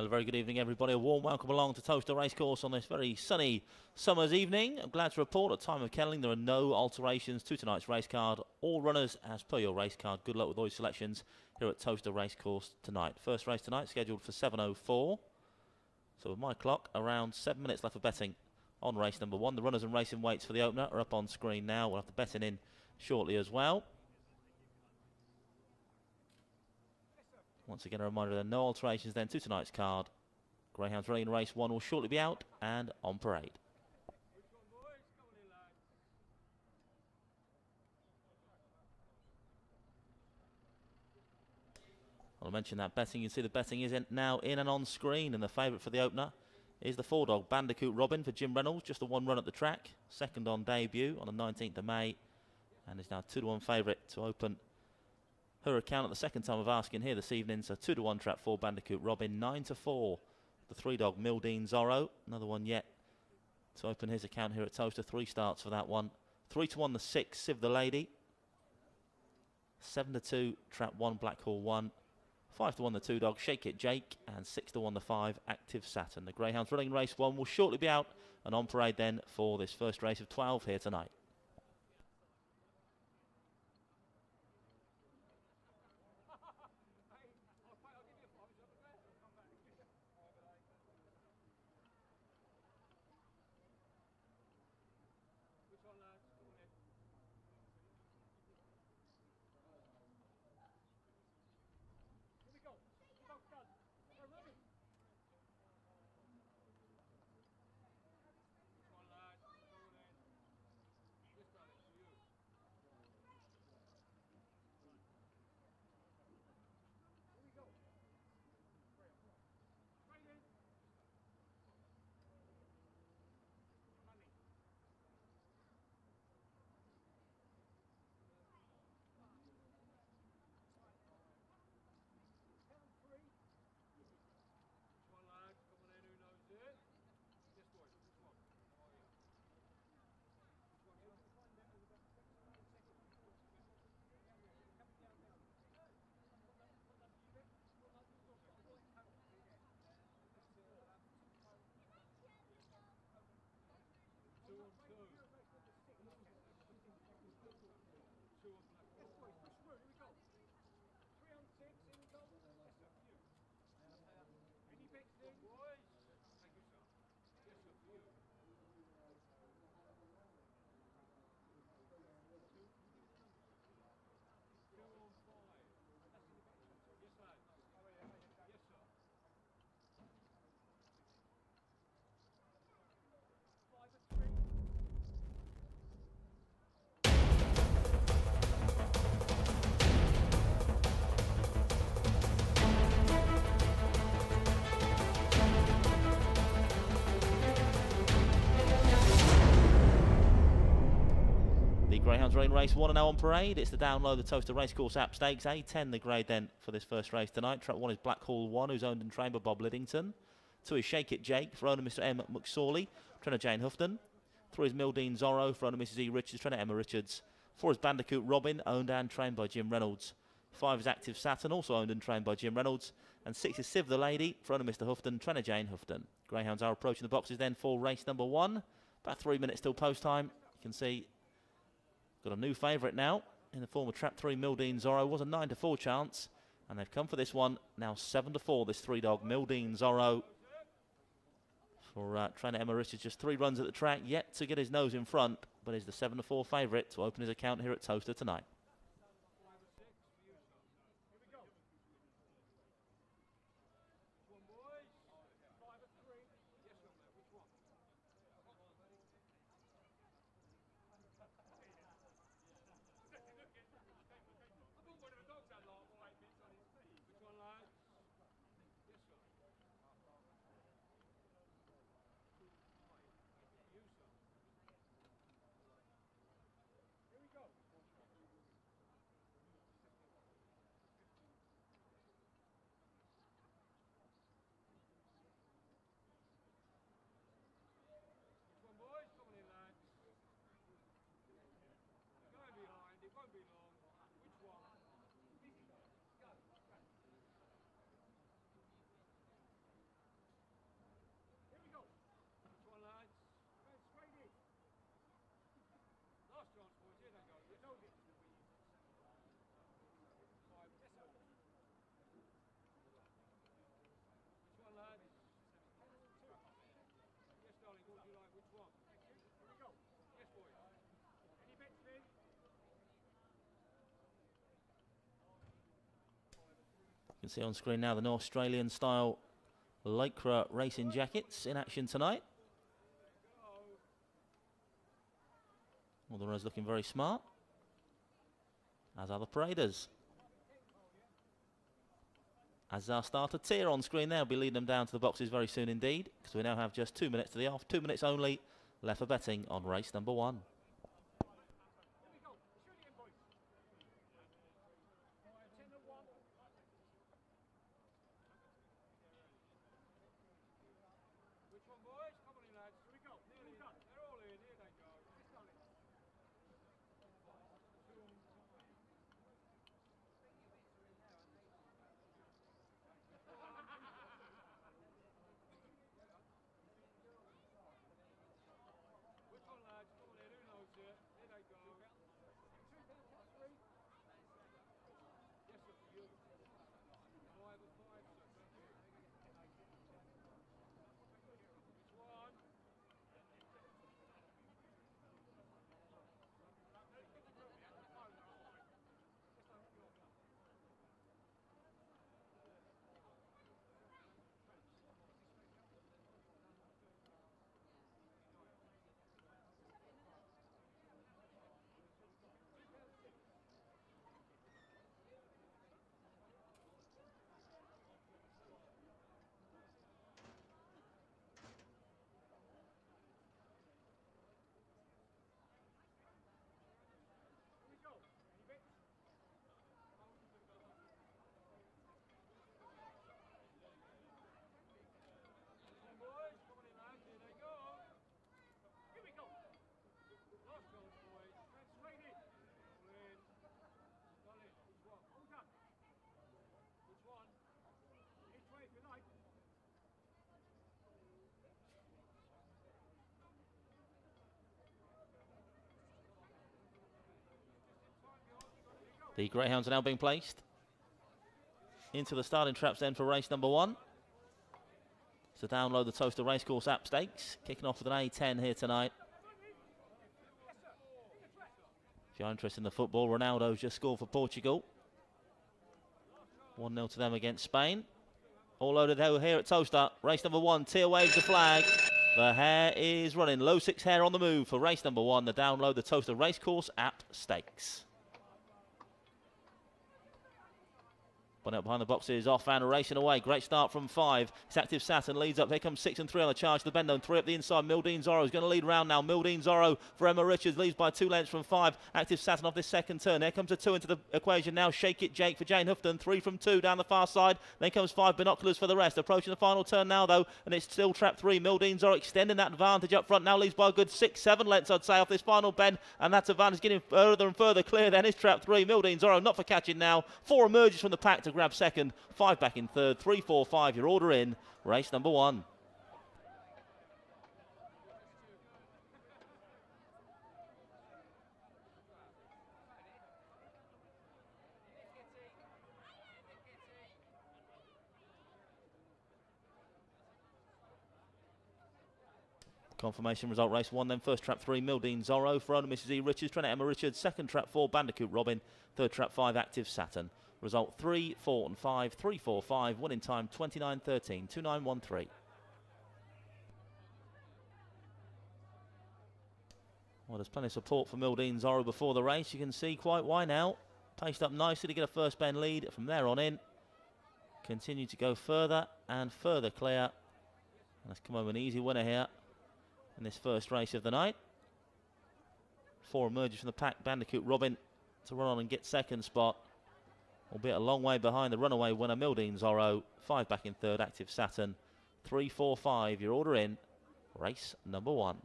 Well, a very good evening, everybody. A warm welcome along to Towcester Racecourse on this very sunny summer's evening. I'm glad to report at time of kenneling there are no alterations to tonight's race card. All runners as per your race card. Good luck with all your selections here at Towcester Racecourse tonight. First race tonight scheduled for 7:04. So with my clock, around 7 minutes left for betting on race number 1. The runners and racing weights for the opener are up on screen now. We'll have the betting in shortly as well. Once again, a reminder there are no alterations then to tonight's card. Greyhounds running in race 1 will shortly be out and on parade. I'll mention that betting. You can see the betting is now in and on screen, and the favourite for the opener is the 4-dog Bandicoot Robin for Jim Reynolds. Just the one run at the track, second on debut on the 19th of May, and is now 2-to-1 favourite to open her account at the second time of asking here this evening. So 2-to-1 trap 4 Bandicoot Robin, 9-4 the 3-dog Mildine Zorro, another one yet to open his account here at Towcester. 3 starts for that one. 3-to-1 the 6 Civ the Lady, 7-2 trap 1 Blackhall 1, 5-to-1 the 2-dog Shake It Jake, and 6-to-1 the 5 Active Saturn. The Greyhounds running race 1 will shortly be out and on parade then for this first race of 12 here tonight. Greyhounds running race 1 are now on parade. It's the download the Towcester Racecourse app stakes. A10 the grade then for this first race tonight. Track 1 is Blackhall 1, who's owned and trained by Bob Liddington. 2 is Shake It Jake for owner Mr M McSorley, trainer Jane Houghton. 3 is Mildine Zorro for owner Mrs E Richards, trainer Emma Richards. 4 is Bandicoot Robin, owned and trained by Jim Reynolds. 5 is Active Saturn, also owned and trained by Jim Reynolds. And 6 is Civ the Lady for owner Mr Houghton, trainer Jane Houghton. Greyhounds are approaching the boxes then for race number 1. About 3 minutes till post time. You can see got a new favourite now in the form of trap 3 Mildine Zorro. Was a 9-4 chance, and they've come for this one now 7-4. This 3-dog Mildine Zorro for trainer Emma Richards. Just 3 runs at the track, yet to get his nose in front, but is the 7-4 favourite to open his account here at Towcester tonight. can see on screen now the Australian style Lycra racing jackets in action tonight. All the runners looking very smart, as are the paraders. As our starter tier on screen there, will be leading them down to the boxes very soon indeed, because we now have just 2 minutes to the off, 2 minutes only left for betting on race number 1. The Greyhounds are now being placed into the starting traps then for race number 1. So download the Towcester Racecourse app stakes, kicking off with an A10 here tonight. If you're interested in the football, Ronaldo's just scored for Portugal. 1-0 to them against Spain. All loaded out here at Towcester. Race number 1, Tier waves the flag. The hare is running. Low 6 hare on the move for race number 1. The download the Towcester Racecourse app stakes. One out behind the boxes, off and racing away. Great start from 5. It's Active Saturn leads up. Here comes 6 and 3 on the charge. The bend on 3 up the inside. Mildine Zorro is going to lead round now. Mildine Zorro for Emma Richards leads by 2 lengths from 5. Active Saturn off this second turn. Here comes a 2 into the equation now. Shake It Jake for Jane Houghton. 3 from 2 down the far side. Then comes 5 Binoculars for the rest. Approaching the final turn now though, and it's still trap 3. Mildine Zorro extending that advantage up front. Now leads by a good 6-7 lengths I'd say off this final bend, and that advantage getting further and further clear. Then is trap 3. Mildine Zorro not for catching now. 4 emerges from the pack to grab second. 5 back in third, 3, 4, 5, your order in, race number 1. Confirmation result race 1 then. First trap 3, Mildine Zorro for owner Mrs. E. Richards, trying to Emma Richards. Second trap 4, Bandicoot Robin. Third trap 5, Active Saturn. Result 3, 4 and 5, 3, 4, 5. Winning time 29.13, 29.13. Well, there's plenty of support for Mildine Zorro before the race. You can see quite why now. Paced up nicely to get a first bend lead from there on in. Continue to go further and further clear. And let's come home an easy winner here in this first race of the night. 4 emerges from the pack. Bandicoot Robin to run on and get second spot, albeit a long way behind the runaway winner Mildine Zorro. 5 back in third, Active Saturn. 3, 4, 5, your order in, race number 1.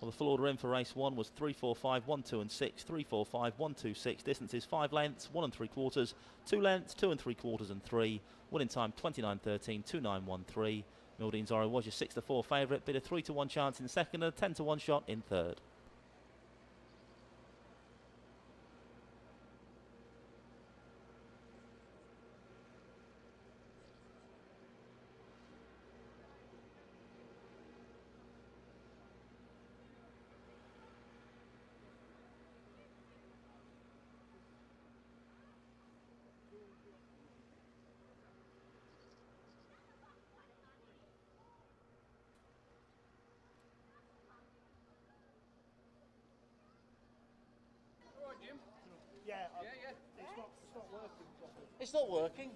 Well, the full order in for race 1 was 3, 4, 5, 1, 2 and 6, 3, 4, 5, 1, 2, 6. Distances 5 lengths, 1 3/4, 2 lengths, 2 3/4 and 3. Winning time 29.13, 2.913. Mildine Zorro was your 6-4 favourite, bid a 3-1 chance in second and a 10-1 shot in third. It's not working.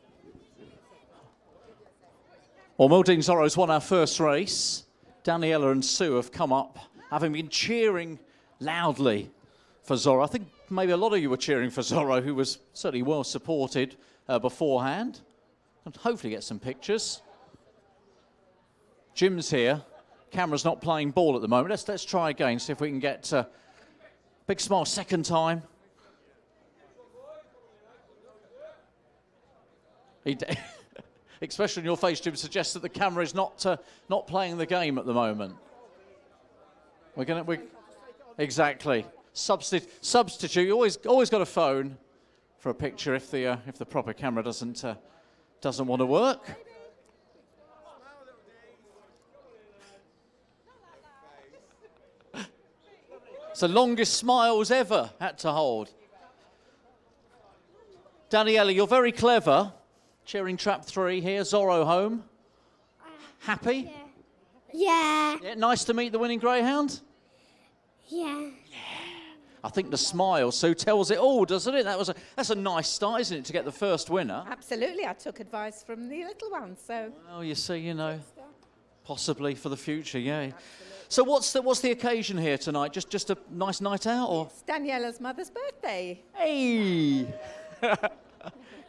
Well, Mildine Zorro's won our first race. Daniela and Sue have come up, having been cheering loudly for Zorro. I think maybe a lot of you were cheering for Zorro, who was certainly well supported beforehand. And hopefully get some pictures. Jim's here. Camera's not playing ball at the moment. Let's try again, see if we can get big smile second time. Expression on your face, Jim, suggests that the camera is not playing the game at the moment. Exactly. Substitute. You always got a phone for a picture if the proper camera doesn't want to work. It's the longest smiles ever had to hold. Daniela, you're very clever. Cheering trap 3 here, Zorro home. Happy? Yeah. Yeah. Nice to meet the winning Greyhound? Yeah. I think the smile, Sue, tells it all, doesn't it? That's a nice start, isn't it, to get the first winner? Absolutely. I took advice from the little one, so... Well, you see, you know, possibly for the future, yeah. Absolutely. So what's the occasion here tonight? Just a nice night out, or? It's Daniela's mother's birthday. Hey!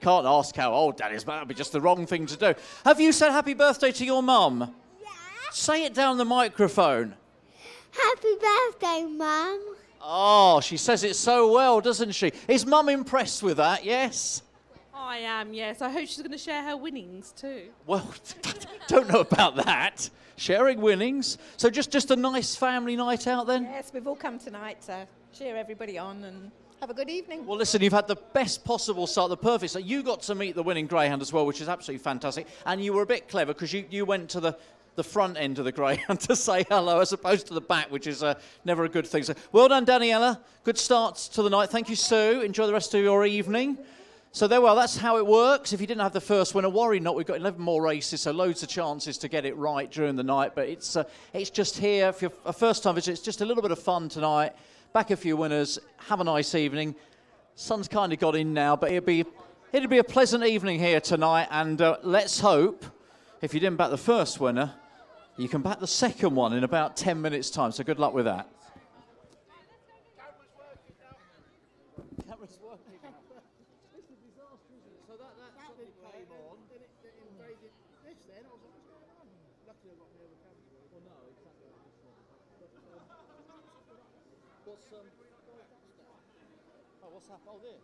Can't ask how old Dad is, but that'd be just the wrong thing to do. Have you said happy birthday to your mum? Yeah. Say it down the microphone. Happy birthday, Mum. Oh, she says it so well, doesn't she? Is Mum impressed with that, yes? I am, yes. I hope she's going to share her winnings too. Well, don't know about that. Sharing winnings. So just a nice family night out then? Yes, we've all come tonight to cheer everybody on and have a good evening. Well, listen, you've had the best possible start, the perfect start. You got to meet the winning Greyhound as well, which is absolutely fantastic. And you were a bit clever because you went to the front end of the Greyhound to say hello as opposed to the back, which is never a good thing. So well done, Daniela. Good start to the night. Thank you, Sue. Enjoy the rest of your evening. So there, well, that's how it works. If you didn't have the first winner, worry not. We've got 11 more races, so loads of chances to get it right during the night. But it's just here for a first-time visit. It's just a little bit of fun tonight. Back a few winners. Have a nice evening. Sun's kind of got in now, but it'll be a pleasant evening here tonight. And let's hope, if you didn't back the first winner, you can back the second one in about 10 minutes' time. So good luck with that. Camera's working. It's a disaster, isn't it? So that suddenly came on. Then it invaded this then. I was like, what's going on? Luckily I got near the camera. Well, no, exactly. What's happened? Oh, this.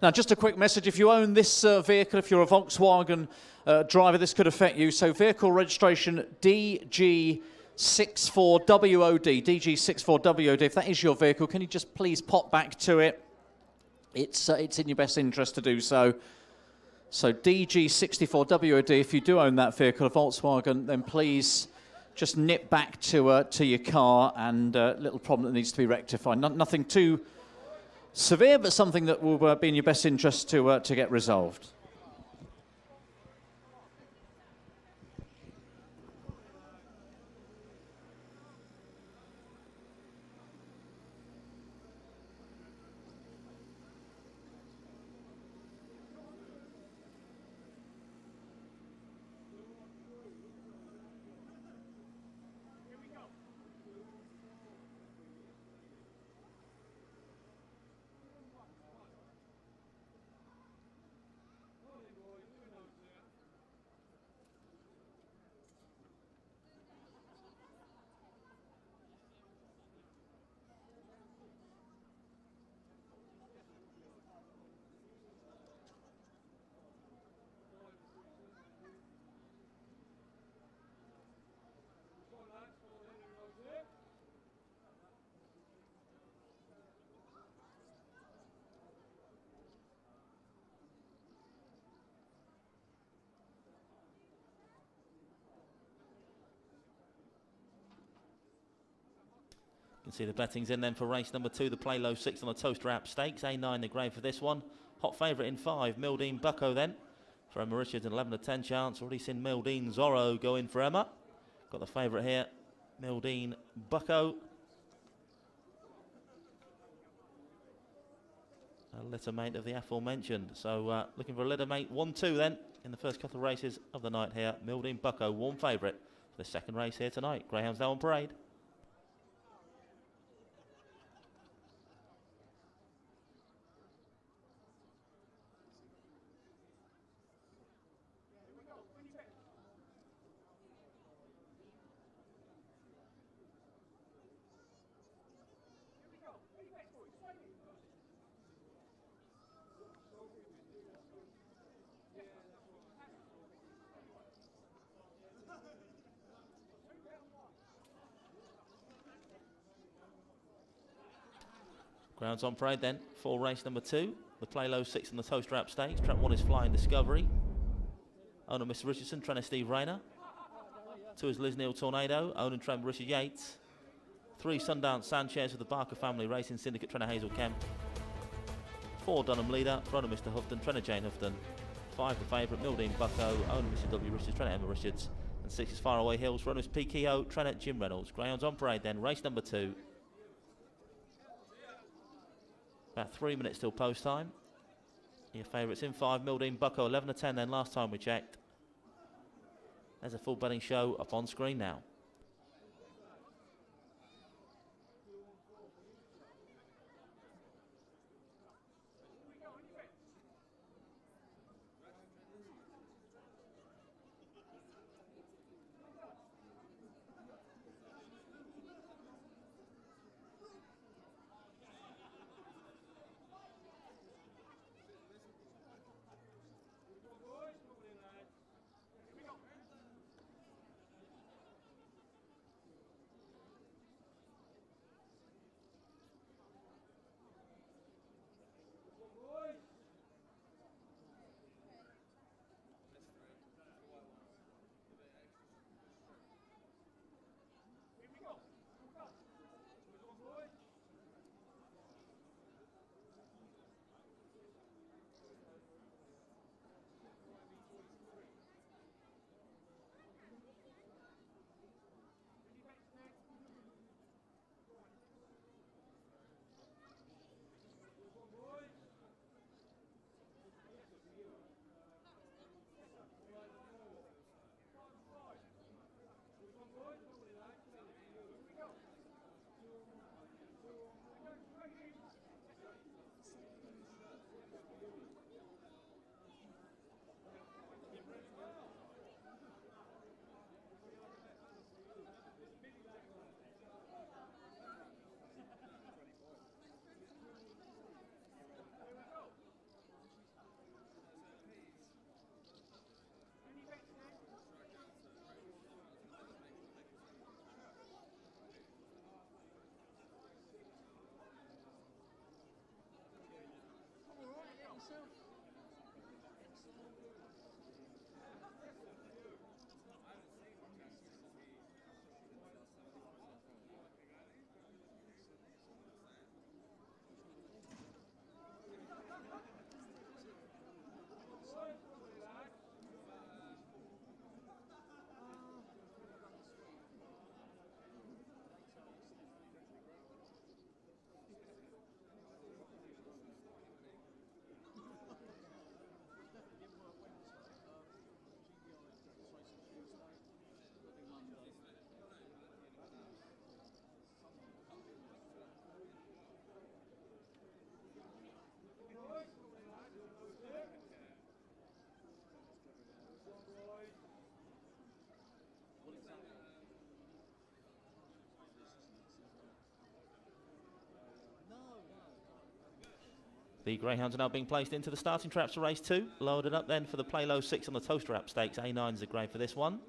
Now, just a quick message. If you own this vehicle, if you're a Volkswagen driver, this could affect you. So vehicle registration DG 64WOD, DG64WOD. If that is your vehicle, can you just please pop back to it? It's in your best interest to do so. So DG64WOD, if you do own that vehicle, a Volkswagen, then please just nip back to your car, and a little problem that needs to be rectified. Nothing too severe, but something that will be in your best interest to get resolved. You can see the betting's in then for race number 2, the Play Low 6 on the Towcester App Stakes. A9 the grade for this one. Hot favourite in 5, Mildine Bucko then. For Emma Richards, an 11 to 10 chance. Already seen Mildine Zorro go in for Emma. Got the favourite here, Mildine Bucko. A litter mate of the aforementioned. So looking for a litter mate 1-2 then in the first couple of races of the night here. Mildine Bucko, warm favourite for the second race here tonight. Greyhound's now on parade. Grounds on parade then for race number 2. The Play Low 6 in the Towcester App Stakes. Track 1 is Flying Discovery. Owner Mr. Richardson, trainer Steve Rayner. 2 is Liz Neal Tornado, owner trainer Richard Yates. 3 Sundance Sanchez with the Barker family racing syndicate trainer Hazel Kemp. 4 Dunham Leader, owner Mr. Houghton, trainer Jane Houghton. 5 the favourite Mildine Bucko, owner Mr. W. Richards, trainer Emma Richards. And 6 is Faraway Hills, runners P. Keogh, trainer Jim Reynolds. Greyhounds on parade then, race number 2. About 3 minutes till post time. Your favourites in 5, Mildine Bucko, 11 to 10 then last time we checked. There's a full betting show up on screen now. The Greyhounds are now being placed into the starting traps for race 2. Loaded up then for the Play Low 6 on the Towcester App Stakes. A9 is the grade for this one.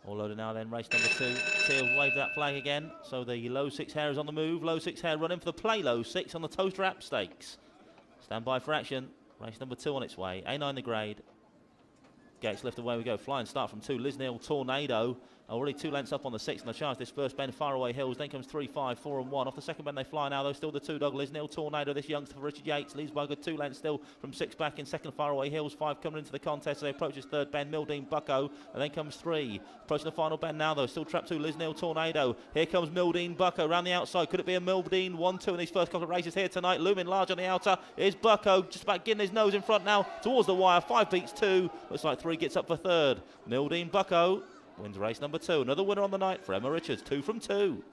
All loaded now then, race number 2. Teals wave that flag again. So the low 6 hair is on the move. Low 6 hair running for the Play Low 6 on the Towcester App Stakes. Stand by for action. Race number 2 on its way. A9 the grade. Gates lift away we go. Flying start from 2. Lisnil Tornado. Already 2 lengths up on the 6 on the charge. This first bend, Faraway Hills. Then comes 3, 5, 4 and 1. Off the second bend they fly now though. Still the 2 dog. Lisnil Tornado. This youngster for Richard Yates. Leads by a good 2 lengths still from 6 back in second. Faraway Hills. 5 coming into the contest. So they approach his third bend. Mildine Bucko. And then comes 3. Approaching the final bend now though. Still trapped 2. Lisnil Tornado. Here comes Mildine Bucko around the outside. Could it be a Mildine 1-2 in these first couple of races here tonight? Looming large on the outer is Bucko. Just about getting his nose in front now towards the wire. 5 beats 2. Looks like 3 gets up for third. Mildine Bucko wins race number 2. Another winner on the night for Emma Richards. 2 from 2.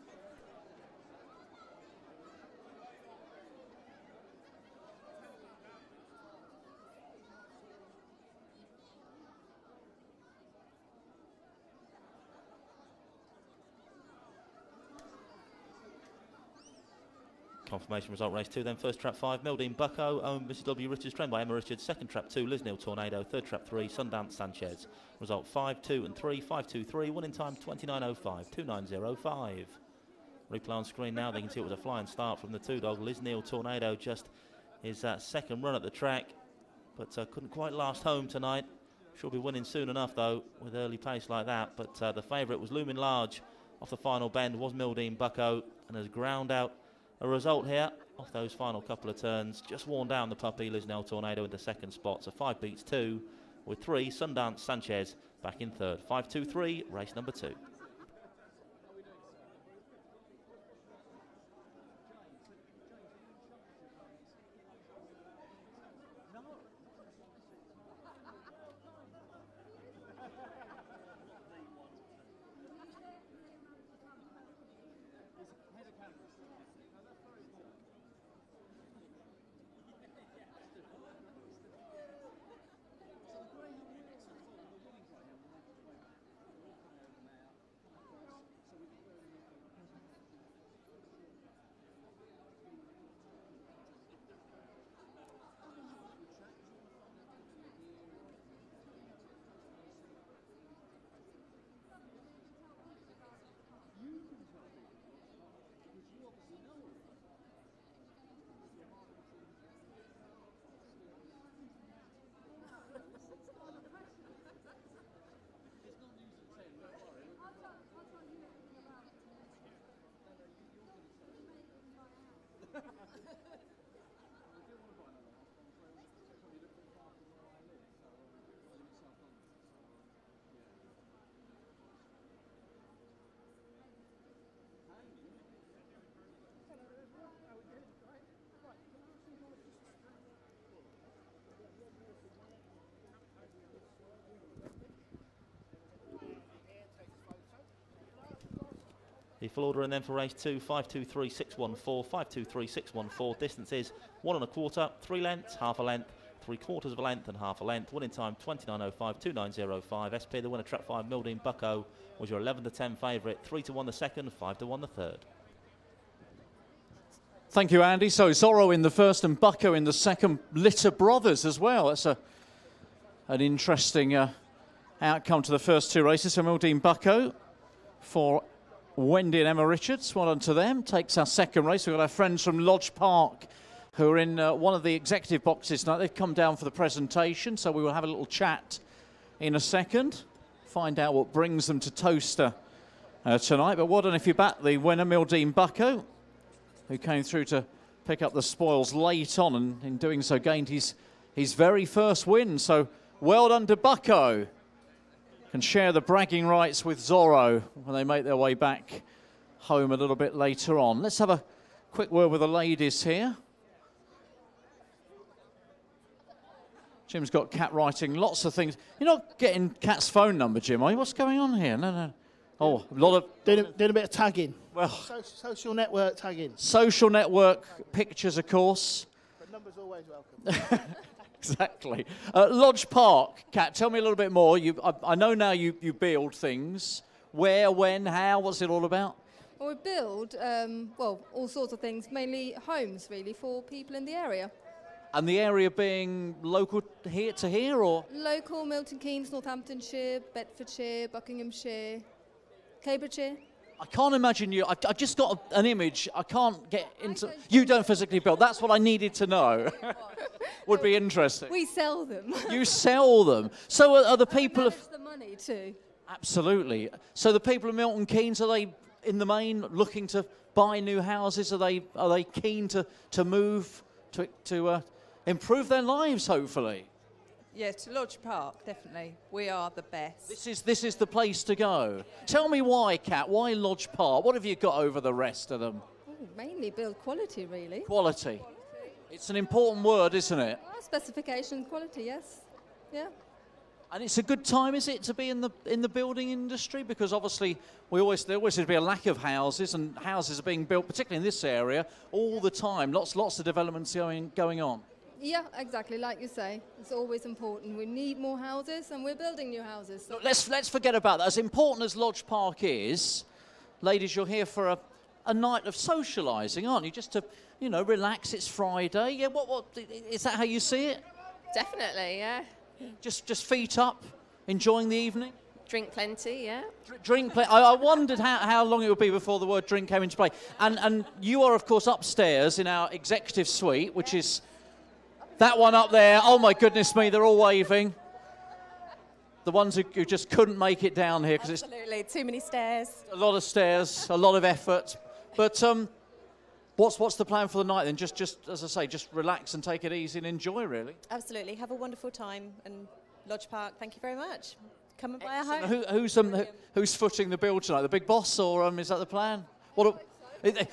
Confirmation result race 2 then. First trap 5, Mildine Bucko, owned Mrs W Richards, trained by Emma Richards. Second trap 2, Lisnil Tornado. Third trap 3, Sundance Sanchez. Result 5, 2 and 3, 5, 2, 3. Winning time 29.05, 29.05. Replay on screen now, they can see it was a flying start from the 2 dog. Lisnil Tornado just his second run at the track, but couldn't quite last home tonight. She'll be winning soon enough though, with early pace like that. But the favourite was looming large off the final bend, was Mildine Bucko, and has ground out a result here off those final couple of turns. Just worn down the puppy, Lisnil Tornado into second spot. So 5 beats 2 with 3. Sundance Sanchez back in third. 5, 2, 3, race number 2. The full order and then for race 2, 5, 2, 3, 6, 1, 4, 5, 2, 3, 6, 1, 4. Distance is 1 1/4, 3 lengths, half a length, 3/4 of a length and half a length. Winning time 29.05, 29.05. SP the winner, trap 5, Mildine Bucko, was your 11 to 10 favourite. 3 to 1 the second, 5 to 1 the third. Thank you, Andy. So Zorro in the first and Bucko in the second. Litter brothers as well. That's an interesting outcome to the first 2 races. So Mildine Bucko for Wendy and Emma Richards. Well done to them. Takes our second race. We've got our friends from Lodge Park who are in one of the executive boxes tonight. They've come down for the presentation, so we will have a little chat in a second. Find out what brings them to Towcester tonight. But well done if you back the winner, Mildine Bucko, who came through to pick up the spoils late on, and in doing so gained his very first win. So well done to Bucko. Can share the bragging rights with Zorro when they make their way back home a little bit later on. Let's have a quick word with the ladies here. Jim's got Kat writing lots of things. You're not getting Kat's phone number, Jim, are you? What's going on here? No. Oh, a lot of... Doing a bit of tagging. Well, Social network tagging. Social network pictures, of course. always welcome. Exactly. Lodge Park, Kat, tell me a little bit more. I know now you build things. Where, when, how, what's it all about? Well, we build, all sorts of things, mainly homes, really, for people in the area. And the area being local here to here, or? Local, Milton Keynes, Northamptonshire, Bedfordshire, Buckinghamshire, Cambridgeshire. I can't imagine you. I just got an image. I can't get into. You don't physically build. That's what I needed to know. Would be interesting. We sell them. You sell them. So are the people of the money too. Absolutely. So the people of Milton Keynes, are they in the main looking to buy new houses? Are they keen to move to improve their lives? Hopefully. Yeah, to Lodge Park, definitely. We are the best. This is the place to go. Tell me why, Kat. Why Lodge Park? What have you got over the rest of them? Mainly build quality, really. Quality. It's an important word, isn't it? Specification, quality, yes. Yeah. And it's a good time, is it, to be in the building industry? Because obviously there always seems to be a lack of houses, and houses are being built, particularly in this area, all the time. Lots of developments going on. Yeah, exactly. Like you say, it's always important. We need more houses, and we're building new houses. So. Look, let's forget about that. As important as Lodge Park is, ladies, you're here for a night of socialising, aren't you? Just to relax. It's Friday. Yeah. What is that? How you see it? Definitely, yeah. Just feet up, enjoying the evening. Drink plenty, yeah. Drink plenty. I wondered how long it would be before the word drink came into play. And you are, of course, upstairs in our executive suite, which is that one up there. Oh my goodness me, they're all waving. The ones who just couldn't make it down here because it's Absolutely, too many stairs. a lot of stairs, a lot of effort. But what's the plan for the night then? Just as I say, just relax and take it easy and enjoy, really. Absolutely, have a wonderful time. And Lodge Park, thank you very much. Come and buy a home. Who's footing the bill tonight? The big boss, or is that the plan?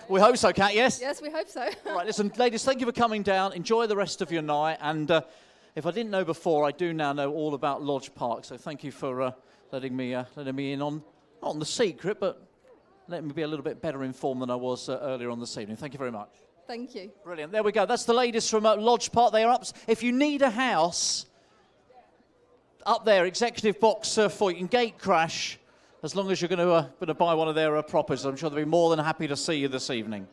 We hope so, Kat, yes? Yes, we hope so. All right, listen, ladies, thank you for coming down. Enjoy the rest of your night. And if I didn't know before, I do now know all about Lodge Park. So thank you for letting me in on, not on the secret, but letting me be a little bit better informed than I was earlier on this evening. Thank you very much. Thank you. Brilliant. There we go. That's the ladies from Lodge Park. They are up. If you need a house, up there, executive box for you can gate crash. As long as you're going to buy one of their properties, I'm sure they'll be more than happy to see you this evening.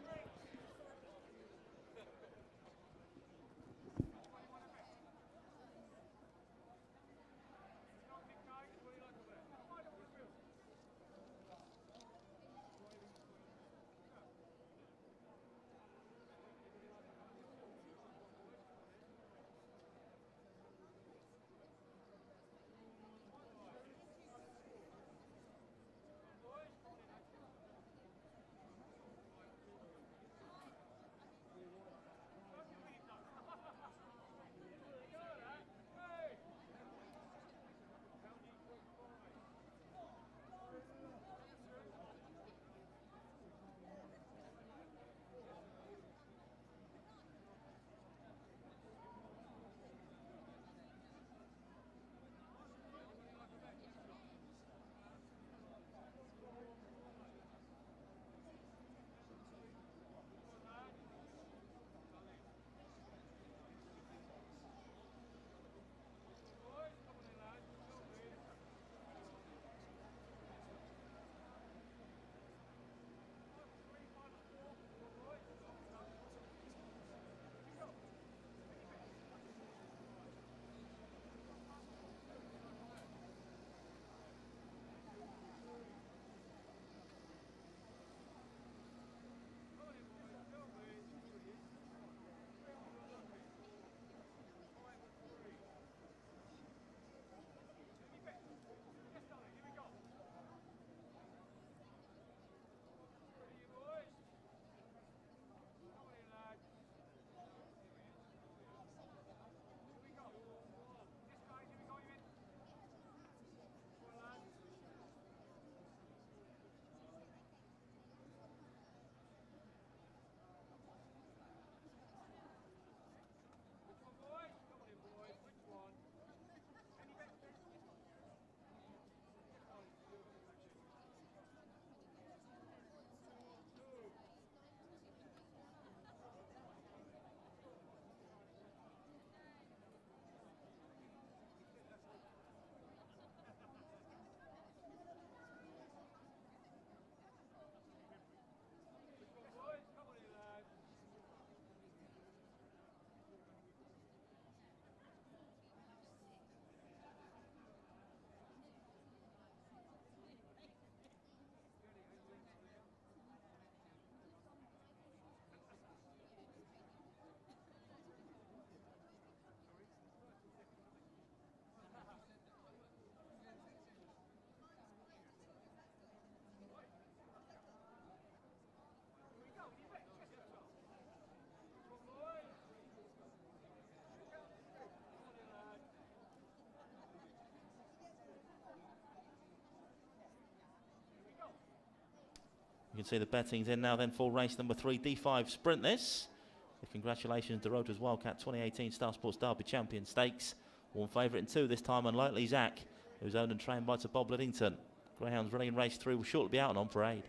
You can see the betting's in now then for race number 3, D5 Sprint this. Congratulations to Rotors Wildcat 2018 Star Sports Derby Champion Stakes. 1 favourite in 2 this time, Unlikely Zach, who's owned and trained by Sir Bob Liddington. Greyhounds running in race 3 will shortly be out and on parade.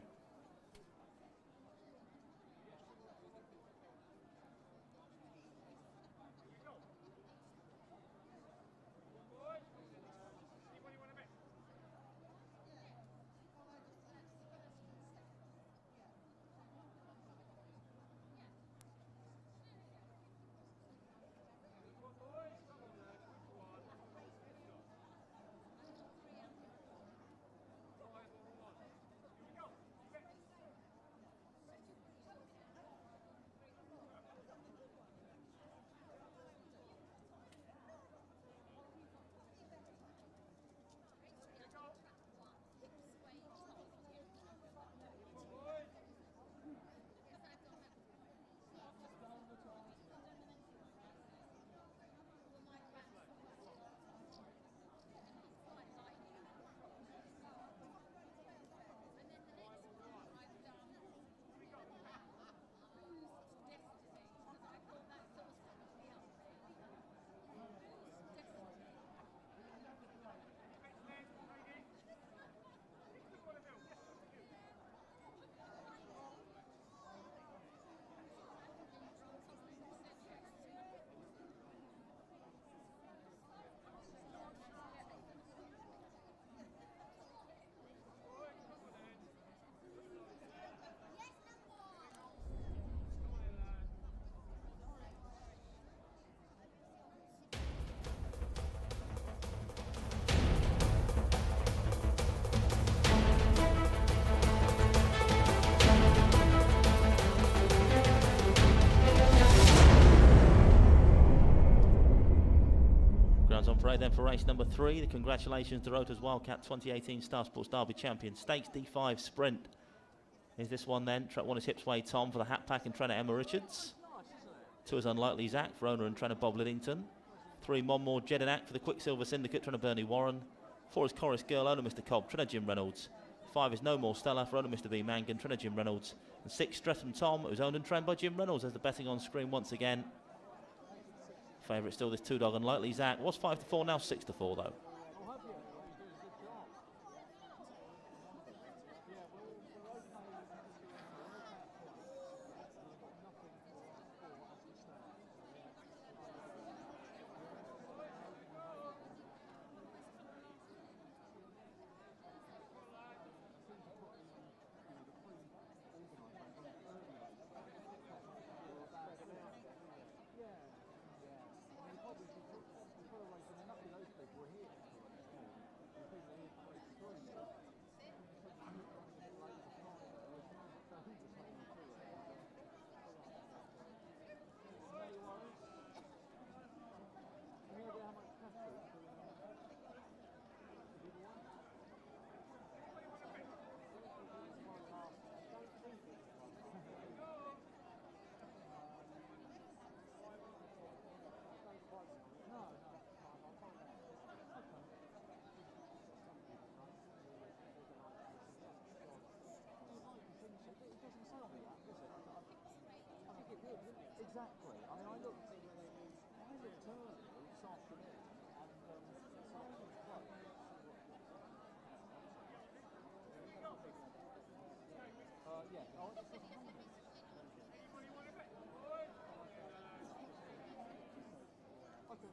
On parade then for race number 3. The congratulations to Rotors Wildcat 2018 Star Sports Derby Champion Stakes D5 Sprint. Is this one then? Track 1 is Hipsway Tom for the Hat Pack and trainer Emma Richards. 2 is Unlikely Zach for owner and trainer Bob Liddington. 3 Monmore Jedinak for the Quicksilver Syndicate, trainer Bernie Warren. 4 is Chorus Girl, owner Mr Cobb, trainer Jim Reynolds. 5 is No More Stella for owner Mr B Mangan, trainer Jim Reynolds. And 6 Streatham Tom, who's owned and trained by Jim Reynolds. As the betting on screen once again. Favourite still this 2 dog Unlikely Zach. Was 5-4, now 6-4 though. Exactly. I mean, I looked earlier this afternoon, and something's close. Yeah. Oh, it's just 100. Okay.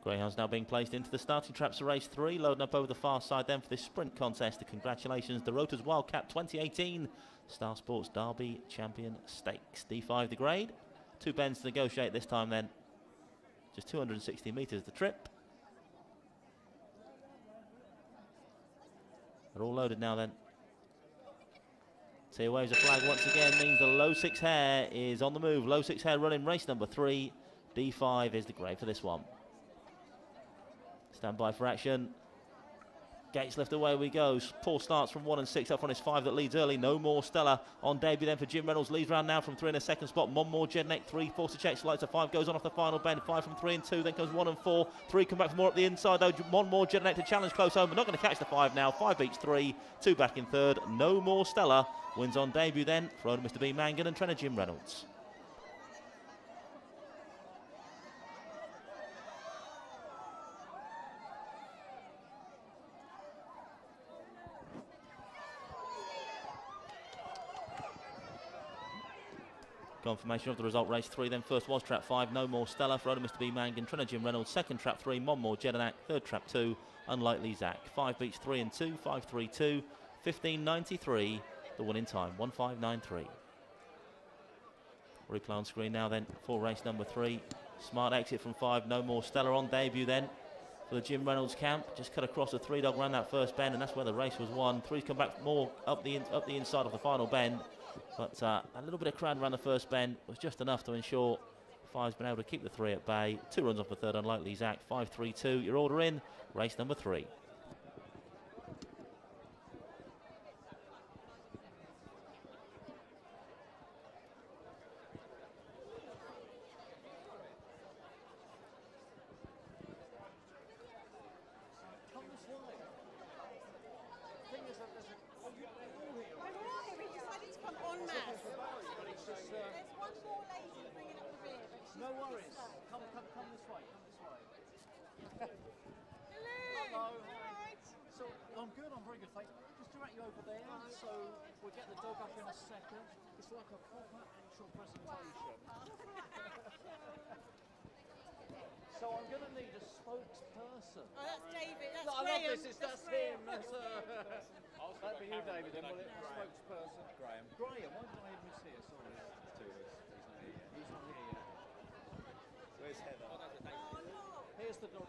Greyhounds now being placed into the starting traps of race 3, loading up over the far side then for this sprint contest. Congratulations, the Rotors Wildcat 2018 Star Sports Derby Champion Stakes. D5 the grade, 2 bends to negotiate this time then. Just 260 metres the trip. They're all loaded now then. Tia waves a flag once again, means the low 6 hair is on the move. Low 6 hair running race number 3. D5 is the grade for this one. Stand by for action. Gates left, away we go. Poor starts from 1 and 6. Up front is 5 that leads early. No More Stella on debut then for Jim Reynolds. Leads round now from 3 in a second spot. One More Jedneck, 3 forced to check. Lights of 5 goes on off the final bend. 5 from 3 and 2. Then comes 1 and 4. 3 come back for more up the inside though. One More Jedneck to challenge close home, but not going to catch the 5 now. 5 beats 3. 2 back in third. No More Stella wins on debut then for owner Mr. B. Mangan and trainer Jim Reynolds. Confirmation of the result, race 3 then. First was trap 5, No More Stella for owner Mr. B. Mangan, trainer Jim Reynolds. Second trap 3, One More Jedneck. Third trap 2, Unlikely Zach. 5 beats 3 and 2, 5.32, 15.93. The winning time, 1.593. Replay on screen now then for race number 3. Smart exit from 5, No More Stella on debut then for the Jim Reynolds camp. Just cut across a 3-dog round that first bend, and that's where the race was won. 3's come back more up the inside of the final bend. But a little bit of crowd around the first bend was just enough to ensure 5's been able to keep the 3 at bay. 2 runs off the third, Unlikely Zach. 5.32. Your order in, race number 3. No worries. Come this way. Hello. So I'm good. I'm very good, thanks. Just direct you over there. So we'll get the dog up in a second. It's like a proper actual presentation. So I'm going to need a spokesperson. Oh, that's David. That's No, I Graham. love this. That's him. That'd be you, David. Then will it? Spokesperson. Graham. Graham. Why did I even miss here? Sorry. He's not here yet. Where's Heather? Here's the dog.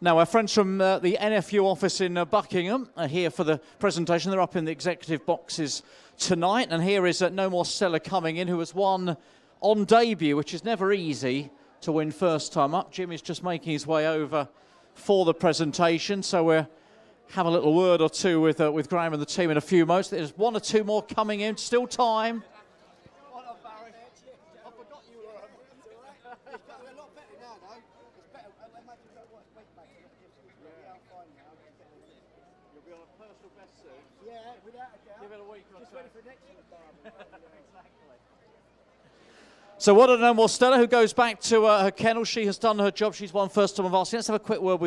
Now, our friends from the NFU office in Buckingham are here for the presentation. They're up in the executive boxes tonight. And here is No More Stella coming in, who has won on debut, which is never easy to win first time up. Jim is just making his way over for the presentation. So we'll have a little word or two with Graham and the team in a few moments. There's 1 or 2 more coming in. Still time. So what a No More Stella, who goes back to her kennel. She has done her job. She's won first time of varsity. Let's have a quick word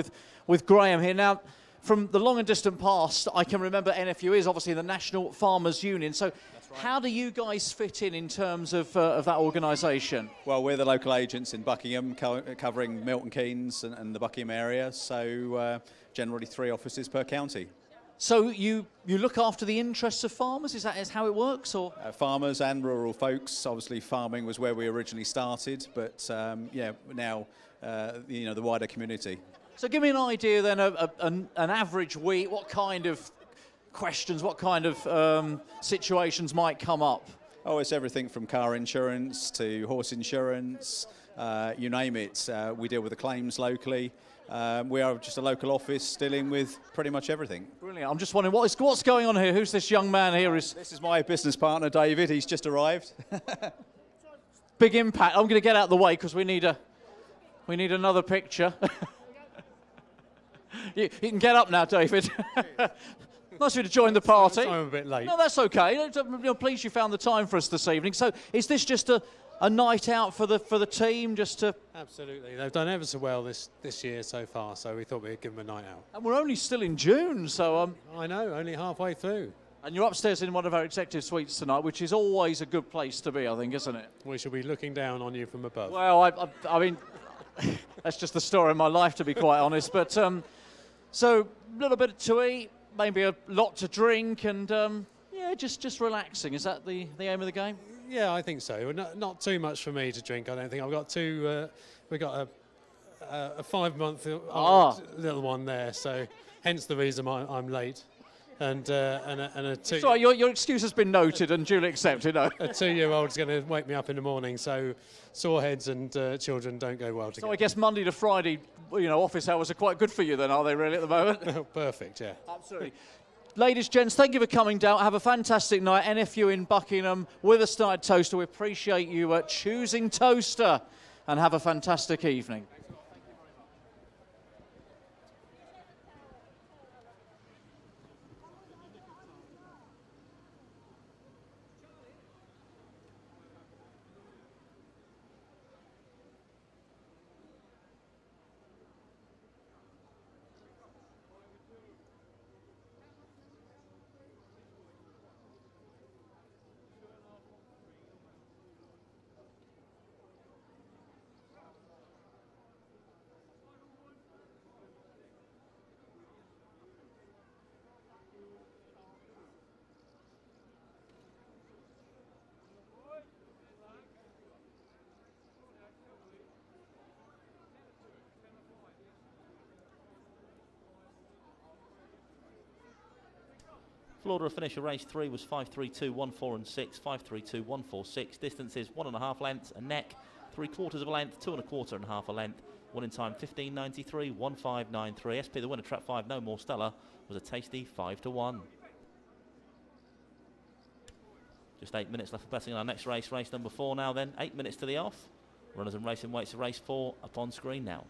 with Graham here. Now, from the long and distant past, I can remember NFU is obviously the National Farmers Union. So how do you guys fit in terms of that organisation? Well, we're the local agents in Buckingham, covering Milton Keynes and the Buckingham area. So generally 3 offices per county. So you look after the interests of farmers? Is that how it works, or farmers and rural folks? Obviously, farming was where we originally started, but yeah, now the wider community. So give me an idea then of an average week. What kind of questions, what kind of situations might come up? Oh, it's everything from car insurance to horse insurance, you name it. We deal with the claims locally. We are just a local office dealing with pretty much everything. Brilliant. I'm just wondering, what's going on here? Who's this young man here? This is my business partner, David. He's just arrived. Big impact. I'm going to get out of the way because we need another picture. you can get up now, David. Nice of you to join the party. I'm a bit late. No, that's okay. I'm pleased you found the time for us this evening. So is this just a night out for the team, just to... Absolutely. They've done ever so well this year so far, so we thought we'd give them a night out. And we're only still in June, so... I know, only halfway through. And you're upstairs in one of our executive suites tonight, which is always a good place to be, I think, isn't it? We shall be looking down on you from above. Well, I mean, That's just the story of my life, to be quite honest. But so a little bit to eat, maybe a lot to drink, and yeah, just relaxing. Is that the aim of the game? Yeah, I think so. Not too much for me to drink, I don't think. I've got two, we've got a 5-month-old little one there, so hence the reason I'm late. And a two. Sorry, your excuse has been noted and duly accepted. No. A 2-year-old's going to wake me up in the morning, so sore heads and children don't go well together. So I guess Monday to Friday, office hours are quite good for you then, are they really at the moment? Perfect, yeah. Absolutely. Ladies, gents, thank you for coming down. Have a fantastic night. NFU in Buckingham with us tonight at Towcester. We appreciate you choosing Towcester, and have a fantastic evening. Florida finish of race 3 was 5.32, 1.4 and 6, 5.32, 1.46. Distances 1.5 lengths, a neck, 3/4 of a length, 2 1/4 and half a length. Winning time 15.93, 1.593. SP the winner, trap 5, no more Stella, was a tasty 5-1. Just 8 minutes left for betting on our next race, race number 4 now then. 8 minutes to the off. Runners and racing weights of race 4 up on screen now.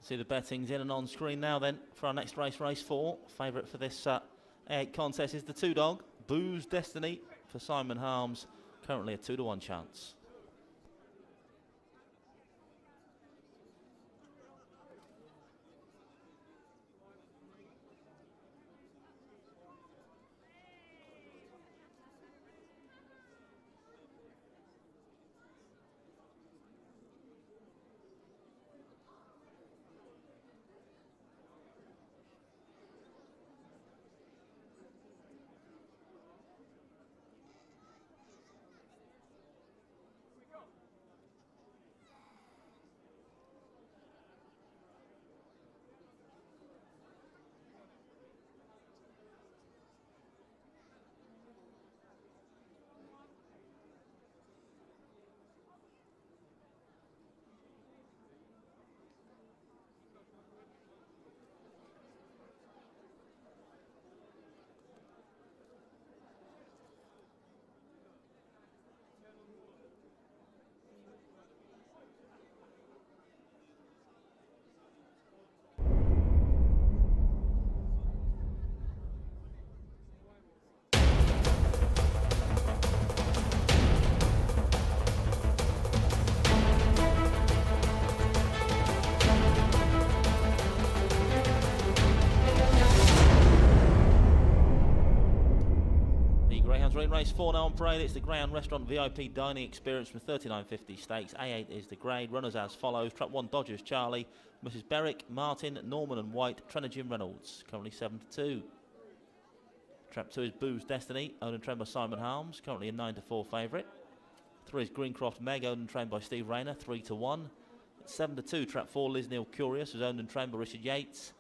See the bettings in and on screen now then for our next race, race 4. Favourite for this A8 contest is the 2-dog, Boo's Destiny for Simon Harms, currently a 2-to-1 chance. Race 4 now on parade. It's the Greyhound Restaurant VIP dining experience from 39.50 stakes. A8 is the grade. Runners as follows. Trap 1 Dodgers Charlie, Mrs Berwick, Martin, Norman and White, Trainer Jim Reynolds, currently 7-2. Trap 2 is Boo's Destiny, owned and trained by Simon Harms, currently a 9-4 favourite. 3 is Greencroft Meg, owned and trained by Steve Rayner, 3-1. 7-2, Trap 4 Liz Neal Curious, who's owned and trained by Richard Yates.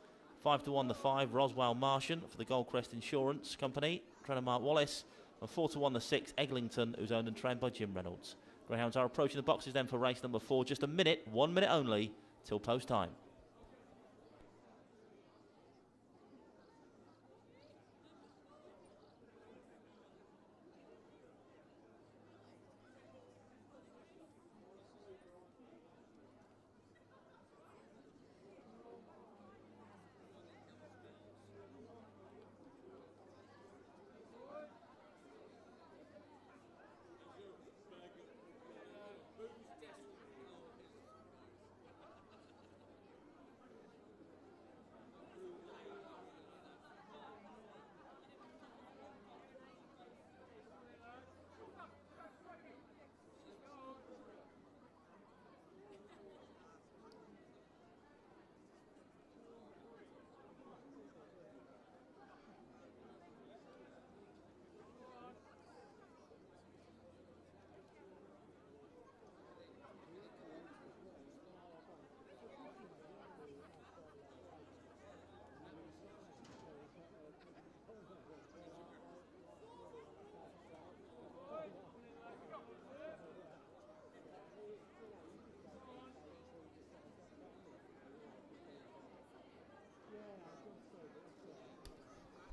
5-1 the 5 Roswell Martian for the Goldcrest Insurance Company, trainer Mark Wallace. And 4-1 the 6 Eglinton, who's owned and trained by Jim Reynolds. Greyhounds are approaching the boxes then for race number 4. Just a minute, 1 minute only, till post time.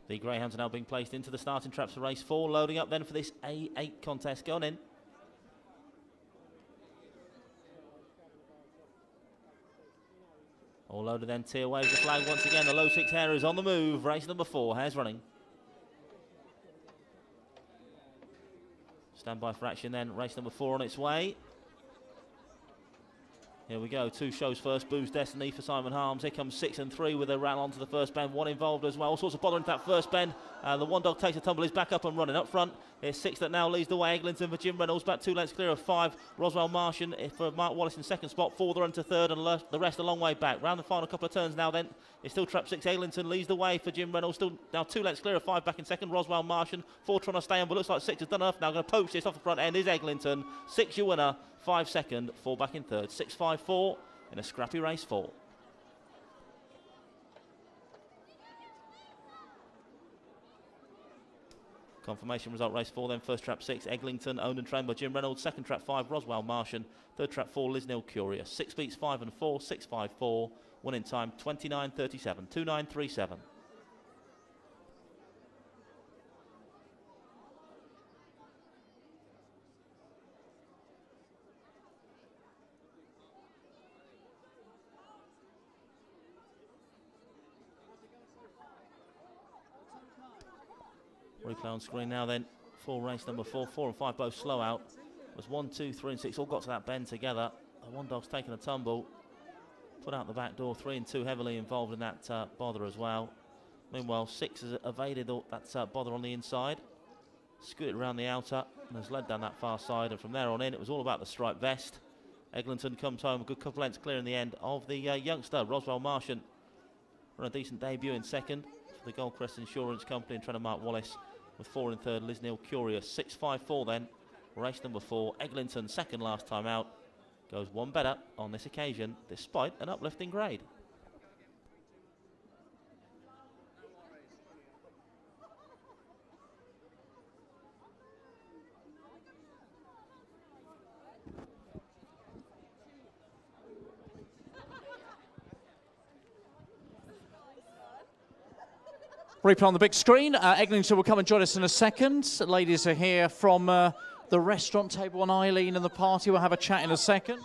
The Greyhounds are now being placed into the starting traps for race 4. Loading up then for this A8 contest. Going in. loader then, Tier waves the flag once again. The low 6 hare is on the move. Race number 4, hares running. Stand by for action then, race number 4 on its way. Here we go, 2 shows first, Boo's Destiny for Simon Harms. Here comes 6 and 3 with a ran onto the first bend, 1 involved as well. All sorts of bother into that first bend. The one dog takes a tumble, he's back up and running. Up front, it's 6 that now leads the way. Eglinton for Jim Reynolds, back 2 lengths clear of 5. Roswell Martian for Mark Wallace in second spot. 4 the run to third, and the rest a long way back. Round the final couple of turns now then, it's still trap 6. Eglinton leads the way for Jim Reynolds, still now 2 lengths clear of 5 back in second. Roswell Martian, 4 trying to stay on, but looks like 6 has done enough. Now going to poach this off the front end is Eglinton. 6 your winner, 5 second, 4 back in third. 6-5-4 in a scrappy race 4. Confirmation result race 4 then. First trap 6, Eglinton, owned and trained by Jim Reynolds. Second trap 5, Roswell Martian. Third trap 4, Lisnil Curious. 6 beats 5 and 4, 6-5-4. Winning time 29.37, 29.37. Replay on screen now then for race number 4. 4 and 5 both slow out. It was 1, 2, 3 and 6 all got to that bend together. The one dog's taken a tumble, put out the back door. 3 and 2 heavily involved in that bother as well. Meanwhile 6 has evaded all that bother on the inside, scooted around the outer and has led down that far side, and from there on in it was all about the striped vest. Eglinton comes home a good couple lengths clear in the end of the youngster Roswell Martian. On a decent debut in second for the Goldcrest Insurance Company and trainer Mark Wallace, with 4 in third, Lisnil Curious. 6-5-4 then, race number 4. Eglinton, second last time out, goes one better on this occasion, despite an uplifting grade. Replay on the big screen. Eglinton will come and join us in a second. Ladies are here from the restaurant table, and Eileen and the party will have a chat in a second.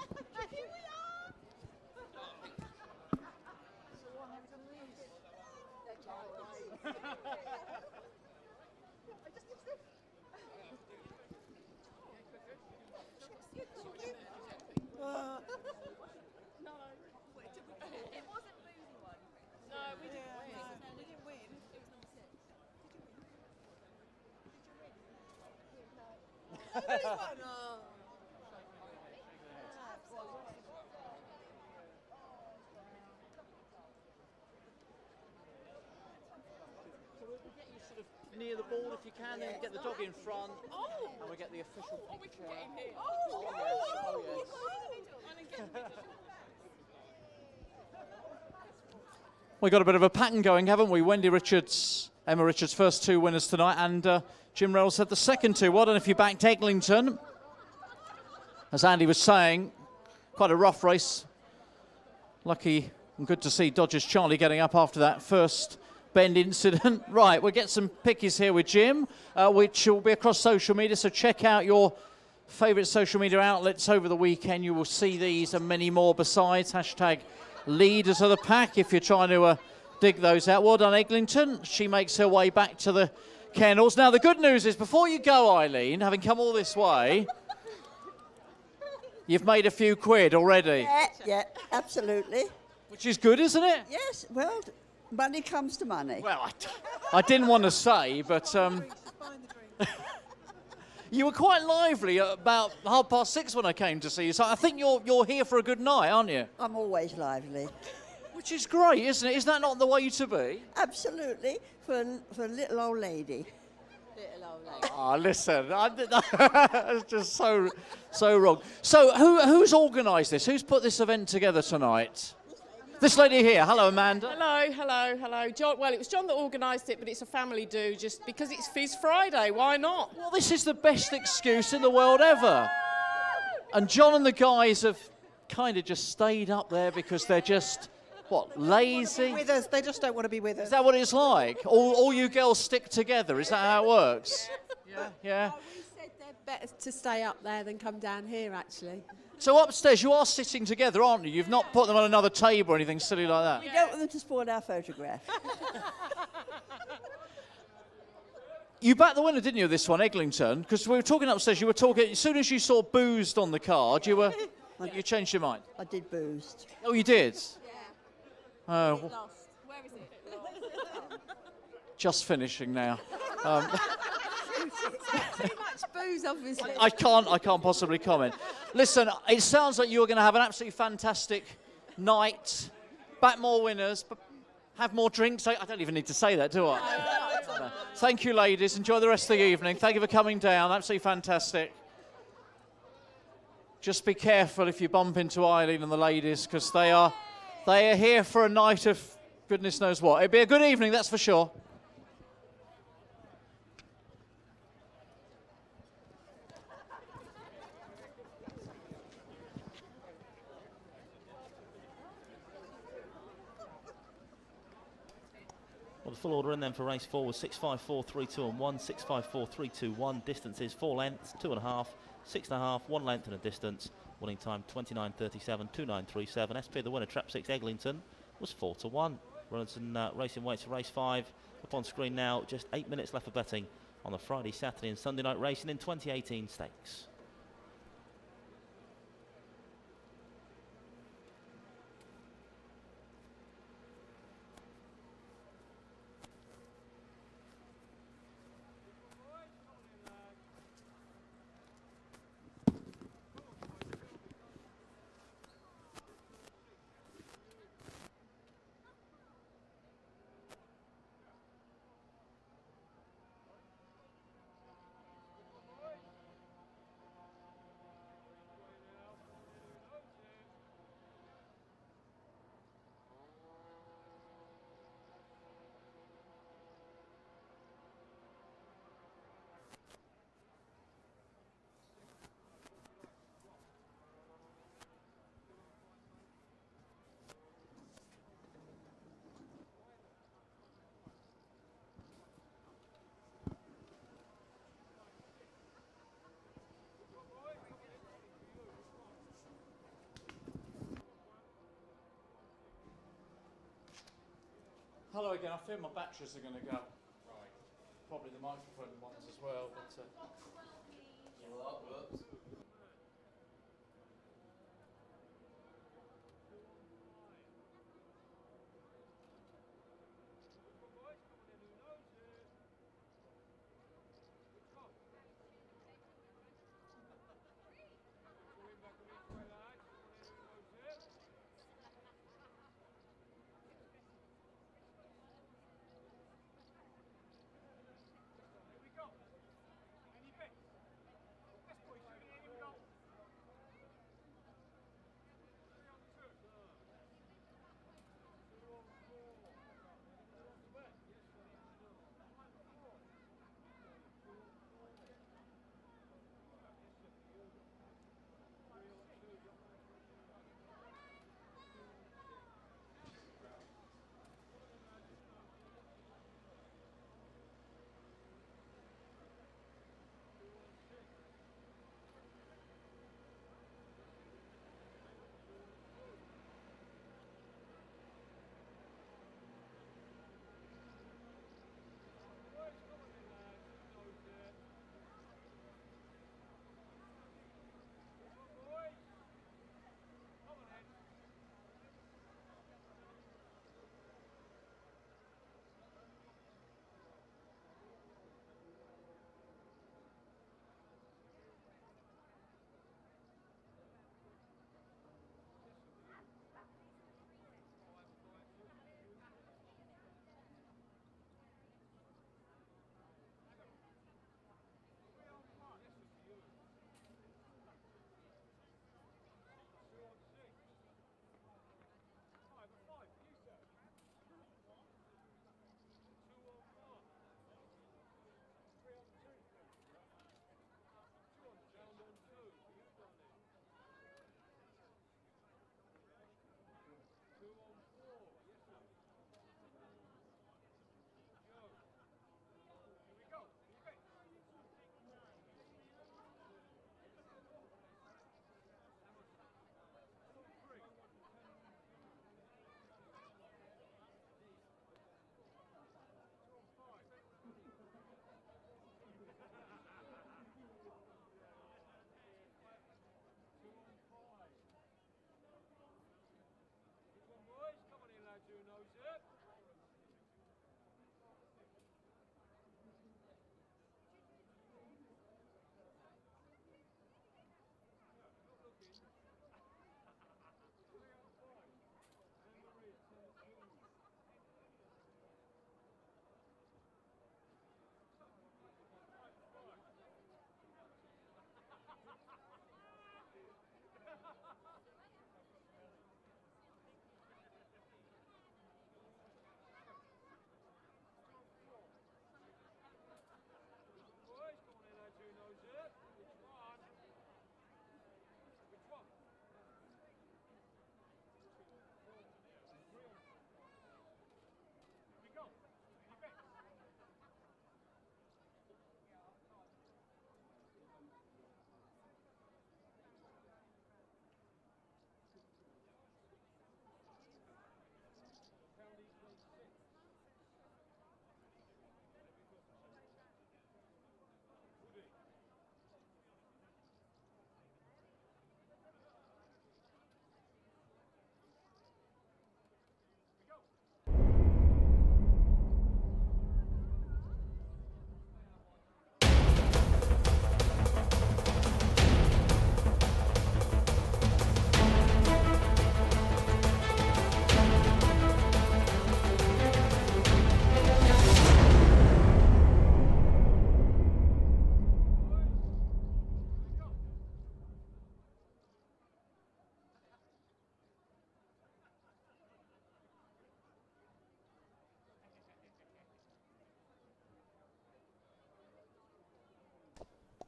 Near the board if you can, then get the dog in front, and we get the official picture. We got a bit of a pattern going, haven't we? Wendy Richards, Emma Richards, first 2 winners tonight, and Jim Reynolds had the second 2. Well done if you backed Eglinton. As Andy was saying, quite a rough race. Lucky and good to see Dodgers Charlie getting up after that first bend incident. Right, we'll get some pickies here with Jim, which will be across social media, so check out your favourite social media outlets over the weekend. You will see these and many more besides. Hashtag leaders of the pack if you're trying to dig those out. Well done, Eglinton. She makes her way back to the kennels. Now, the good news is, before you go, Eileen, having come all this way, you've made a few quid already. Yeah, absolutely. Which is good, isn't it? Yes, well, money comes to money. Well, I didn't want to say, but you were quite lively at about 6:30 when I came to see you. So I think you're here for a good night, aren't you? I'm always lively. Which is great, isn't it? Is that not the way to be? Absolutely, for a little old lady. Oh, listen, that's just so wrong. So who's organised this? Who's put this event together tonight? This lady here. Hello, Amanda. Hello. John, well, it was John that organised it, but it's a family do just because it's Fizz Friday. Why not? Well, this is the best excuse in the world ever. And John and the guys have kind of just stayed up there because they're just, what, lazy? With us, they just don't want to be with us. Is that what it's like? All you girls stick together. Is that how it works? Yeah. Oh, we said they're better to stay up there than come down here, actually. So upstairs, you are sitting together, aren't you? You've not put them on another table or anything silly like that. We don't want them to spoil our photograph. You backed the winner, didn't you, this one, Eglinton? Because we were talking upstairs, you were talking, as soon as you saw boozed on the card, you changed your mind. I did boozed. Oh, you did? Yeah. Oh. Lost. Where is it? Just finishing now. Too much booze, obviously. I can't possibly comment. Listen, it sounds like you're going to have an absolutely fantastic night. Back more winners, but have more drinks. I don't even need to say that, do I? No. Thank you, ladies. Enjoy the rest of the evening. Thank you for coming down. Absolutely fantastic. Just be careful if you bump into Eileen and the ladies, because they are here for a night of goodness knows what. It'll be a good evening, that's for sure. Well, the full order in then for race 4 was 6.54, 3.2 and 1, 6.54, 3.2, 1. Distances 4 lengths, 2.5, 6.5, 1 length and a distance. Winning time 29.37, 2.937. SP the winner, trap 6 Eglinton, was 4 to 1. Runners and racing weights for race 5 up on screen now. Just 8 minutes left for betting on the Friday, Saturday and Sunday night racing in 2018 stakes. Hello again. I fear my batteries are going to go. Right. Probably the microphone ones as well. But, well, that works.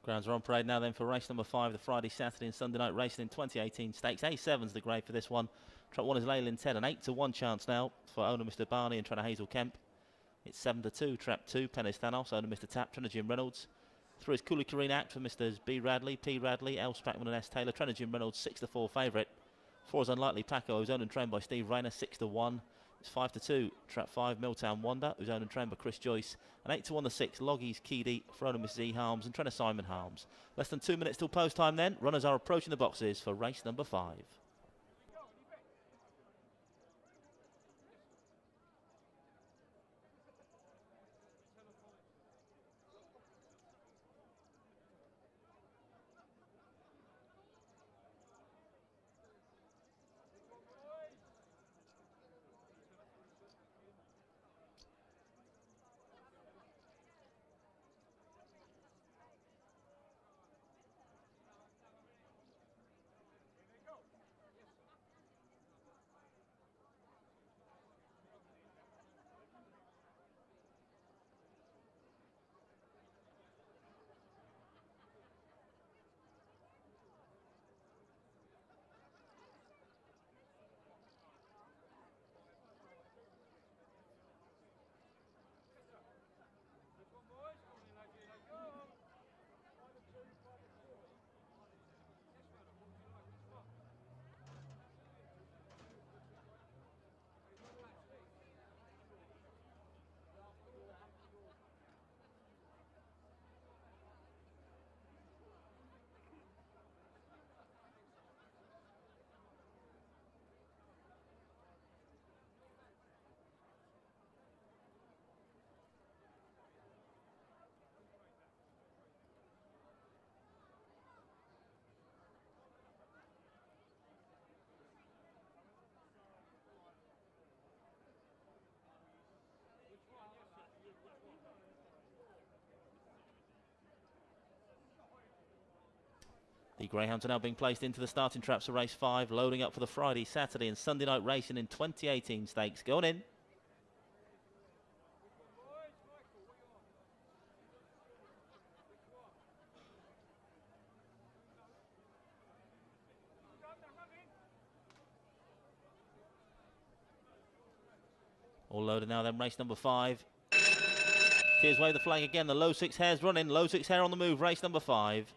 Grounds are on parade now then for race number 5, the Friday, Saturday and Sunday night racing in 2018 stakes. A7's the grade for this one. Track 1 is Leyland 10, an 8-1 chance now for owner Mr. Barney and trainer Hazel Kemp. It's 7-2, trap 2, Pennis Thanos, owner Mr. Tap, trainer Jim Reynolds. 3 is Cooley Careen Act for Mr. B. Radley, P. Radley, L. Spackman and S. Taylor, trainer Jim Reynolds, 6-4 favourite. 4 is Unlikely Paco, who's owned and trained by Steve Rayner, 6-1. It's 5-2, trap 5, Milltown Wonder, who's owned and trained by Chris Joyce. And 8-1 the 6, Loggies Keedy, for owner Mrs. E. Harms and trainer Simon Harms. Less than 2 minutes till post time then. Runners are approaching the boxes for race number 5. The Greyhounds are now being placed into the starting traps for race 5, loading up for the Friday, Saturday and Sunday night racing in 2018 stakes. Going in. All loaded now then, race number 5. Here's wave the flag again, the low 6 hares running, low 6 hare on the move, race number 5.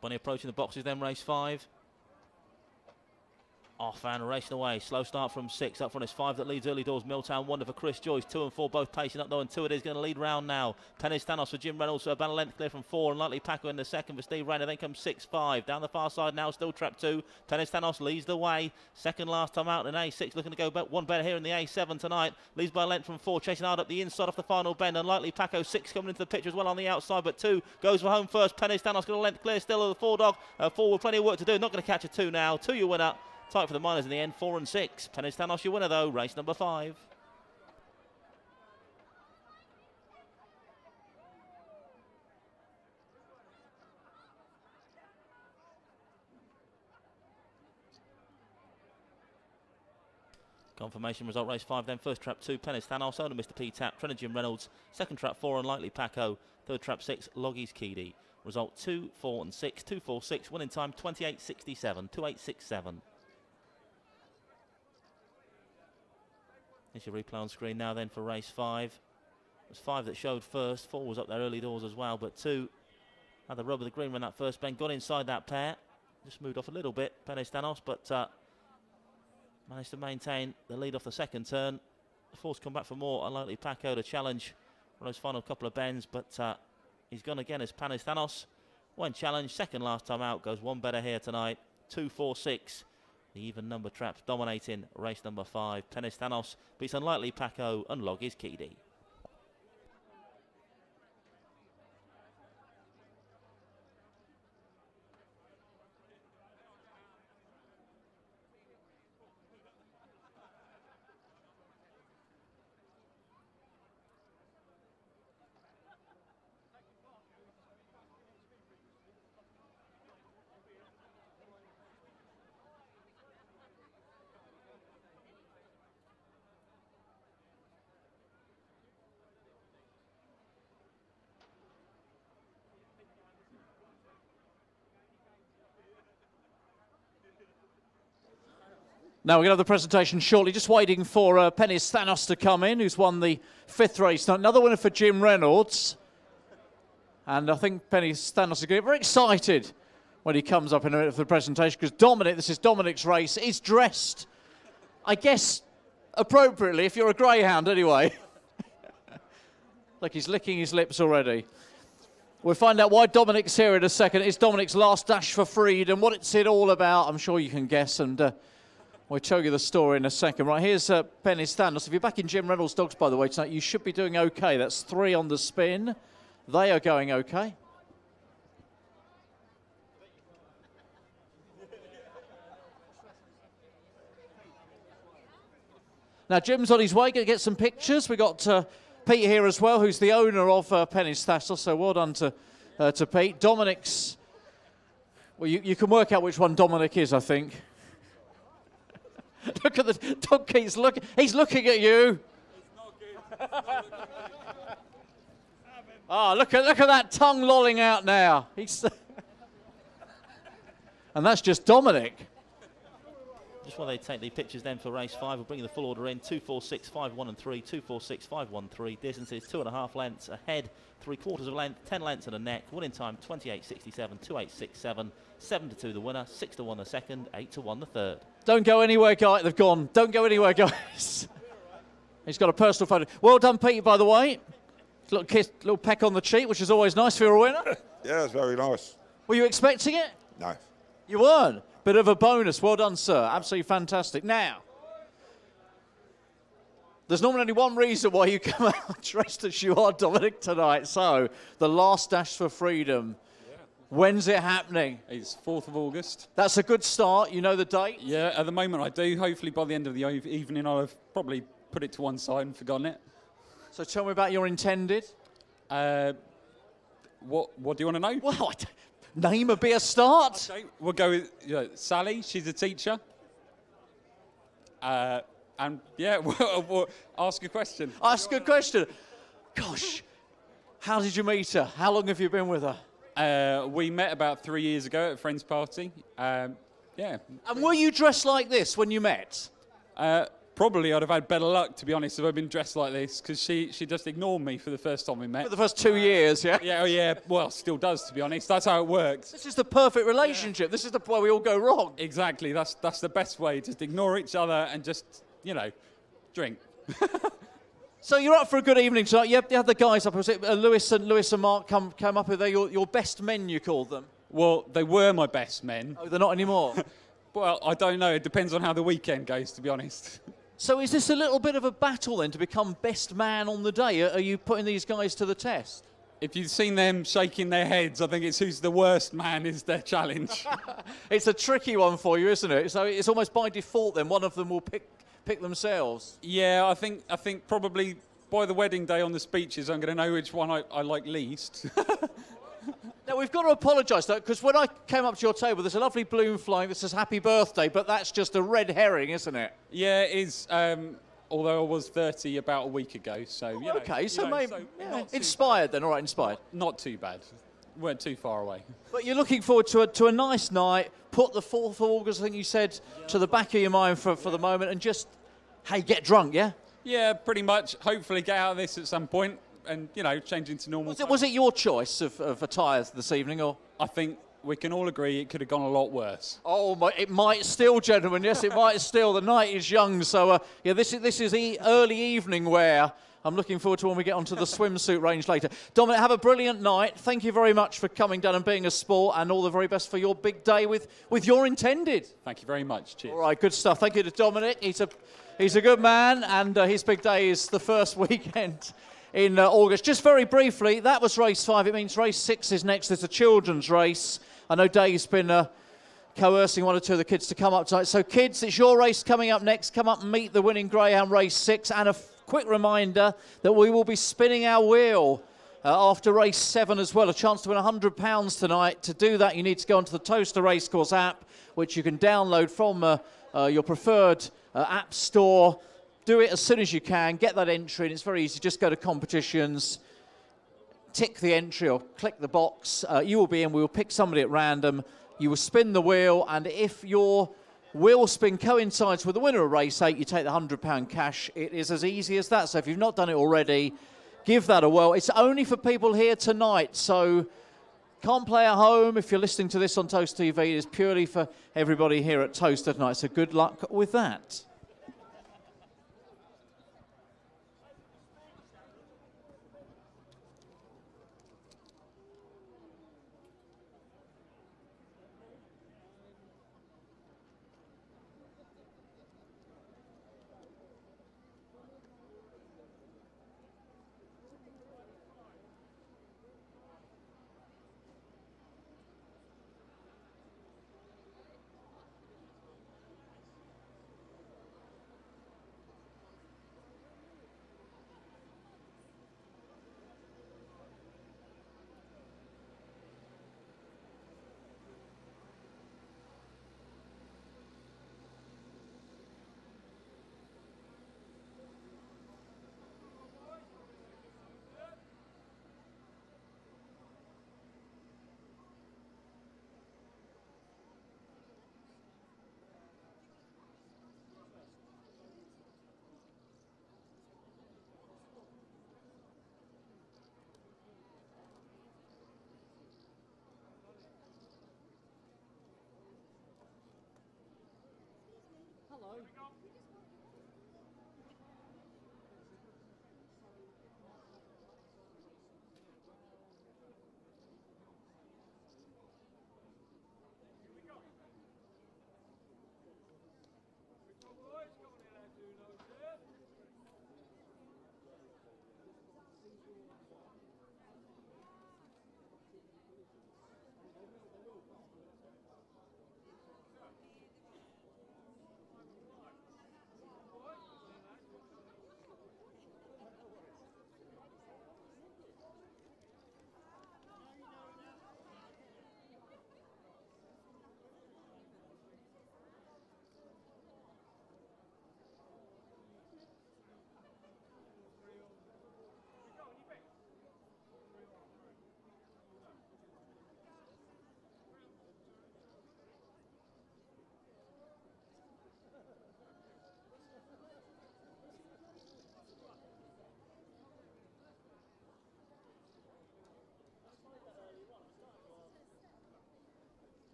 Bunny approaching the boxes then, race 5. Off and racing away. Slow start from 6. Up front is 5 that leads early doors. Milltown Wonder for Chris Joyce. 2 and 4 both pacing up though, and 2 it is going to lead round now. Pennis Thanos for Jim Reynolds. About a length clear from 4. Unlikely Paco in the second for Steve Rayner. Then comes 6-5. Down the far side now, still trap 2. Pennis Thanos leads the way. Second last time out in A6. Looking to go one better here in the A7 tonight. Leads by a length from 4. Chasing hard up the inside off the final bend. Unlikely Paco 6 coming into the picture as well on the outside. But 2 goes for home first. Pennis Thanos got a length clear still of the 4 dog. 4 with plenty of work to do. Not going to catch a 2 now. 2 your winner. Tight for the minors in the end, 4 and 6. Pennis Thanos your winner though, race number 5. Confirmation result race 5 then, first trap 2, Pennis Thanos, owner Mr. P Tap, trainer Jim Reynolds. Second trap 4, Unlikely Paco. Third trap 6, Loggies Keedy. Result 2, 4 and 6, 2, 4, 6. Winning time 28.67, 28.67. Here's your replay on screen now then for race 5. It was 5 that showed first. 4 was up there early doors as well, but 2 had the rub of the green when that first bend. Got inside that pair. Just moved off a little bit, Pennis Thanos, but managed to maintain the lead off the second turn. The 4's come back for more. Unlikely Paco to challenge for those final couple of bends, but he's gone again as Pennis Thanos. When challenged, second last time out, goes one better here tonight. 2, 4, 6. The even number traps dominating race number 5. Pennis Thanos beats Unlikely Paco and Loggies Keedy. Now we're going to have the presentation shortly. Just waiting for Penny's Thanos to come in, who's won the 5th race. Now, another winner for Jim Reynolds. And I think Penny's Thanos is going to get very excited when he comes up in a minute for the presentation, because Dominic, this is Dominic's race, is dressed, I guess, appropriately, if you're a greyhound anyway. Like he's licking his lips already. We'll find out why Dominic's here in a second. It's Dominic's last dash for freedom. What it's all about, I'm sure you can guess, and we'll tell you the story in a second. Right, here's Penny's Thanos. If you're back in Jim Reynolds' dogs, by the way, tonight, you should be doing okay. That's 3 on the spin. They are going okay. Now, Jim's on his way, going to get some pictures. We've got Pete here as well, who's the owner of Penny's Thanos, so well done to Pete. Dominic's, well, you can work out which one Dominic is, I think. Look at the dog, he's looking at you. Oh, look at that tongue lolling out now. And that's just Dominic. Just while they take the pictures then for race 5, we're bringing the full order in. 2, 4, 6, 5, 1 and 3, 2, 4, 6, 5, 1, 3. Distances 2.5 lengths, ahead 3/4 of a length, 10 lengths and a neck. Winning time 28.67, 28.67, 7-2 the winner, 6-1 the second, 8-1 the third. Don't go anywhere, guys. They've gone. Don't go anywhere, guys. He's got a personal photo. Well done, Pete, by the way. Little kiss, little peck on the cheek, which is always nice for a winner. Yeah, it's very nice. Were you expecting it? No. You weren't? Bit of a bonus. Well done, sir. Absolutely fantastic. Now, there's normally only one reason why you come out dressed as you are, Dominic, tonight. So, the last dash for freedom. Yeah. When's it happening? It's 4th of August. That's a good start. You know the date? Yeah, at the moment I do. Hopefully by the end of the evening I'll have probably put it to one side and forgotten it. So tell me about your intended. What do you want to know? Well, name would be a start. Okay, we'll go with Sally. She's a teacher. And yeah, we'll ask a question. Ask a question. Gosh, how did you meet her? How long have you been with her? We met about 3 years ago at a friend's party. Yeah. And were you dressed like this when you met? Probably I'd have had better luck, to be honest, if I'd been dressed like this, because she just ignored me for the first time we met. For the first 2 years, yeah? Yeah. Well, still does, to be honest. That's how it works. This is the perfect relationship. Yeah. This is the where we all go wrong. Exactly. That's the best way. Just ignore each other and just, drink. So you're up for a good evening tonight. You had the guys up. Was it Lewis and Mark come up with your best men, you called them? Well, they were my best men. Oh, they're not anymore? Well, I don't know. It depends on how the weekend goes, to be honest. So is this a little bit of a battle then to become best man on the day? Are you putting these guys to the test? If you've seen them shaking their heads, I think it's who's the worst man is their challenge. It's a tricky one for you, isn't it? So it's almost by default then one of them will pick themselves. Yeah, I think probably by the wedding day on the speeches, I'm going to know which one I like least. Now, we've got to apologise, though, because when I came up to your table, there's a lovely balloon flying that says happy birthday, but that's just a red herring, isn't it? Yeah, it is, although I was 30 about a week ago, so, Okay, so maybe inspired then, all right, inspired. Not too bad. Weren't too far away. But you're looking forward to a nice night, put the 4th of August, I think you said, to the back of your mind for the moment, and just, hey, get drunk, yeah? Yeah, pretty much. Hopefully get out of this at some point. And, change into normal. Was it your choice of attire this evening, or? I think we can all agree it could have gone a lot worse. Oh, it might still, gentlemen. Yes, it might still. The night is young, so yeah, this is early evening wear. I'm looking forward to when we get onto the swimsuit range later. Dominic, have a brilliant night. Thank you very much for coming down and being a sport, and all the very best for your big day with your intended. Thank you very much. Cheers. All right, good stuff. Thank you to Dominic. He's a good man, and his big day is the first weekend in August. Just very briefly, that was race 5. It means race 6 is next. There's a children's race. I know Dave's been coercing one or two of the kids to come up tonight. So kids, it's your race coming up next. Come up and meet the winning Greyhound race 6. And a quick reminder that we will be spinning our wheel after race 7 as well. A chance to win £100 tonight. To do that, you need to go onto the Towcester Racecourse app, which you can download from your preferred app store. Do it as soon as you can. Get that entry, and it's very easy. Just go to competitions, tick the entry or click the box. You will be in. We will pick somebody at random. You will spin the wheel, and if your wheel spin coincides with the winner of race 8. You take the £100 cash. It is as easy as that. So if you've not done it already, give that a whirl. It's only for people here tonight, so can't play at home. If you're listening to this on Toast TV, it is purely for everybody here at Towcester tonight. So good luck with that.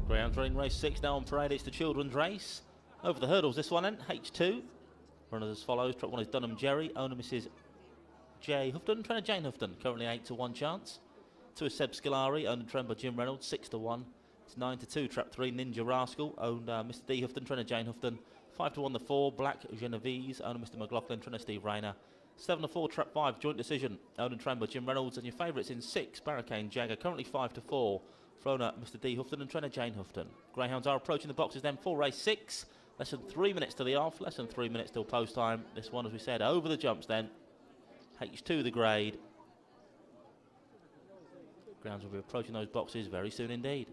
Greyhound running race 6 now on parade. It's the children's race. Over the hurdles, this one then, H2. Runners as follows. Trap 1 is Dunham Jerry, owner Mrs. J. Houghton, trainer Jane Houghton, currently 8 to 1 chance. 2 is Seb Scolari, owned and trained by Jim Reynolds, 6 to 1. It's 9 to 2. Trap 3, Ninja Rascal, owned Mr. D. Houghton, trainer Jane Houghton. 5 to 1. The 4, Black Genovese, owner Mr. McLaughlin, trainer Steve Rayner. 7 to 4. Trap 5, Joint Decision, owned and trained by Jim Reynolds. And your favourites in 6, Barricane Jagger, currently 5 to 4. For owner Mr. D. Houghton and trainer Jane Houghton. Greyhounds are approaching the boxes then for race 6. Less than 3 minutes to the off, less than 3 minutes till post time. This one, as we said, over the jumps then. H2 the grade. Grounds will be approaching those boxes very soon indeed.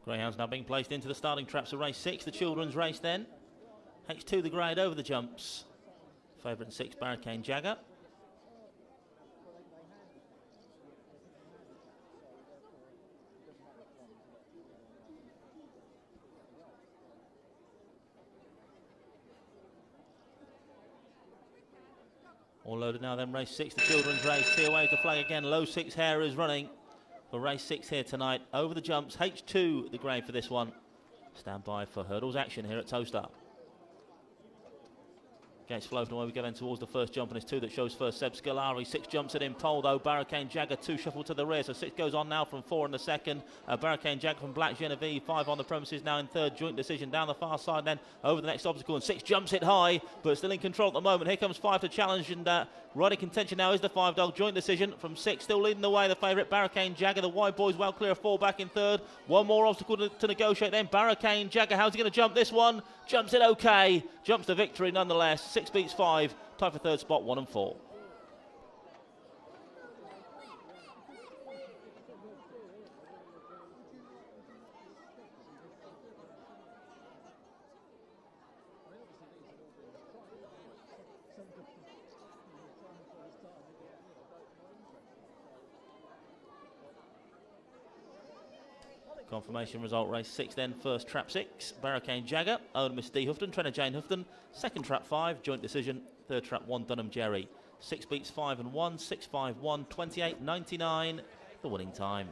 Greyhounds now being placed into the starting traps of race 6, the children's race then. H2 the grade over the jumps. Favourite in 6, Barricane Jagger. All loaded now then, race 6, the children's race. Here waves the flag again, low 6 hair is running for race 6 here tonight. Over the jumps, H2 the grade for this one. Stand by for hurdles action here at Towcester. Gates floating away, we go then towards the first jump, and it's 2 that shows first. Seb Scolari, 6 jumps it in pole though. Barricane Jagger, 2 shuffle to the rear, so 6 goes on now from 4 in the second. Barricane Jagger from Black Genevieve, 5 on the premises now in third. Joint Decision down the far side then over the next obstacle, and 6 jumps it high, but still in control at the moment. Here comes 5 to challenge, and right in contention now is the 5 dog. Joint Decision from 6, still leading the way, the favourite Barricane Jagger. The wide boys well clear of 4 back in third. One more obstacle to negotiate then. Barricane Jagger, how's he going to jump this one? Jumps it okay, jumps to victory nonetheless. 6 beats 5, tied for third spot, 1 and 4. Confirmation result race 6 then, first trap 6, Barricane Jagger, owner Miss D. Houghton, trainer Jane Houghton. Second trap 5, Joint Decision. Third trap 1, Dunham Jerry. 6 beats 5 and 1, 6-5-1, 28.99, the winning time.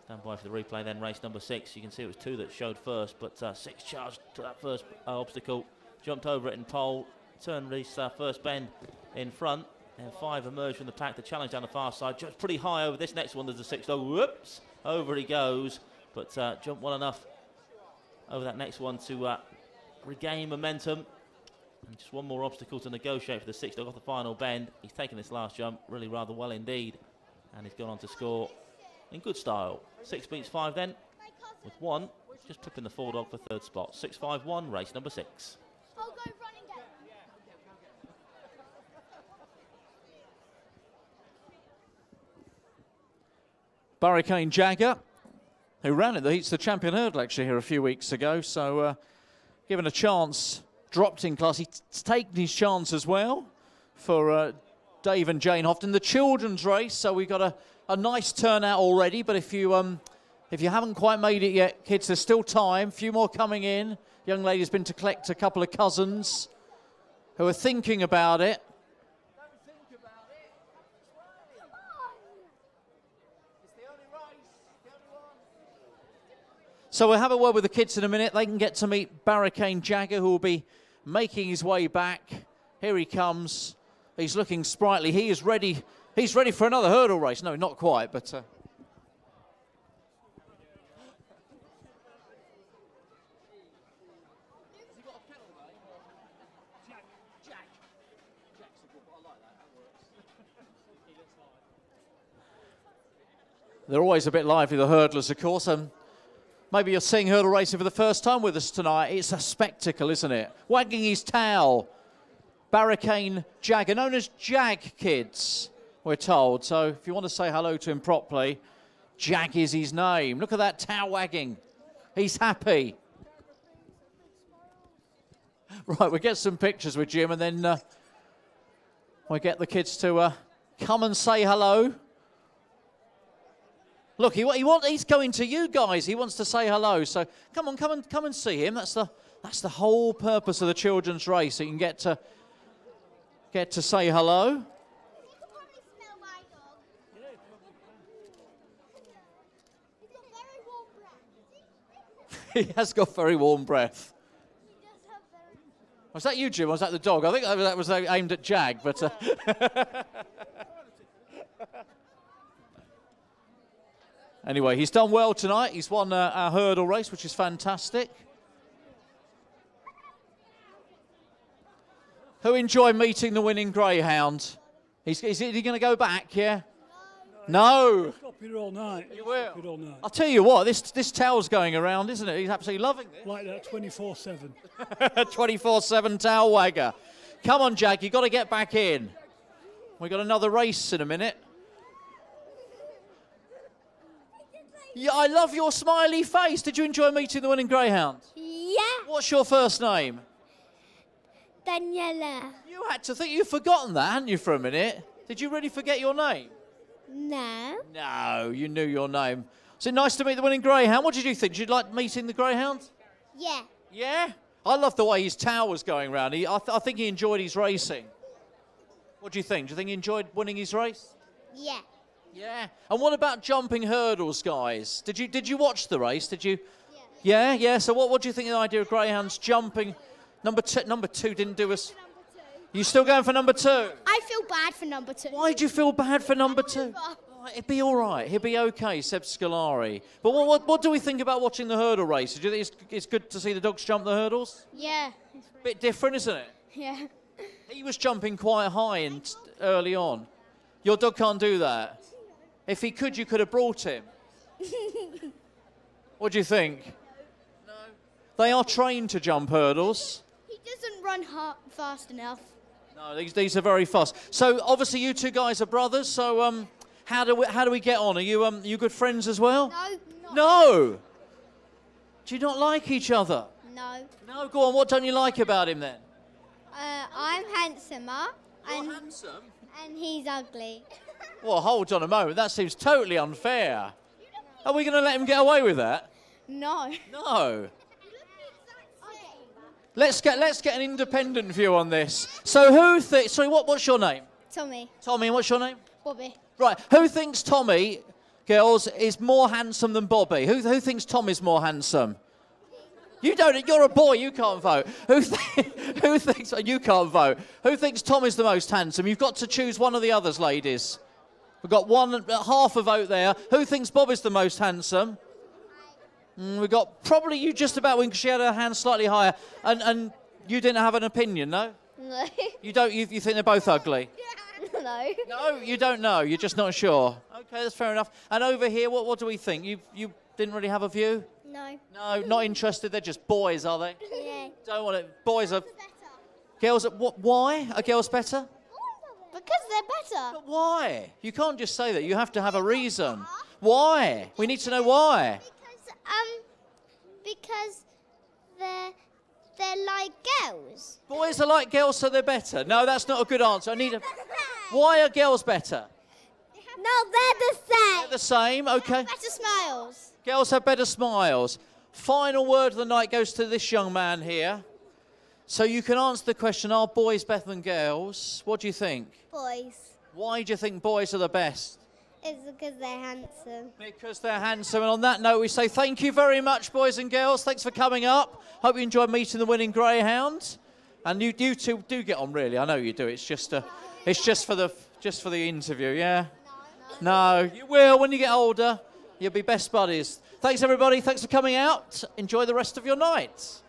Stand by for the replay then, race number 6. You can see it was 2 that showed first, but 6 charged to that first obstacle. Jumped over it in pole. turn this first bend in front. And 5 emerge from the pack. The challenge down the far side. Just pretty high over this next one. There's a 6. Oh, whoops. Over he goes. But jumped well enough over that next one to regain momentum. And just one more obstacle to negotiate for the 6 dog off the final bend. He's taken this last jump really rather well indeed. And he's gone on to score in good style. 6 beats 5 then, with 1 just pipping the 4 dog for 3rd spot. 6-5-1, race number 6. Barricane Jagger, who ran in the Heats the Champion Hurdle actually here a few weeks ago, so given a chance, dropped in class. He's taken his chance as well for Dave and Jane Houghton. The children's race, so we've got a nice turnout already, but if you haven't quite made it yet, kids, there's still time. A few more coming in. Young lady's been to collect a couple of cousins who are thinking about it. So we'll have a word with the kids in a minute. They can get to meet Barricane Jagger, who will be making his way back. Here he comes. He's looking sprightly. He is ready. He's ready for another hurdle race. No, not quite, but... They're always a bit lively, the hurdlers, of course. Maybe you're seeing hurdle racing for the first time with us tonight. It's a spectacle, isn't it? Wagging his tail. Barricane Jagger, known as Jag, kids, we're told. So if you want to say hello to him properly, Jag is his name. Look at that tail wagging. He's happy. Right, we'll get some pictures with Jim and then we'll get the kids to come and say hello. Look, he's going to you guys. He wants to say hello. So come and see him. That's the whole purpose of the children's race. So you can get to say hello. He has got very warm breath. Was that you, Jim? Or was that the dog? I think that was aimed at Jag, but. Anyway, he's done well tonight. He's won our hurdle race, which is fantastic. Who enjoyed meeting the winning Greyhound? Is he going to go back, yeah? No. I'll be all night. You will? All night. I'll tell you what, this towel's going around, isn't it? He's absolutely loving it. Like that 24/7. 24/7 towel wagger. Come on, Jag, you've got to get back in. We've got another race in a minute. Yeah, I love your smiley face. Did you enjoy meeting the winning Greyhound? Yeah. What's your first name? Daniela. You had to think. You've forgotten that, hadn't you, for a minute? Did you really forget your name? No. No, you knew your name. Is it nice to meet the winning Greyhound? What did you think? Did you like meeting the Greyhound? Yeah. Yeah? I love the way his tail was going round. I think he enjoyed his racing. What do you think? Do you think he enjoyed winning his race? Yeah. Yeah. And what about jumping hurdles, guys? Did you watch the race? Did you? Yeah. Yeah. So what do you think of the idea of Greyhounds jumping? Number two didn't do us. You still going for number 2? I feel bad for number 2. Why do you feel bad for number 2? Oh, it'd be all right. He'll be okay, Seb Scolari. But what do we think about watching the hurdle race? Do you think it's good to see the dogs jump the hurdles? Yeah. Bit different, isn't it? Yeah. He was jumping quite high early on. Your dog can't do that. If he could, you could have brought him. What do you think? No. They are trained to jump hurdles. He doesn't run fast enough. No, these are very fast. So obviously you two guys are brothers. So how do we get on? Are you good friends as well? No. No. Do you not like each other? No. No. Go on. What don't you like about him then? I'm handsomer. You're handsome. And he's ugly. Well, hold on a moment. That seems totally unfair. Are we going to let him get away with that? No. No. Let's get an independent view on this. So who thinks... Sorry, what's your name? Tommy. Tommy, and what's your name? Bobby. Right. Who thinks Tommy, girls, is more handsome than Bobby? Who thinks Tommy's more handsome? You don't. You're a boy. You can't vote. Who thinks you can't vote? Who thinks Tom is the most handsome? You've got to choose one of the others, ladies. We've got half a vote there. Who thinks Bob is the most handsome? We've got probably you just about when she had her hand slightly higher, and you didn't have an opinion, no? No. You don't. You think they're both ugly? No. No, you don't know. You're just not sure. Okay, that's fair enough. And over here, what do we think? You didn't really have a view? No. No, not interested. They're just boys, are they? Yeah. Don't want it. Boys are. Girls are. What? Why are girls better? Because they're better. But why? You can't just say that. You have to have a reason. Why? We need to know why. Because they're like girls. Boys are like girls, so they're better. No, that's not a good answer. I need a. Why are girls better? No, they're the same. They're the same. Okay. Better smiles. Girls have better smiles. Final word of the night goes to this young man here. So you can answer the question, are boys better than girls? What do you think? Boys. Why do you think boys are the best? It's because they're handsome. Because they're handsome. And on that note, we say thank you very much, boys and girls. Thanks for coming up. Hope you enjoyed meeting the winning Greyhound. And you two do get on, really. I know you do. It's just for the interview, yeah? No, you will when you get older. You'll be best buddies. Thanks, everybody. Thanks for coming out. Enjoy the rest of your night.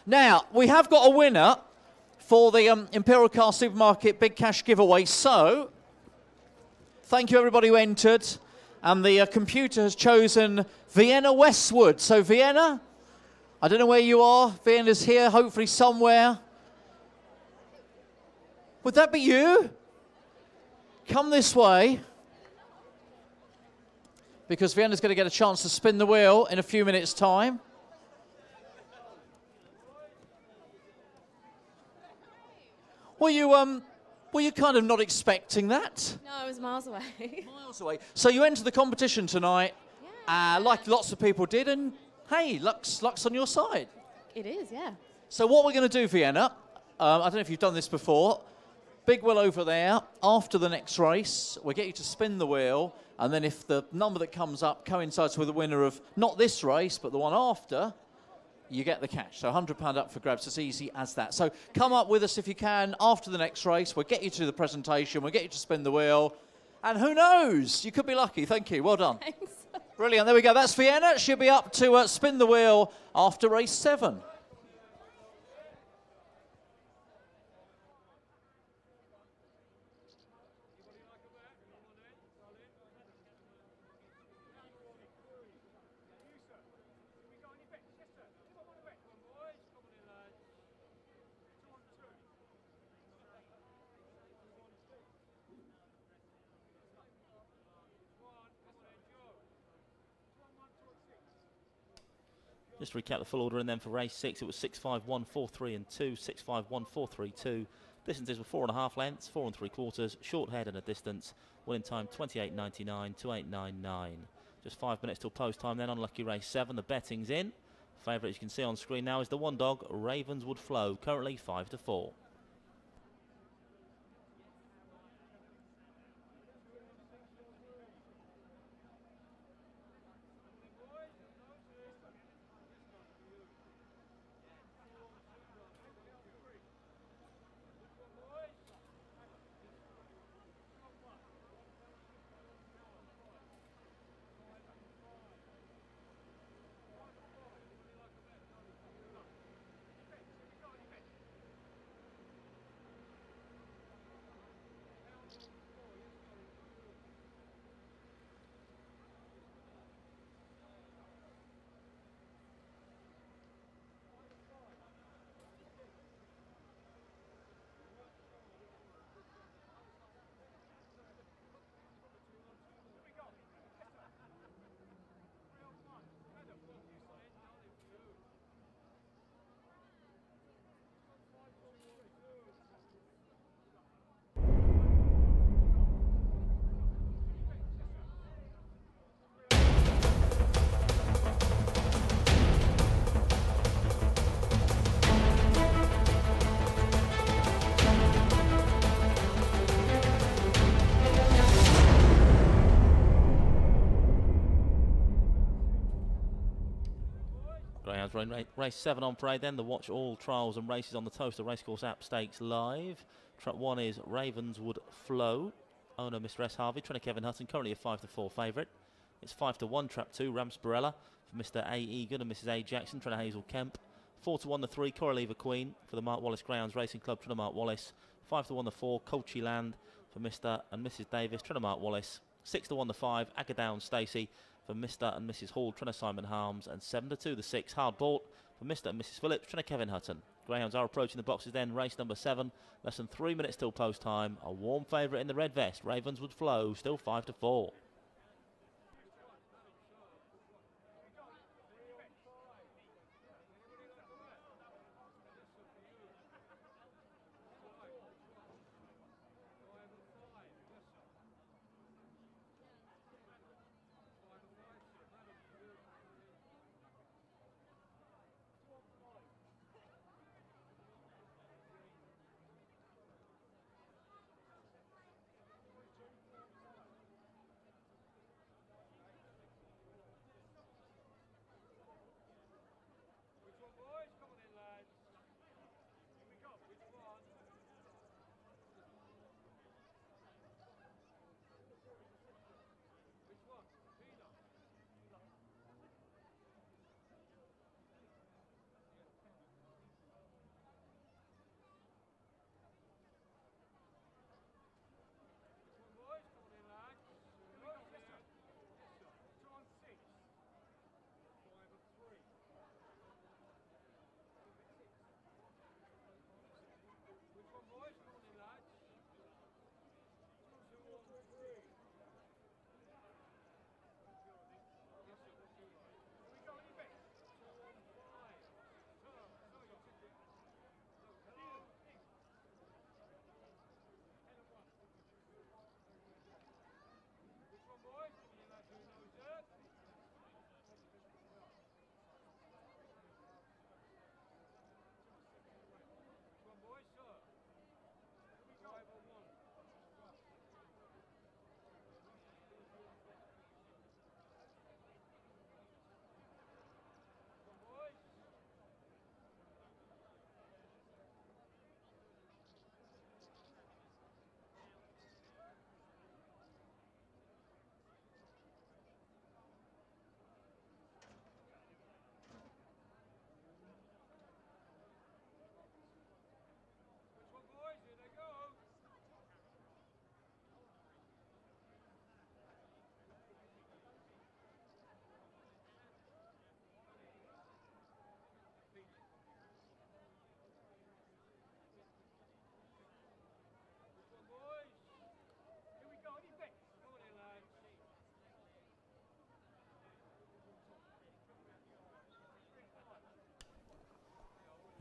Now, we have got a winner for the Imperial Car Supermarket Big Cash giveaway. So, thank you, everybody who entered. And the computer has chosen Vienna Westwood. So, Vienna, I don't know where you are. Vienna's here, hopefully somewhere. Would that be you? Come this way. Because Vienna's going to get a chance to spin the wheel in a few minutes' time. Were you kind of not expecting that? No, I was miles away. Miles away. So you entered the competition tonight, like lots of people did, and hey, luck's on your side. It is, yeah. So what we're going to do, Vienna, I don't know if you've done this before, big wheel over there. After the next race, we'll get you to spin the wheel, and then if the number that comes up coincides with the winner of not this race, but the one after, you get the cash. So £100 up for grabs. It's easy as that. So come up with us if you can after the next race. We'll get you to the presentation. We'll get you to spin the wheel. And who knows? You could be lucky. Thank you. Well done. Thanks. Brilliant. There we go. That's Vienna. She'll be up to spin the wheel after race 7. Just to recap the full order, and then for race 6, it was 6, 5, 1, 4, 3 and 2, 6, 5, 1, 4, 3, 2. Distances were 4.5 lengths, 4 3/4, short head and a distance. Winning time 28.99, 28.99. Just 5 minutes till post time then on lucky race 7. The betting's in. Favourite, as you can see on screen now, is the one dog, Ravenswood Flow, currently 5-4. Greyhounds running race 7 on parade then. The watch all trials and races on the Towcester Racecourse app stakes live. Trap 1 is Ravenswood Flow. Owner Mr. S. Harvey, trainer Kevin Hutton, currently a 5-4 favourite. It's 5-1, Trap 2, Ramsbarella for Mr. A. Egan and Mrs. A. Jackson, trainer Hazel Kemp. 4-1, the 3, Coraliva Queen for the Mark Wallace Greyhounds Racing Club, trainer Mark Wallace. 5-1, the 4, Colchie Land for Mr. and Mrs. Davis, trainer Mark Wallace. 6-1, the 5, Agadown Stacey for Mr. and Mrs. Hall, trainer Simon Harms. And 7-2, the 6, Hard Bought for Mr. and Mrs. Phillips, trainer Kevin Hutton. Greyhounds are approaching the boxes then. Race number 7, less than 3 minutes till post time. A warm favourite in the red vest, Ravenswood Flow, still 5-4.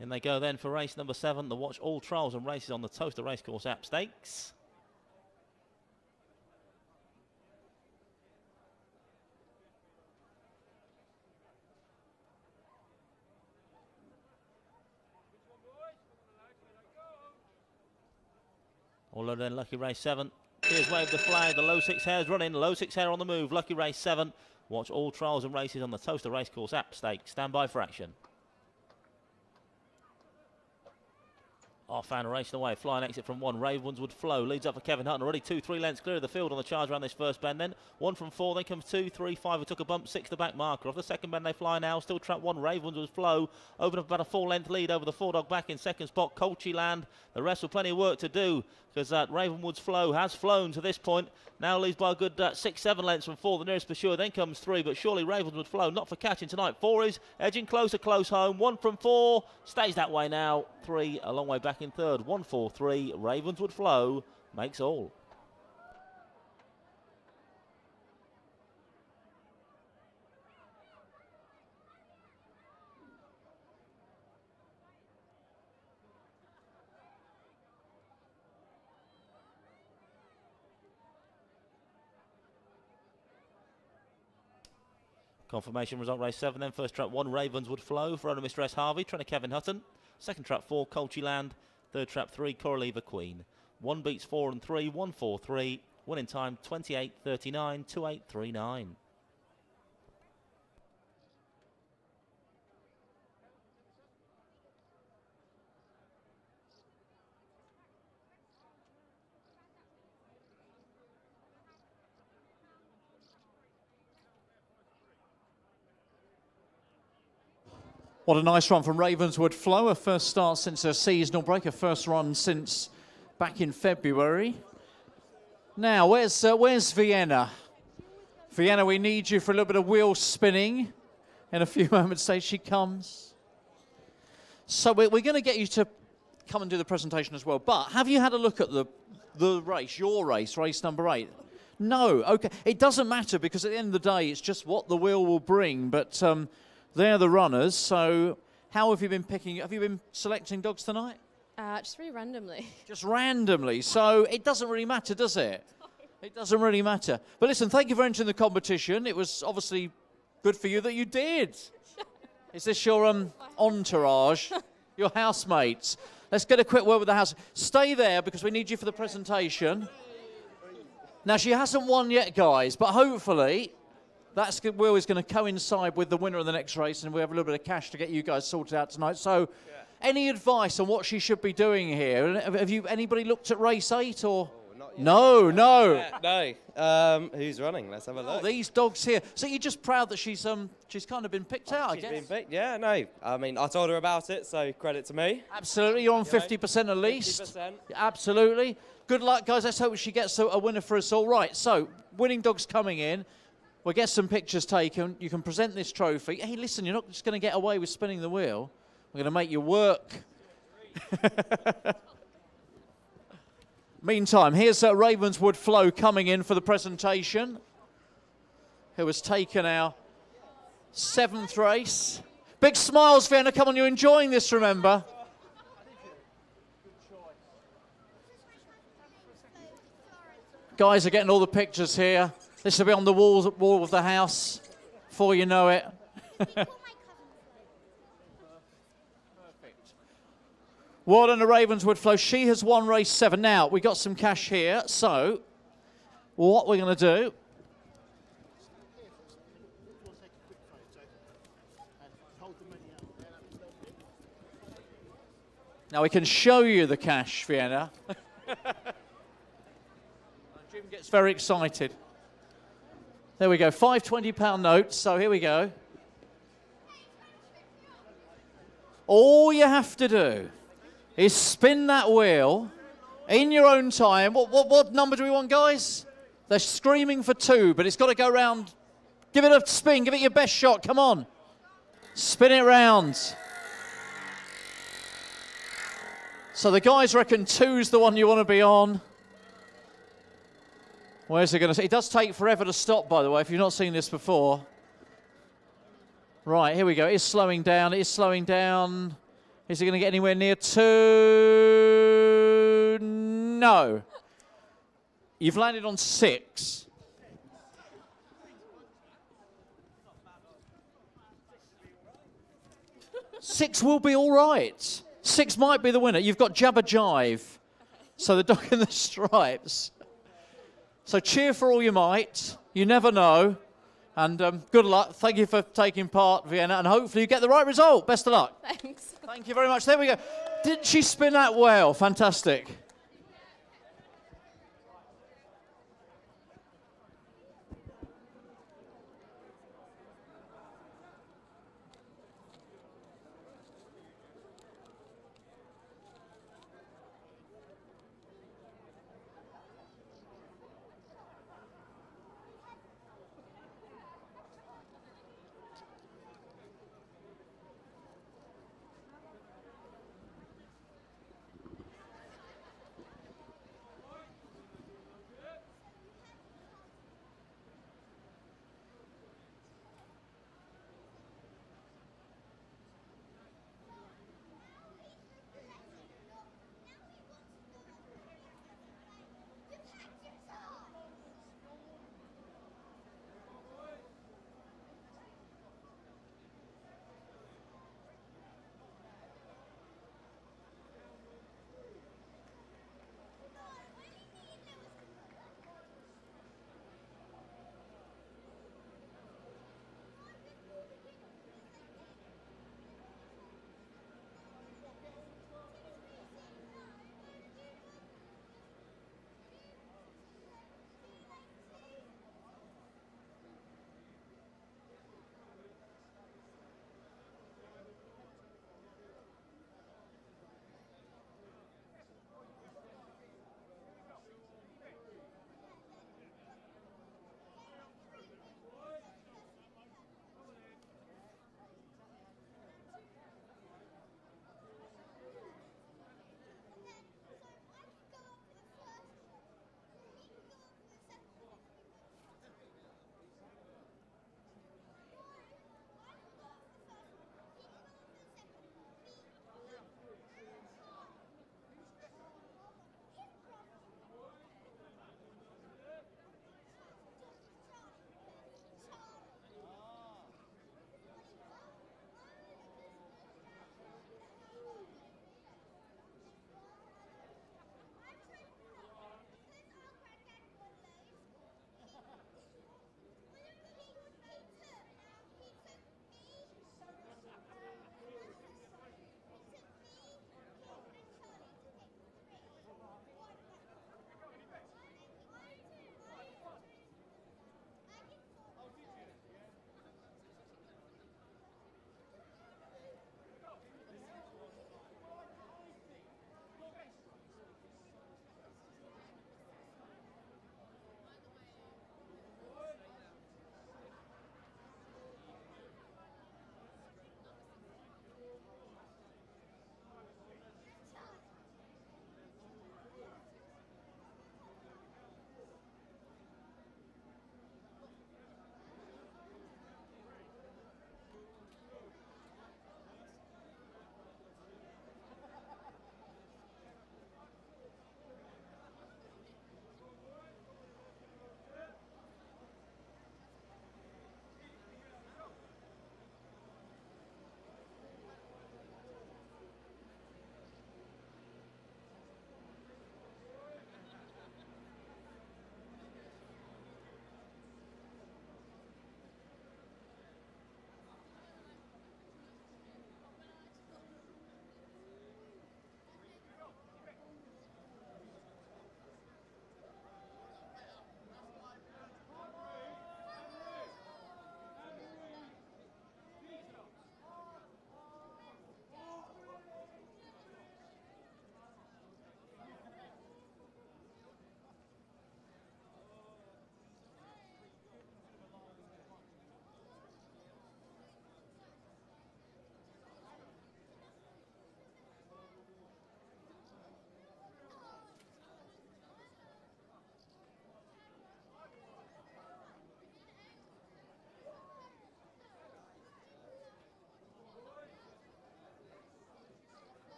In they go then for race number 7, the watch all trials and races on the Towcester Racecourse app stakes. All over then, Lucky Race 7. Here's wave the flag, the low 6 hairs running, low 6 hair on the move, Lucky Race 7. Watch all trials and races on the Towcester Racecourse app stakes. Stand by for action. Off and racing away, flying exit from 1, Ravenswood Flow leads up for Kevin Hutton, already 2-3 lengths clear of the field on the charge around this first bend then. 1 from 4, then comes 2, 3, 5, who took a bump, 6 the back marker. Off the second bend they fly now, still trap 1, Ravenswood Flow, open up about a 4-length lead over the 4-dog back in second spot, Colchie Land. The rest with plenty of work to do, because Ravenwood's Flow has flown to this point, now leads by a good 6-7 lengths from 4, the nearest pursuer, then comes 3, but surely Ravenswood Flow not for catching tonight. 4 is edging closer, close home, 1 from 4, stays that way now, 3 a long way back in third, 1, 4, 3, Ravenswood Flow makes all. Confirmation result race 7 then. First trap 1, Ravenswood Flow for owner Mr. S. Harvey, trainer Kevin Hutton. Second trap 4, Colchie Land. Third trap 3, Coraliva Queen. 1 beats 4 and 3, 1, 4, 3. Winning time 28.39, 28.39. What a nice run from Ravenswood Flow. Her first start since her seasonal break. Her first run since back in February. Now, where's Vienna? Vienna, we need you for a little bit of wheel spinning. In a few moments, say she comes. So we're going to get you to come and do the presentation as well. But have you had a look at the race, your race, race number 8? No. Okay. It doesn't matter because at the end of the day, it's just what the wheel will bring. But they're the runners. So how have you been picking? Have you been selecting dogs tonight? Just very randomly. Just randomly. So it doesn't really matter, does it? It doesn't really matter. But listen, thank you for entering the competition. It was obviously good for you that you did. Is this your entourage, your housemates? Let's get a quick word with the house. Stay there because we need you for the presentation. Now, she hasn't won yet, guys, but hopefully that's wheel is going to coincide with the winner of the next race, and we have a little bit of cash to get you guys sorted out tonight. So, any advice on what she should be doing here? Have you anybody looked at race 8 or? No. No. Who's running? Let's have a look. These dogs here. So you're just proud that she's kind of been picked out, I guess? She's been picked, yeah, no. I mean, I told her about it, so credit to me. Absolutely, you're on 50% at least. 50%. Absolutely. Good luck, guys. Let's hope she gets a winner for us all. Right, so winning dogs coming in. We'll get some pictures taken. You can present this trophy. Hey, listen, you're not just going to get away with spinning the wheel. We're going to make you work. Meantime, here's Ravenswood Flow coming in for the presentation, who has taken our 7th race. Big smiles, Vienna. Come on, you're enjoying this, remember? Guys are getting all the pictures here. This will be on the wall of the house before you know it. Well done to Ravenswood Flow. She has won race 7. Now, we got some cash here, so what we're going to do... Now, we can show you the cash, Vienna. Jim gets very excited. There we go, 5 £20 notes, so here we go. All you have to do is spin that wheel in your own time. What number do we want, guys? They're screaming for 2, but it's got to go round. Give it a spin. Give it your best shot. Come on. Spin it round. So the guys reckon 2's the one you want to be on. Where's it going to... It does take forever to stop, by the way, if you've not seen this before. Right, here we go. It is slowing down. It is slowing down. Is it going to get anywhere near 2? No. You've landed on 6. Six will be all right. 6 might be the winner. You've got Jabba Jive. So the dog in the stripes. So cheer for all you might. You never know. And good luck. Thank you for taking part, Vienna. And hopefully you get the right result. Best of luck. Thanks. Thank you very much. There we go. Didn't she spin that well? Fantastic.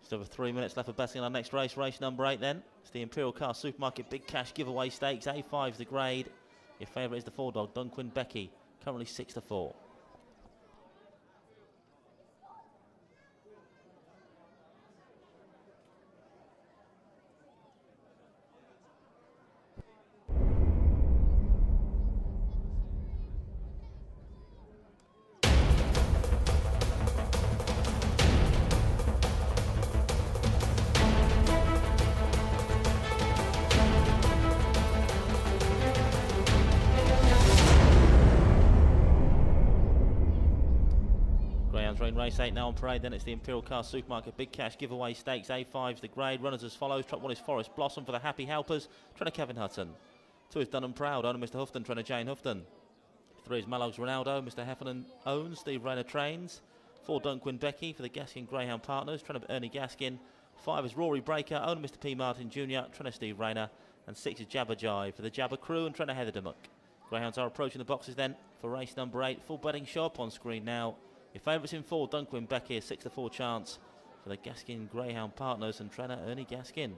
Just over 3 minutes left of betting on our next race. Race number 8 then. It's the Imperial Car Supermarket Big Cash Giveaway Stakes. A5 is the grade. Your favourite is the 4-dog, Dunquin Becky. Currently 6-4. Race 8 now on parade, then it's the Imperial Car Supermarket Big Cash Giveaway Stakes. A5's the grade. Runners as follows. Truck 1 is Forest Blossom for the Happy Helpers. Trainer Kevin Hutton. 2 is Done and Proud. Owner Mr. Houghton. Trainer Jane Houghton. 3 is Mallows Ronaldo. Mr. Heffernan owns. Steve Rayner trains. 4 Dunquin Becky for the Gaskin Greyhound Partners. Trainer Ernie Gaskin. 5 is Rory Breaker. Owner Mr. P. Martin Jr. Trainer Steve Rayner. And 6 is Jabba Jive for the Jabba Crew and Trainer Heather DeMuck. Greyhounds are approaching the boxes then for race number 8. Full betting show up on screen now. Your favourites in 4, Dunquin Becky, a 6-4 chance for the Gaskin Greyhound Partners and trainer Ernie Gaskin.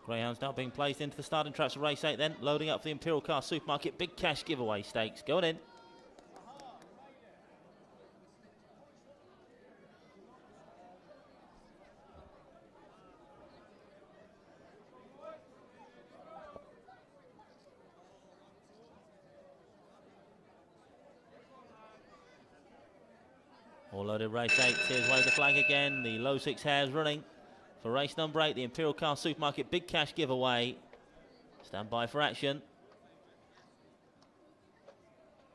Greyhounds now being placed into the starting traps of race 8 then. Loading up for the Imperial Car Supermarket Big Cash Giveaway Stakes. Going in. All loaded race 8. Here's wave the flag again. The low 6 hairs running for race number 8, the Imperial Car Supermarket Big Cash Giveaway. Stand by for action.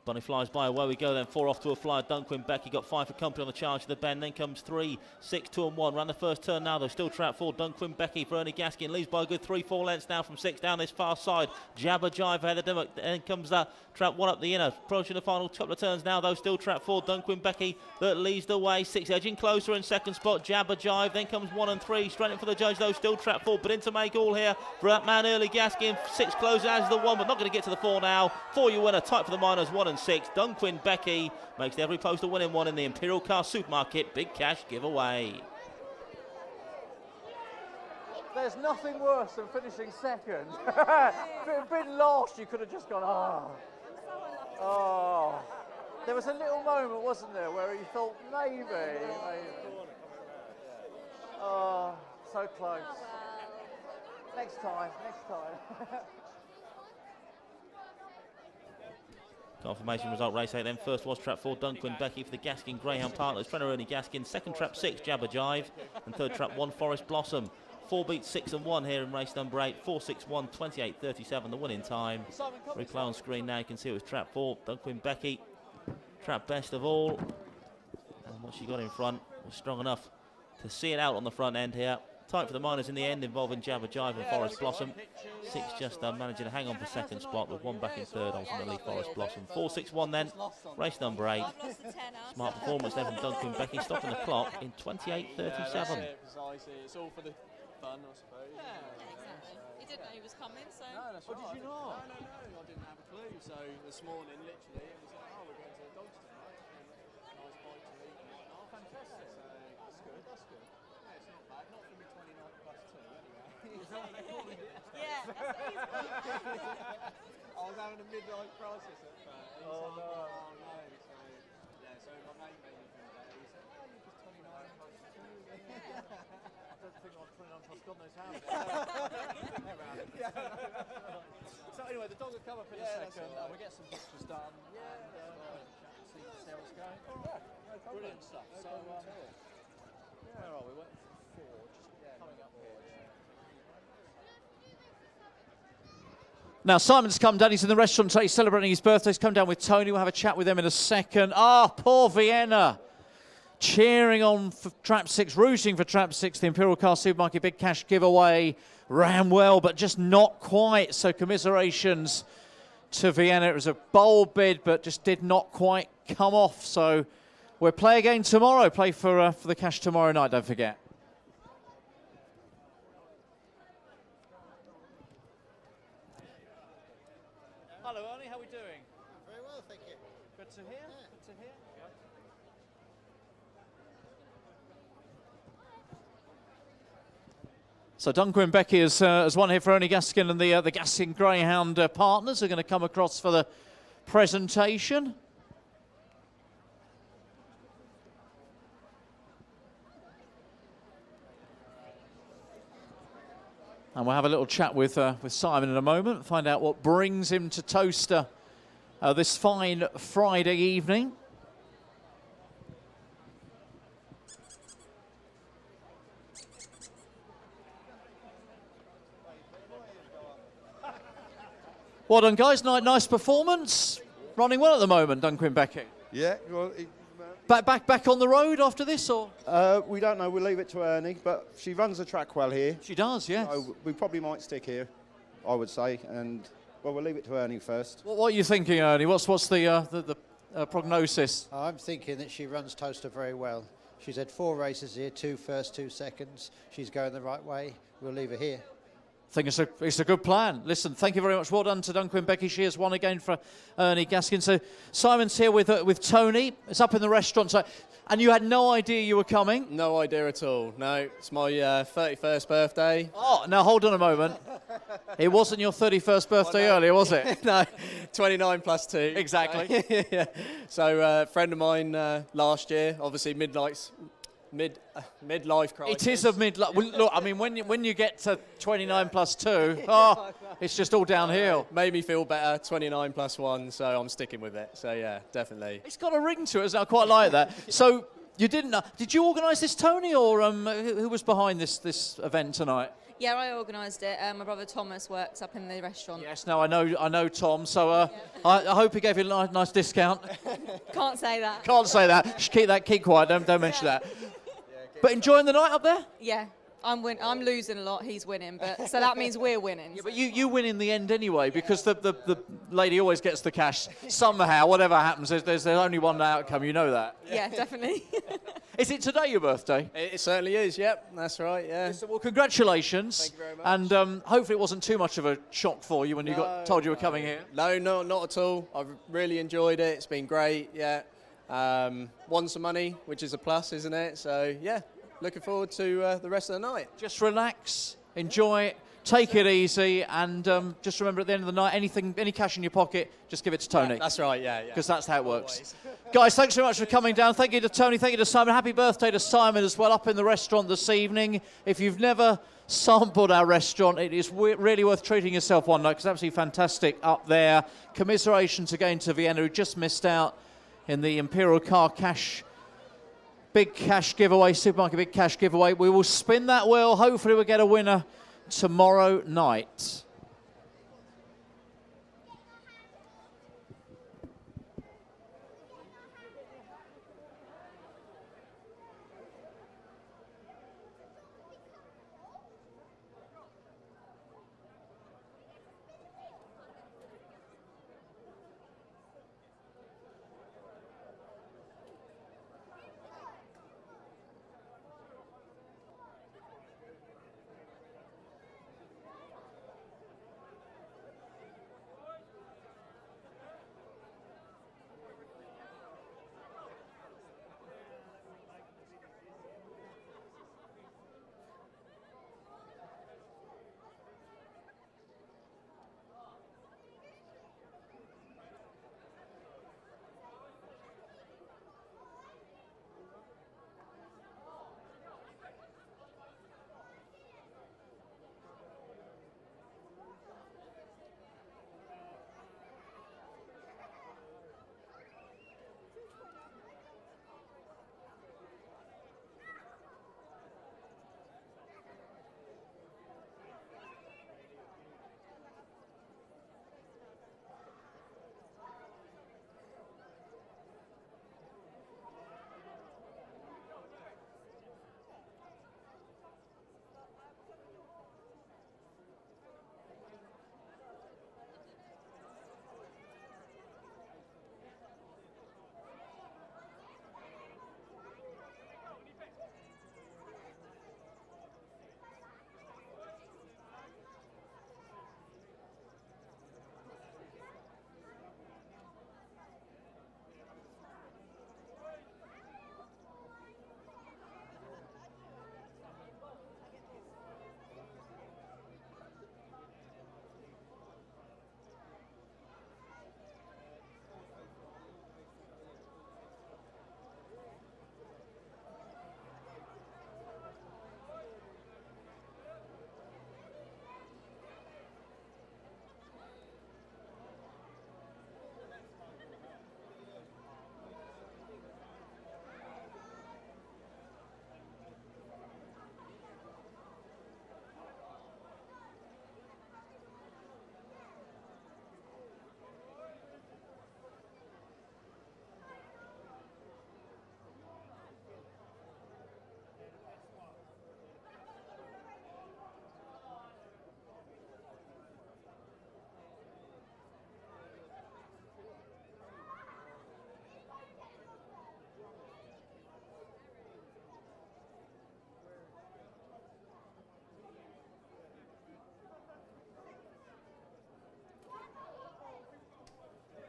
Bunny flies by, away we go then. 4 off to a flyer, Dunquin Becky got 5 for company on the charge to the bend. Then comes 3, 6, 2 and 1. Ran the first turn now though, still trap 4. Dunquin Becky for Ernie Gaskin, leads by a good 3-4 lengths now from 6 down this far side. Jabba Jive for Heather Dimmock. Then comes trap 1 up the inner. Approaching the final couple of turns now though, still trap 4. Dunquin Becky that leads the way. 6 edging closer in second spot, Jabba Jive. Then comes 1 and 3. Straight in for the judge though, still trap 4. But in to make all here for that man Early Gaskin. 6 closes as the 1, but not going to get to the 4 now. 4 you winner, tight for the minors, 1 and 6. Dunquin Becky makes every post a winning one in the Imperial Car Supermarket Big Cash Giveaway. There's nothing worse than finishing second. If it had been last, you could have just gone, oh. Oh. There was a little moment, wasn't there, where you thought, maybe. Oh, so close. Next time. Confirmation result, race 8 then. First was trap 4, Duncan Becky for the Gaskin Greyhound partners. Trainer Ernie Gaskin. Second trap 6, Jabba Jive. And third trap 1, Forest Blossom. 4 beats 6 and 1 here in race number 8. 4-6-1, 28-37, the winning time. Replay on screen now, you can see it was trap 4, Duncan Becky. Trap best of all. And what she got in front was strong enough to see it out on the front end here. Tight for the minors in the end, involving Jabba Jive and Forest Blossom. 6 just managing to hang on for second spot, with 1 back in third, ultimately Forest Blossom. 4-6-1 then, race number 8. Smart performance then from Duncan Becky, stopping the clock in 28-37. It's all for the fun, I suppose. Yeah, exactly. He didn't know he was coming, so... No, that's right. Oh, did you not? No, I didn't have a clue. So this morning, literally, it was like, oh, we're going to the dogs tonight. Nice bite to eat and whatnot. Fantastic. So that's good, that's good. Yeah, it's not bad. Not for me 29 plus 2, anyway. Is that what they call it? Yeah, that's what he's I was having a midlife crisis at first. Oh, no. So, yeah, so my mate made me feel better. He said, oh, you're just 29 plus 2. I don't think I'm 29 plus God knows how. So anyway, the dog will come up in a second. We'll get some pictures done. See how it's going. Brilliant stuff. So, where are we? We're at 4, just coming up here. Now, Simon's come down. He's in the restaurant today. He's celebrating his birthday. He's come down with Tony. We'll have a chat with them in a second. Poor Vienna. Cheering on for trap 6, rooting for trap 6. The Imperial Car Supermarket Big Cash giveaway ran well, but just not quite. So commiserations to Vienna. It was a bold bid, but just did not quite come off. So we'll play again tomorrow. Play for the cash tomorrow night, don't forget. Hello, Ernie. How are we doing? Very well, thank you. Good to hear. Yeah. Good to hear. So Duncan Becky has won here for Ernie Gaskin, and the Gaskin Greyhound partners are going to come across for the presentation. And we'll have a little chat with Simon in a moment, find out what brings him to Towcester this fine Friday evening. Well done, guys. Nice performance. Running well at the moment, Duncan Becky. Yeah, well, back on the road after this, or? We don't know. We'll leave it to Ernie, but she runs the track well here. She does, yes. So we probably might stick here, I would say, and well, we'll leave it to Ernie first. What are you thinking, Ernie? What's the prognosis? I'm thinking that she runs Towcester very well. She's had 4 races here, 2 first, 2 seconds. She's going the right way. We'll leave her here. I think it's a good plan. Listen, thank you very much. Well done to Duncan Becky. She has won again for Ernie Gaskin. So Simon's here with Tony. It's up in the restaurant. So, and you had no idea you were coming? No idea at all. No, it's my 31st birthday. Oh, now hold on a moment. It wasn't your 31st birthday earlier, was it? No, 29 plus 2. Exactly. Yeah. So a friend of mine last year, obviously midlife crisis. It is a midlife. Well, look, I mean, when you get to 29 plus 2, it's just all downhill. Made me feel better. 29 plus 1, so I'm sticking with it. So yeah, definitely. It's got a ring to it, so I quite like that. So you didn't know? Did you organise this, Tony, or who was behind this event tonight? Yeah, I organised it. My brother Thomas works up in the restaurant. Yes, no, I know Tom. So I hope he gave you a nice discount. Can't say that. Can't say that. Keep quiet. Don't mention that. But enjoying the night up there? Yeah, I'm losing a lot. He's winning, but so that means we're winning. Yeah, but you win in the end anyway, because the lady always gets the cash somehow. Whatever happens, there's only one outcome. You know that. Yeah, definitely. Is it today your birthday? It certainly is. Yep, that's right. Yeah. Listen, well, congratulations. Thank you very much. And hopefully it wasn't too much of a shock for you when you got told you were coming here. No, not at all. I've really enjoyed it. It's been great. Yeah. Won some money, which is a plus, isn't it? So yeah, looking forward to the rest of the night. Just relax, enjoy it. take it easy, and just remember at the end of the night, any cash in your pocket, just give it to Tony. Yeah, that's right, yeah. Because that's how it works. Guys, thanks very much for coming down. Thank you to Tony, thank you to Simon. Happy birthday to Simon as well, up in the restaurant this evening. If you've never sampled our restaurant, it is really worth treating yourself one night, because it's absolutely fantastic up there. Commiserations again to Vienna, who just missed out in the Imperial Car Cash Big Cash giveaway, Supermarket Big Cash giveaway. We will spin that wheel. Hopefully we'll get a winner tomorrow night.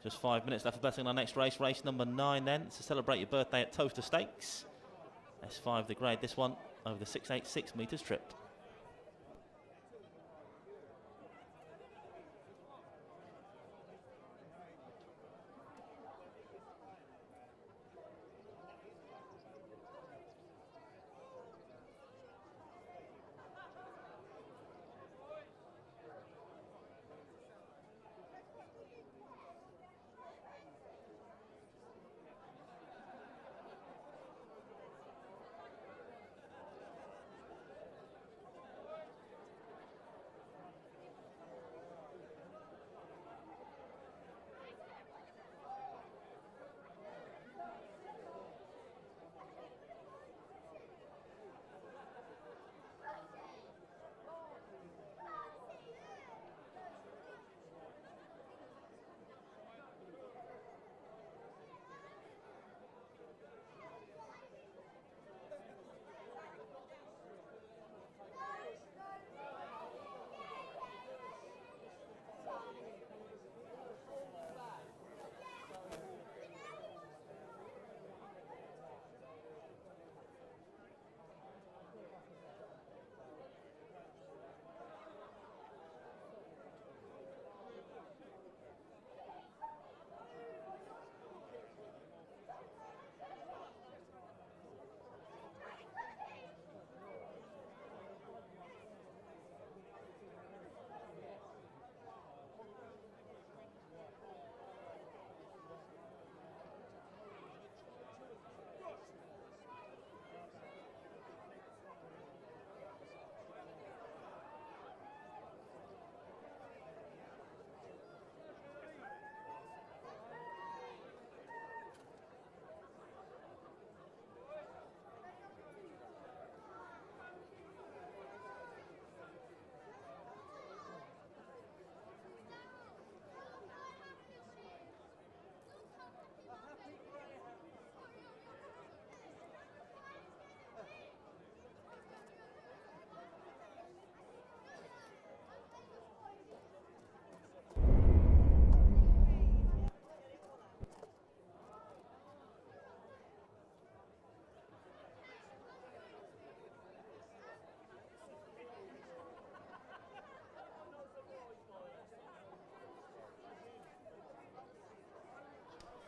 Just 5 minutes left for betting on our next race, race number 9 then, to celebrate your birthday at Towcester Stakes. S5 the grade, this one over the 686 metres strip.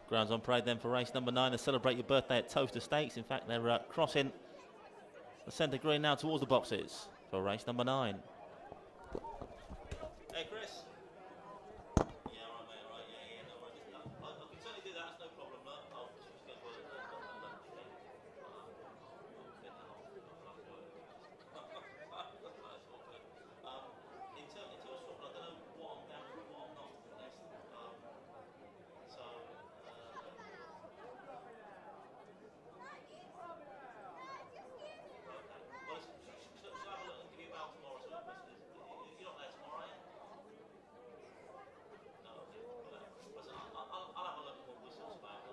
Grounds on parade then for race number 9, the Celebrate Your Birthday at Towcester Stakes. In fact, they're crossing the centre green now towards the boxes for race number 9. Hey, Chris. Yeah, all right, mate, all right, yeah, no worries. I can certainly do that, that's no problem. I'll just go for in terms of swap, I don't know what I'm down for, what I'm not for this. So, well, shall I have a look and give you a bell tomorrow? So you're not there tomorrow, are you? No, okay. Well, I'll have a look and we'll sort it out.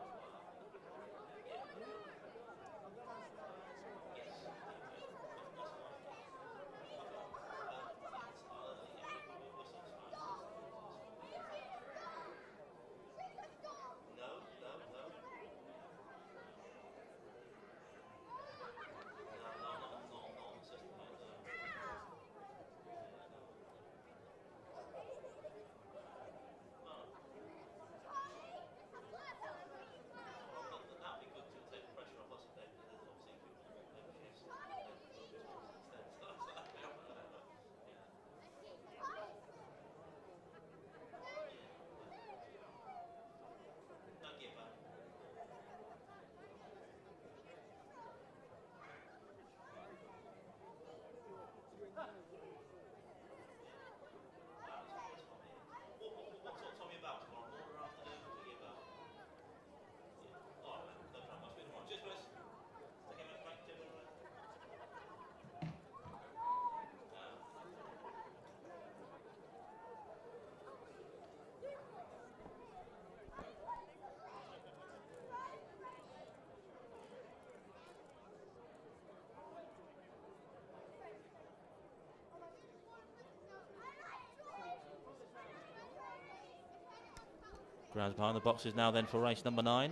Grounds behind the boxes now then for race number 9.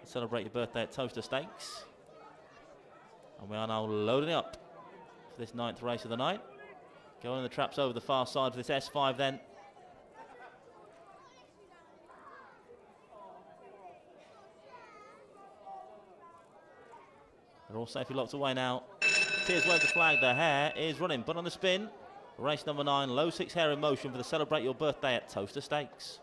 Celebrate Your Birthday at Towcester Stakes. And we are now loading up for this 9th race of the night. Going the traps over the far side for this S5 then. They're all safely locked away now. Tears wave the flag, the hare is running, but on the spin. Race number 9, low 6 hare in motion for the Celebrate Your Birthday at Towcester Stakes.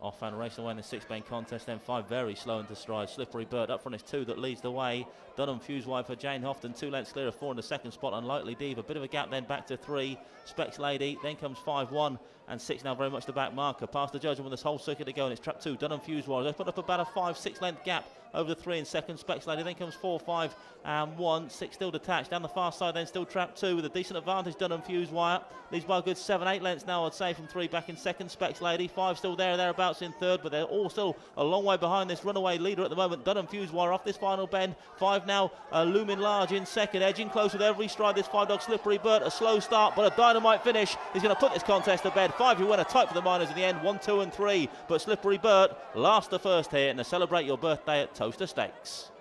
Off and racing away in the 6-bane contest, then 5 very slow into stride. Slippery Bird up front is 2 that leads the way. Dunham Fuse wide for Jane Houghton, 2 lengths clear of 4 in the second spot. Unlikely Diva, a bit of a gap then back to 3. Specs Lady, then comes 5-1 and 6 now very much the back marker. Past the judgment with this whole circuit to go, and it's trap 2. Dunham Fuse wide. They put up about a 5-6 length gap over the 3 in second. Specs Lady, then comes 4, 5 and 1. 6 still detached down the far side, then still trap 2 with a decent advantage. Dunham Fuse wire leads by a good 7-8 lengths now, I'd say, from 3 back in second. Specs Lady, 5 still thereabouts in third, but they're all still a long way behind this runaway leader at the moment. Dunham Fuse wire off this final bend. 5 now looming large in second, edging close with every stride. This 5-dog Slippery Bird, a slow start but a dynamite finish. He's going to put this contest to bed. 5 who winner tight for the minors in the end, 1, 2 and 3, but Slippery Bird last the first here, and to Celebrate Your Birthday at Towcester Stakes.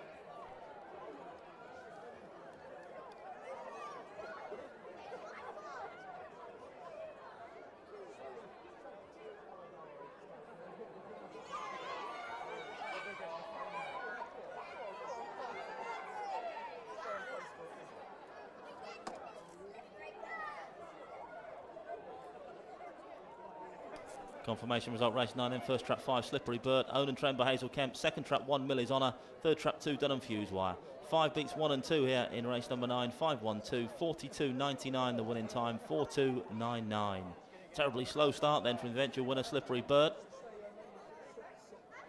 Confirmation result race 9 in first trap 5 Slippery Bird, owned and trained by Hazel Kemp. Second trap 1 Millie's Honour, third trap 2 Dunham Fuse wire. 5 beats 1 and 2 here in race number 9. 5-1-2, 42.99 the winning time, 42.99. Terribly slow start then from the eventual winner Slippery Bird.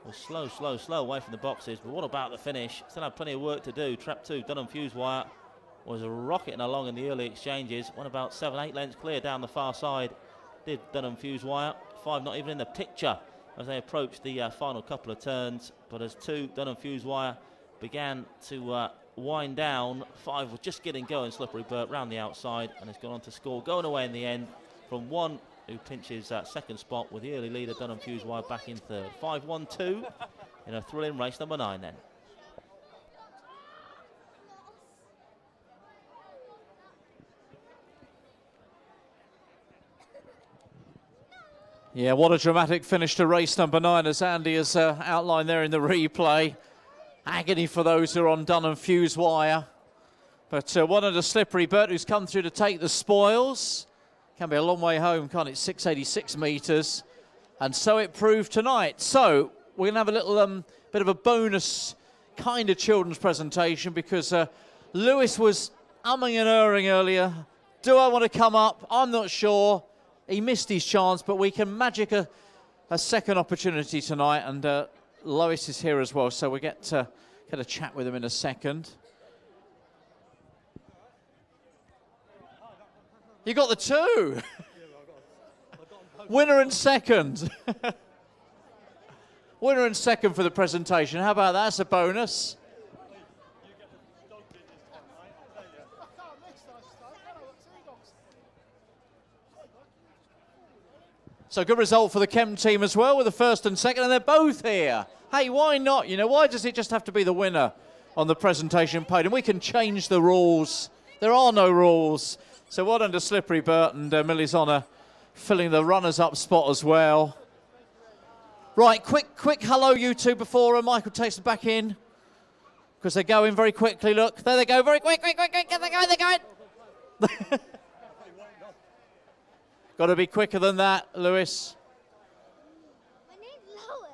Was slow away from the boxes, but what about the finish? Still had plenty of work to do. Trap 2 Dunham Fuse wire was rocketing along in the early exchanges. Went about 7-8 lengths clear down the far side. Did Dunham Fuse wire. 5 not even in the picture as they approached the final couple of turns, but as 2 Dunham Fuse wire began to wind down, 5 was just getting going. Slippery Bird round the outside and has gone on to score, going away in the end from 1 who pinches second spot with the early leader Dunham Fuse wire back in third. 5-1-2 in a thrilling race number 9 then. Yeah, what a dramatic finish to race number 9, as Andy has outlined there in the replay. Agony for those who are on Dun and Fuse wire. But one of the Slippery Bird who's come through to take the spoils. Can be a long way home, can't it? 686 metres. And so it proved tonight. So we're going to have a little bit of a bonus kind of children's presentation, because Lewis was umming and erring earlier. Do I want to come up? I'm not sure. He missed his chance, but we can magic a second opportunity tonight, and Lois is here as well, so we get a chat with him in a second. You got the 2. Winner and second. Winner and second for the presentation. How about that? That's a bonus. So good result for the Chem team as well, with the first and second, and they're both here. Hey, why not? You know, why does it just have to be the winner on the presentation podium? We can change the rules. There are no rules. So well done to Slippery Bert, and Millie's Honour filling the runners-up spot as well. Right, quick hello, you two, before Michael takes them back in, because they're going very quickly. Look, there they go, very quick. They're going. Got to be quicker than that, Lewis.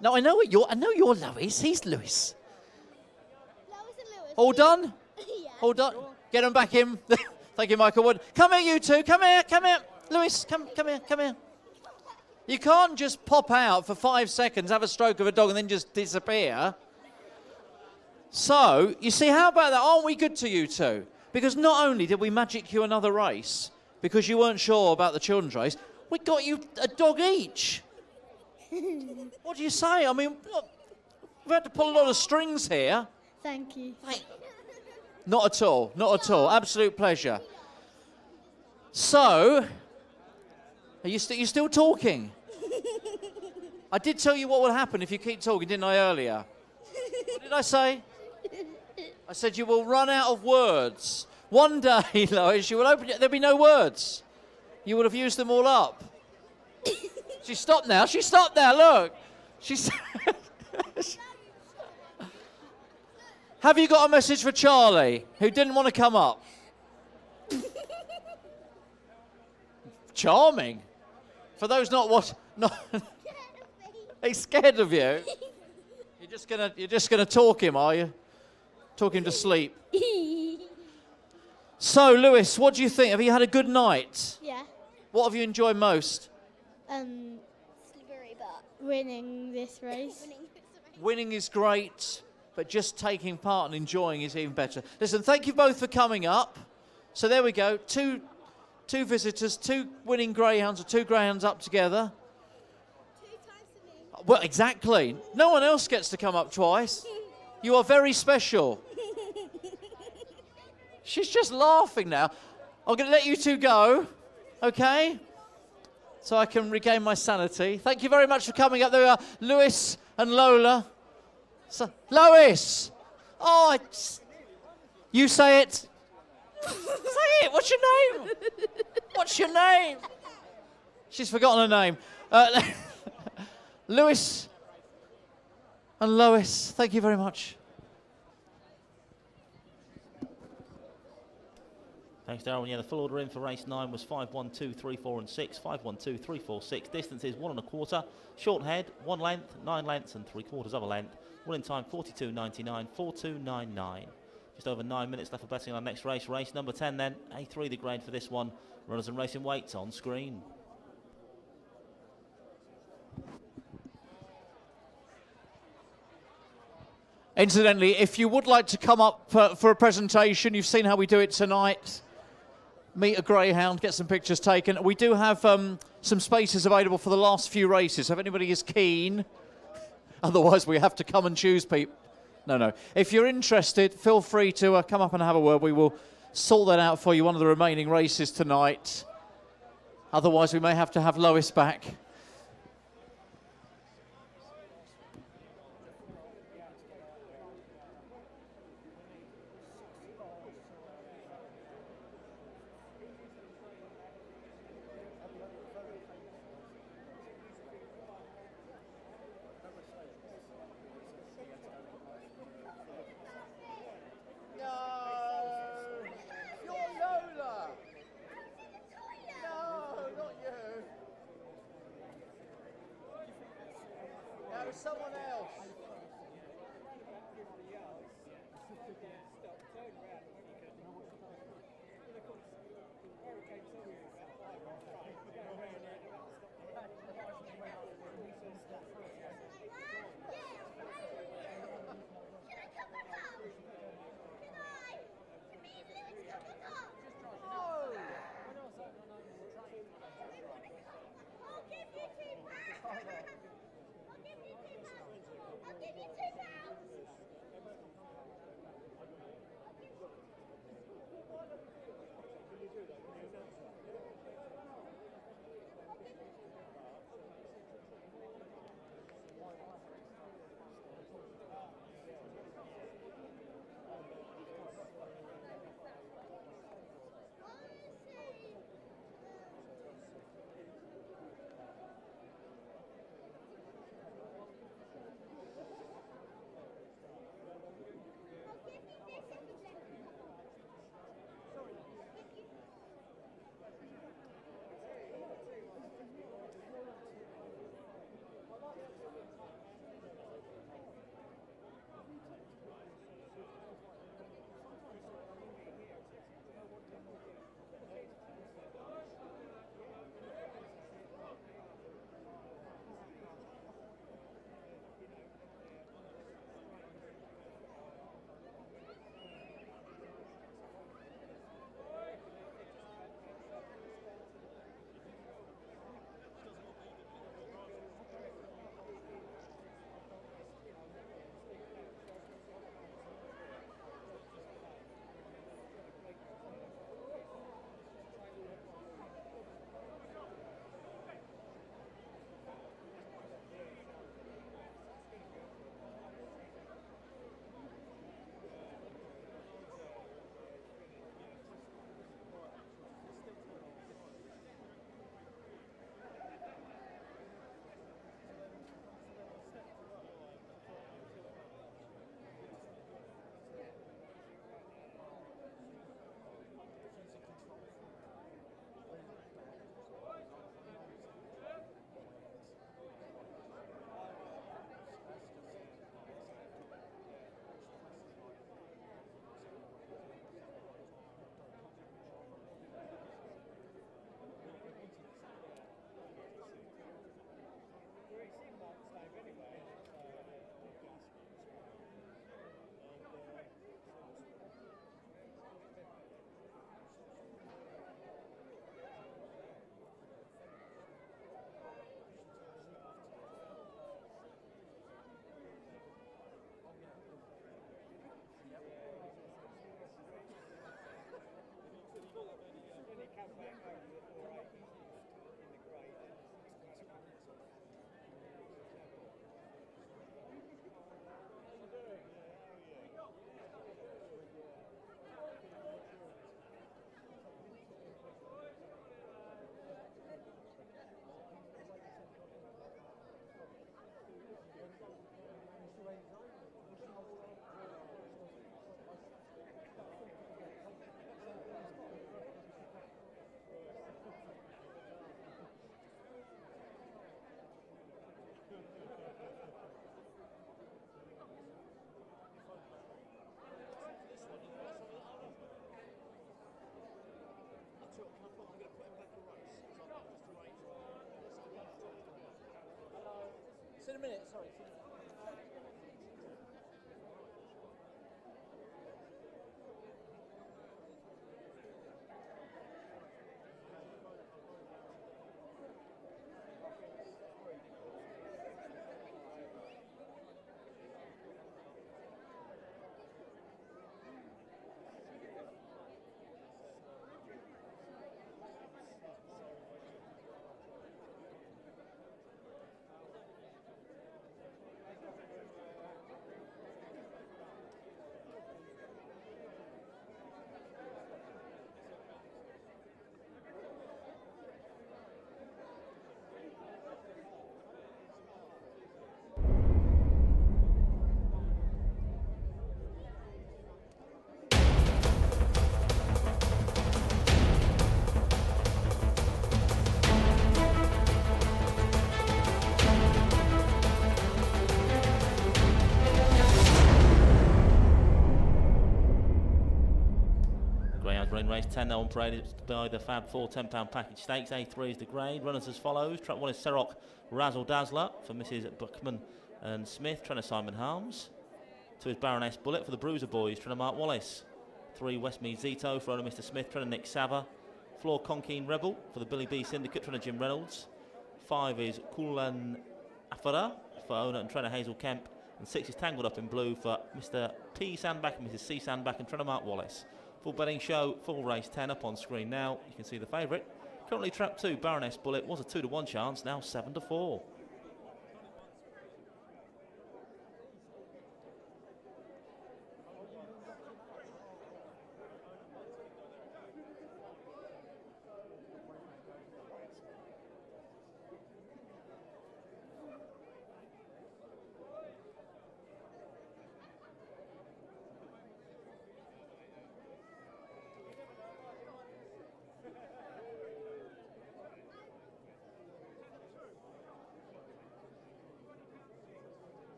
No, I know you're Lewis. He's Lewis. All done? Yeah. All done. Get them back in. Thank you, Michael Wood. Come here, you two. Come here. Lewis, come here. You can't just pop out for 5 seconds, have a stroke of a dog, and then just disappear. So, you see, how about that? Aren't we good to you two? Because not only did we magic you another race, because you weren't sure about the children's race, we got you a dog each. What do you say? I mean, look, we've had to pull a lot of strings here. Thank you. Not at all. Absolute pleasure. So, are you still talking? I did tell you what will happen if you keep talking, didn't I, earlier? What did I say? I said you will run out of words. One day, Lois, you will open it, there'll be no words. You would have used them all up. She stopped now, look. Have you got a message for Charlie, who didn't want to come up? Charming. For those he's scared of you. You're just gonna talk him, are you? Talk him to sleep. So, Lewis, what do you think? Have you had a good night? Yeah. What have you enjoyed most? Winning this race. Winning is great, but just taking part and enjoying is even better. Listen, thank you both for coming up. So there we go, two visitors, 2 winning greyhounds, or 2 greyhounds up together. 2 times for me. Well, exactly. No one else gets to come up twice. You are very special. She's just laughing now. I'm going to let you two go, okay? So I can regain my sanity. Thank you very much for coming up. There we are, Lewis and Lola. So, Lois! Oh, you say it. Say it. What's your name? What's your name? She's forgotten her name. Lewis and Lois, thank you very much. Thanks, Darren. Yeah, the full order in for race 9 was 5, 1, 2, 3, 4 and 6. 5, 1, 2, 3, 4, 6. Distance is 1 1/4. Short head, 1 length, 9 lengths and 3/4 of a length. Winning time 42.99, 42.99. Just over 9 minutes left for betting on our next race. Race number 10 then. A3 the grade for this one. Runners and racing weights on screen. Incidentally, if you would like to come up for a presentation, you've seen how we do it tonight. Meet a greyhound, get some pictures taken. We do have some spaces available for the last few races. If anybody is keen, otherwise we have to come and choose people. No. If you're interested, feel free to come up and have a word. We will sort that out for you, one of the remaining races tonight. Otherwise, we may have to have Lois back. someone else. See in a minute, sorry. Greyhounds running race 10 now on parade. It's by the Fab 4 £10 package stakes. A3 is the grade. Runners as follows. Track 1 is Serok Razzle Dazzler for Mrs. Buckman and Smith. Trainer Simon Harms. 2 is Baroness Bullet for the Bruiser Boys. Trainer Mark Wallace. 3 Westmead Zito for owner Mr. Smith. Trainer Nick Sava. 4 Conkeen Rebel for the Billy B Syndicate. Trainer Jim Reynolds. 5 is Kulan Afara for owner and trainer Hazel Kemp. And 6 is Tangled Up in Blue for Mr. P Sandback and Mrs. C Sandback and trainer Mark Wallace. Full betting show, full race 10 up on screen now. You can see the favourite. Currently trap 2, Baroness Bullet, was a 2-1 chance, now 7-4.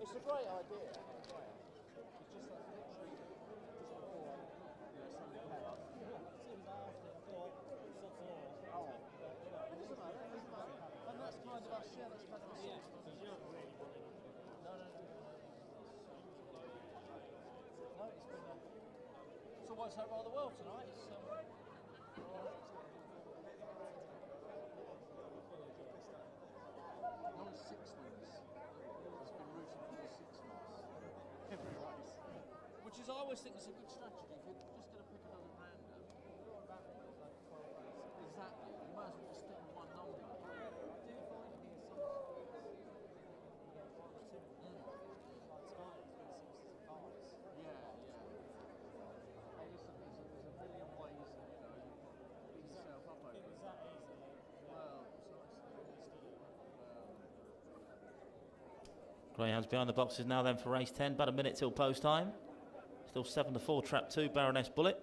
It's a great idea. It's just that literally just before, Sunday payout. Seems after, I thought, oh, it doesn't matter, and that's kind of us, yeah, that's kind of us. Yeah, because you're really wanting it. No, it's been it's all worked out rather well tonight. It's, which is, I always think it's a good strategy. If you're just going to pick another random, exactly, you might as well just stick with one number. I do find Yeah. Hey, listen, there's a million ways that, beat yourself up over. Is that easy? Well, Greyhounds behind the boxes now then for race 10. About a minute till post time. Still 7-4, trap 2, Baroness Bullet.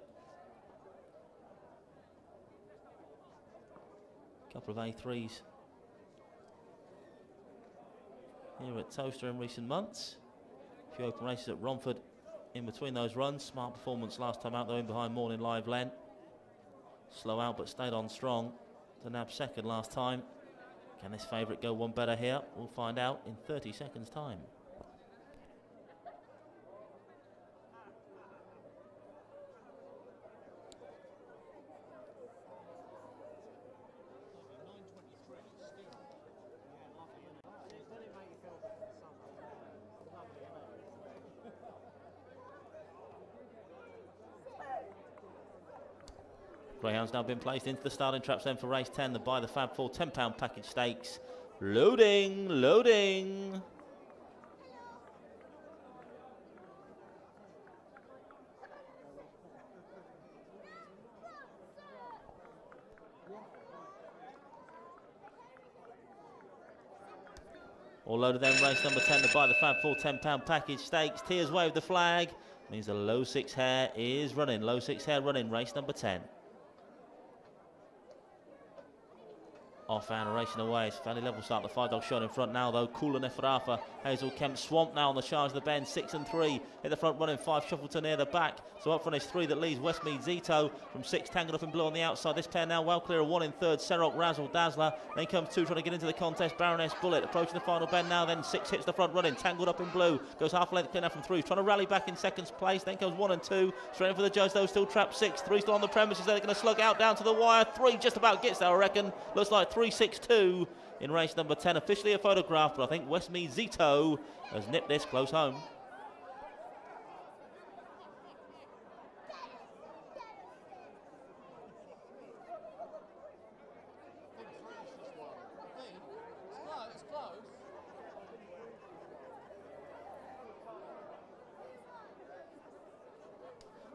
Couple of A3s here at Towcester in recent months. A few open races at Romford in between those runs. Smart performance last time out though in behind Morning Live Len. Slow out but stayed on strong to nab second last time. Can this favourite go one better here? We'll find out in 30 seconds time. Greyhound's now been placed into the starting traps then for race 10. The Buy the Fab 4 £10 package stakes. Loading. All loaded then, race number 10, the Buy the Fab 4 £10 package stakes. Tiers wave the flag. Means the low 6 hair is running. Low 6 hair running, race number 10. Off and racing away. It's fairly level start. The 5 dog showing in front now though. Cooler Nefarafa. Hazel Kemp Swamp now on the charge of the bend. 6 and 3 hit the front running. 5 Shuffleton near the back. So up front is 3 that leads Westmead Zito from 6 Tangled Up in Blue on the outside. This pair now well clear of 1 in third. Serok Razzle Dazzler. Then comes 2 trying to get into the contest. Baroness Bullet approaching the final bend now. Then 6 hits the front running. Tangled Up in Blue goes half a length clear now from 3. Trying to rally back in second place. Then comes 1 and 2. Straight in for the judge though. Still trapped 6. 3 still on the premises. They're going to slug out down to the wire. 3 just about gets there I reckon. Looks like 3-6-2. In race number 10, officially a photograph, but I think Westmead Zito has nipped this close home. It's close.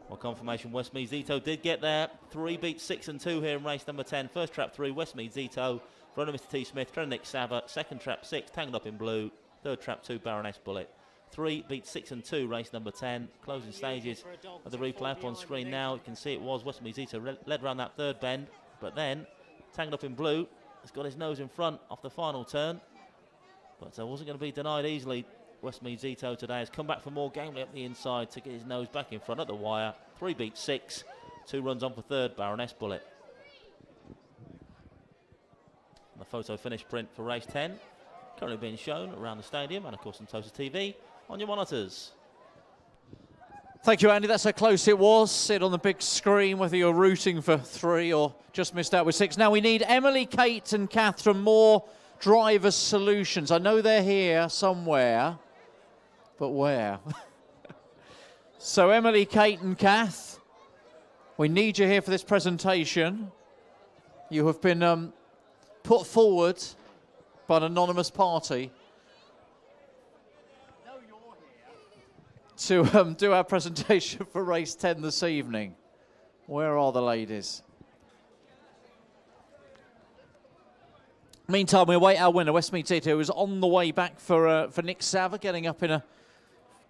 Well, confirmation, Westmead Zito did get there. 3 beats 6 and 2 here in race number 10. First trap 3, Westmead Zito. Runner Mr. T. Smith, trainer Nick Sava. Second trap 6, Tangled Up in Blue. Third trap 2, Baroness Bullet. 3 beats 6 and 2, race number 10. Closing stages of the replay up on screen now. You can see it was Westmead Zito led around that third bend, but then Tangled Up in Blue has got his nose in front off the final turn, but wasn't going to be denied easily. Westmead Zito today has come back for more gamely up the inside to get his nose back in front at the wire. 3 beats 6, 2 runs on for third, Baroness Bullet. And the photo finish print for race 10, currently being shown around the stadium and of course on Towcester TV on your monitors. Thank you, Andy. That's how close it was. See it on the big screen, whether you're rooting for 3 or just missed out with 6. Now we need Emily, Kate and Kath from More Driver Solutions. I know they're here somewhere, but where? So Emily, Kate and Kath, we need you here for this presentation. You have been put forward by an anonymous party to do our presentation for race 10 this evening. Where are the ladies? Meantime, we await our winner, Westmead Zito, who is on the way back for Nick Sava, getting up in a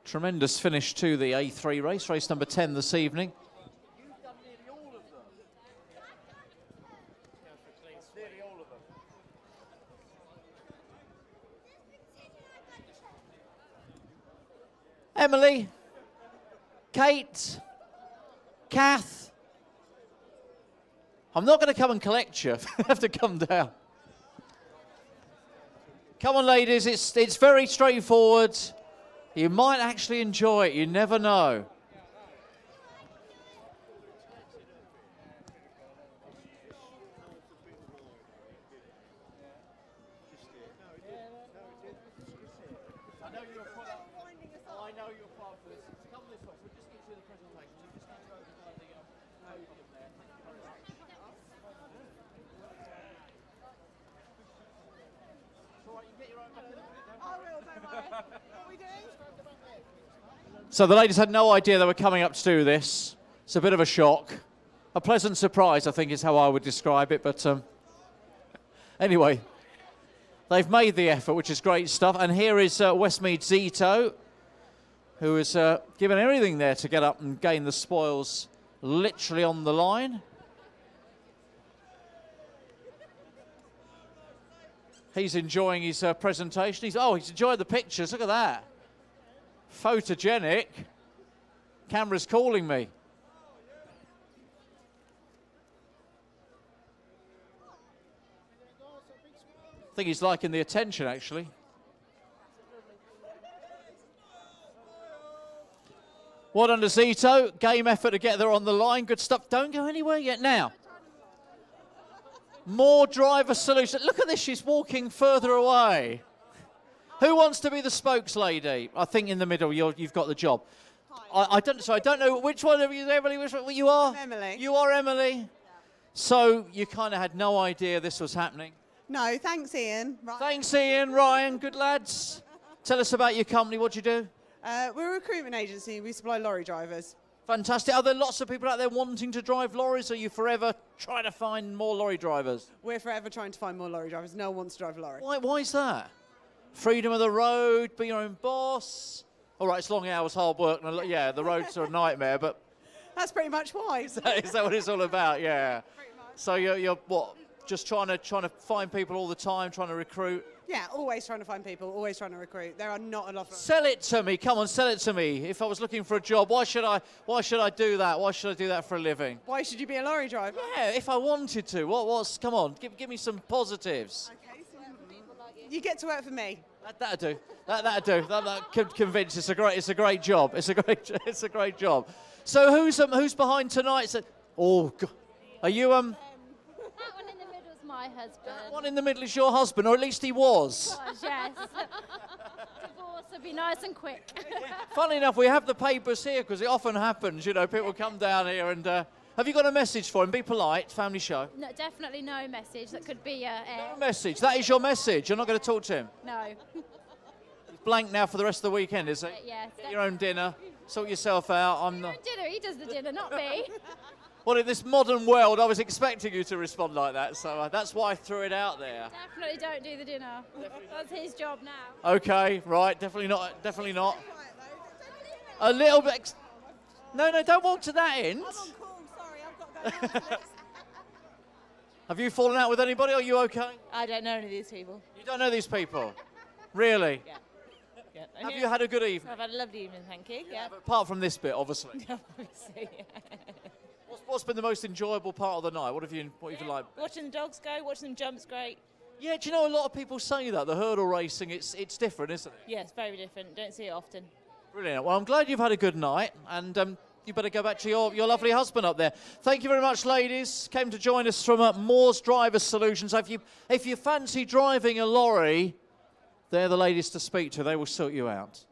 tremendous finish to the A3 race, race number 10 this evening. Emily, Kate, Kath. I'm not going to come and collect you. You have to come down. Come on, ladies. It's very straightforward. You might actually enjoy it. You never know. So the ladies had no idea they were coming up to do this. It's a bit of a shock. A pleasant surprise, I think, is how I would describe it. But anyway, they've made the effort, which is great stuff. And here is Westmead Zito, who has given everything there to get up and gain the spoils literally on the line. He's enjoying his presentation. He's enjoyed the pictures. Look at that. Photogenic. Camera's calling me. I think he's liking the attention, actually. Well done to Zito. Game effort to get there on the line. Good stuff. Don't go anywhere yet now. More Driver Solutions. Look at this. She's walking further away. Who wants to be the spokeslady? I think in the middle, you've got the job. I don't know which one of you, Emily. Which one you are? I'm Emily. You are Emily. Yeah. So you kind of had no idea this was happening. No, thanks, Ian. Ryan. Thanks, Ian. Ryan, good lads. Tell us about your company. What do you do? We're a recruitment agency. We supply lorry drivers. Fantastic. Are there lots of people out there wanting to drive lorries? Or are you forever trying to find more lorry drivers? We're forever trying to find more lorry drivers. No one wants to drive a lorry. Why is that? Freedom of the road, be your own boss. All right, it's long hours, hard work. And yeah, the roads are a nightmare, but... That's pretty much why. Is that what it's all about? Yeah. So you're what? Just trying to find people all the time, trying to recruit? Yeah, always trying to find people, always trying to recruit. There are not enough of them. Sell it to me. Come on, sell it to me. If I was looking for a job, why should I do that? Why should I do that for a living? Why should you be a lorry driver? Yeah, if I wanted to. Come on, give me some positives. Okay, so you get to work for me. That'll do. That'll do. That convinced. It's a great job. It's a great job. So who's behind tonight? So, oh, God. Are you That one in the middle is my husband. That one in the middle is your husband, or at least he was. Yes. Divorce would be nice and quick. Funnily enough, we have the papers here because it often happens. You know, people come down here and. Have you got a message for him? Be polite. Family show. No, definitely no message. That could be no message. That is your message. You're not going to talk to him. No. He's blank now for the rest of the weekend, is he? Yeah. Get your own dinner. Sort yourself out. I'm not. Dinner. He does the dinner, not me. Well, in this modern world, I was expecting you to respond like that, so that's why I threw it out there. Definitely don't do the dinner. That's his job now. Okay, right. Definitely not. Definitely not. A little bit. No, don't walk to that end. Have you fallen out with anybody? Are you okay? I don't know any of these people. You don't know these people? Really? Yeah. brilliant. Have you had a good evening? I've had a lovely evening, thank you. Yeah. Apart from this bit, obviously. Obviously, What's been the most enjoyable part of the night? What have you liked? Watching the dogs go, watching them jump's great. Yeah, do you know a lot of people say that the hurdle racing it's different, isn't it? Yeah, it's very different. Don't see it often. Brilliant. Well, I'm glad you've had a good night, and you better go back to your lovely husband up there. Thank you very much, ladies. Came to join us from Moore's Driver Solutions. If you fancy driving a lorry, they're the ladies to speak to. They will sort you out.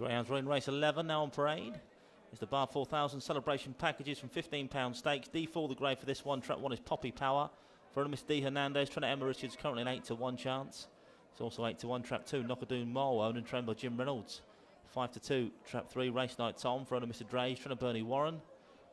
Greyhounds running race 11 now on parade. It's the Bar 4000 celebration packages from £15 stakes. D4 the grey for this one. Track 1 is Poppy Power. For Miss D Hernandez, trying to Emma Richards, currently an 8-1 chance. It's also 8-1. Trap 2, Knockadoon Mole, owned and trained by Jim Reynolds. 5-2. Trap 3, Race Night Tom for owner Mr. Drays, trying to Bernie Warren.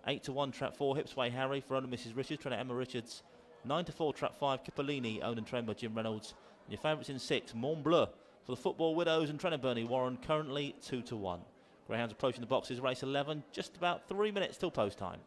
8-1. Trap 4, Hipsway Harry for owner Mrs. Richards, trying to Emma Richards. 9-4. Trap 5, Cipollini, owned and trained by Jim Reynolds. And your favourites in 6, Mont Bleu for the Football Widows and trainer Bernie Warren, currently 2-1. Greyhounds approaching the boxes, race 11, just about 3 minutes till post time.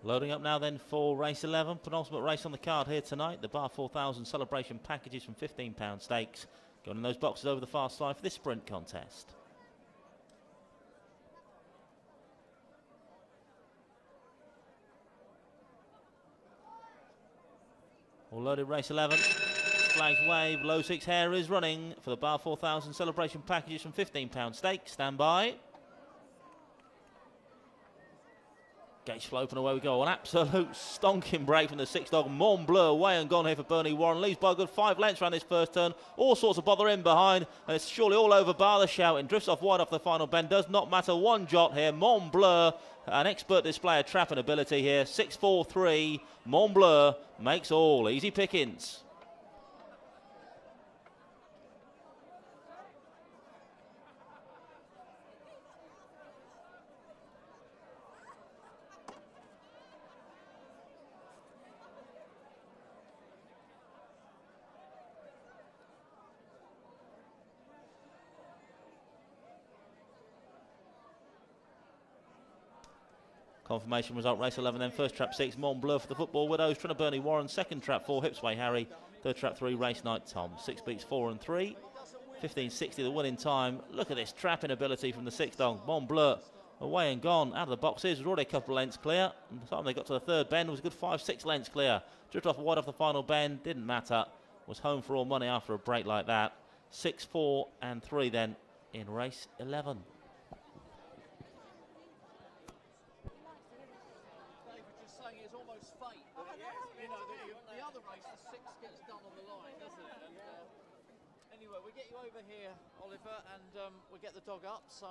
Loading up now then for race 11, penultimate race on the card here tonight. The Bar 4000 celebration packages from £15 stakes. Going in those boxes over the fast side for this sprint contest. All loaded race 11. Flags wave, low 6 hair is running for the Bar 4000 celebration packages from £15 stakes. Stand by. Gauge flow and away we go. An absolute stonking break from the 6 dog Mont Bleu, away and gone here for Bernie Warren. Leaves by a good 5 lengths around this first turn. All sorts of bother in behind, and it's surely all over bar the shouting. Drifts off wide off the final bend. Does not matter one jot here. Mont Bleu, an expert display of trapping ability here. 6-4-3. Mont Bleu makes all. Easy pickings. Confirmation result, race 11 then. First trap 6, Mont Bleu for the Football Widows. Trinna Bernie Warren. Second trap 4, Hipsway Harry. Third trap 3, Race Night Tom. 6 beats 4 and 3. 15.60 the winning time. Look at this trapping ability from the 6 dog. Mont Bleu away and gone. Out of the boxes. Was already a couple of lengths clear. And by the time they got to the third bend, was a good 5-6 lengths clear. Drift off wide off the final bend. Didn't matter. Was home for all money after a break like that. 6, 4 and 3 then in race 11. Anyway, we get you over here, Oliver, and we get the dog up. So,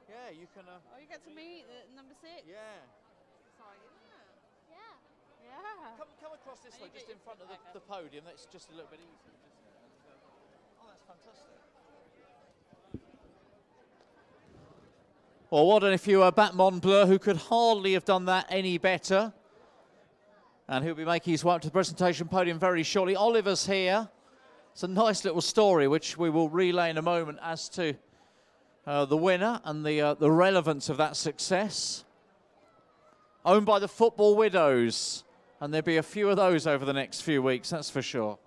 yeah, you can. Oh, you get to meet number 6. Yeah. Exciting, isn't it? Yeah. Yeah. Come across this way, just in front of the podium. That's just a little bit easier. Oh, that's fantastic. Well, what if you were Bat Mont Bleu, who could hardly have done that any better, and he'll be making his way up to the presentation podium very shortly. Oliver's here. It's a nice little story, which we will relay in a moment as to the winner and the relevance of that success. Owned by the Football Widows, and there'll be a few of those over the next few weeks, that's for sure.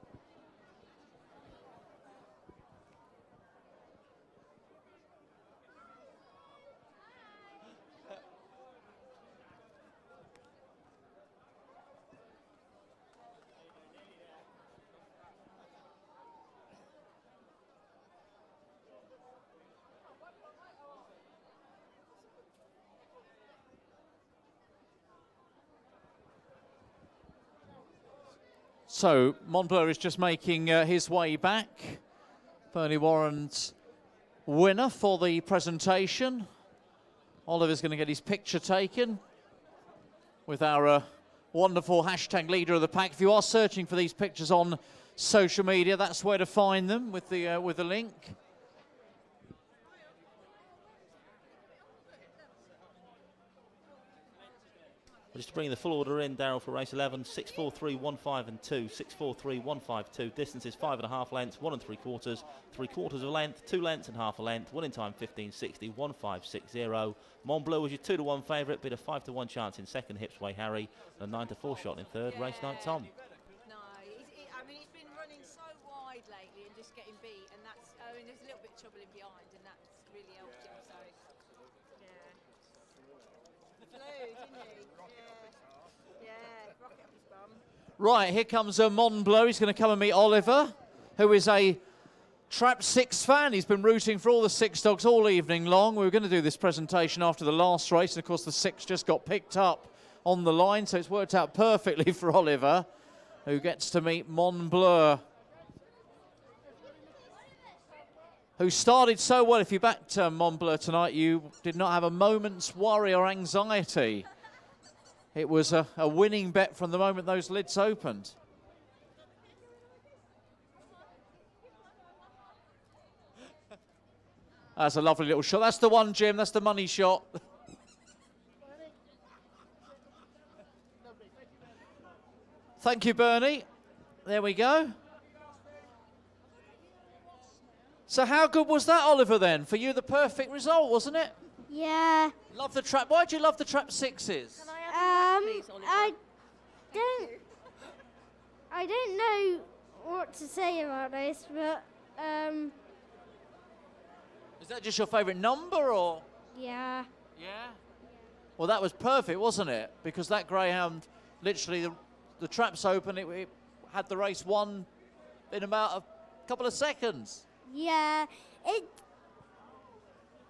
So, Mont Bleu is just making his way back. Bernie Warren's winner for the presentation. Oliver's going to get his picture taken with our wonderful hashtag leader of the pack. If you are searching for these pictures on social media, that's where to find them with the link. Just bringing the full order in, Darryl, for race 11. 6, 4, 3, 1, 5 and 2. 6, 4, 3, 1, 5, 2. Distances 5.5 lengths, 1 3/4. 3/4 of a length, 2 lengths and half a length. Winning time 15.60, 1.560. Mont Bleu was your 2-to-1 favourite. Bit a 5-to-1 chance in second, Hipsway Harry. And a 9-to-4 shot in third, Race Night Tom. No, I mean, it's been running so wide lately and just getting beat. And that's, I mean, there's a little bit of trouble in behind, and that's really helped him. So, yeah. Flew, didn't he? Rocket up his bum. Right, here comes Mont Bleu. He's going to come and meet Oliver, who is a Trap 6 fan. He's been rooting for all the 6 dogs all evening long. We were going to do this presentation after the last race, and of course the 6 just got picked up on the line, so it's worked out perfectly for Oliver, who gets to meet Mont Bleu, who started so well. If you backed Mont Bleu tonight, you did not have a moment's worry or anxiety. It was a winning bet from the moment those lids opened. That's a lovely little shot. That's the one, Jim. That's the money shot. Thank you, Bernie. There we go. So how good was that, Oliver, then? For you, the perfect result, wasn't it? Yeah. Love the trap. Why do you love the trap 6s? I don't know what to say about this, but Is that just your favourite number, or? yeah. Yeah? Well, that was perfect, wasn't it? Because that Greyhound, literally, the trap's open, it had the race won in about a couple of seconds. Yeah. It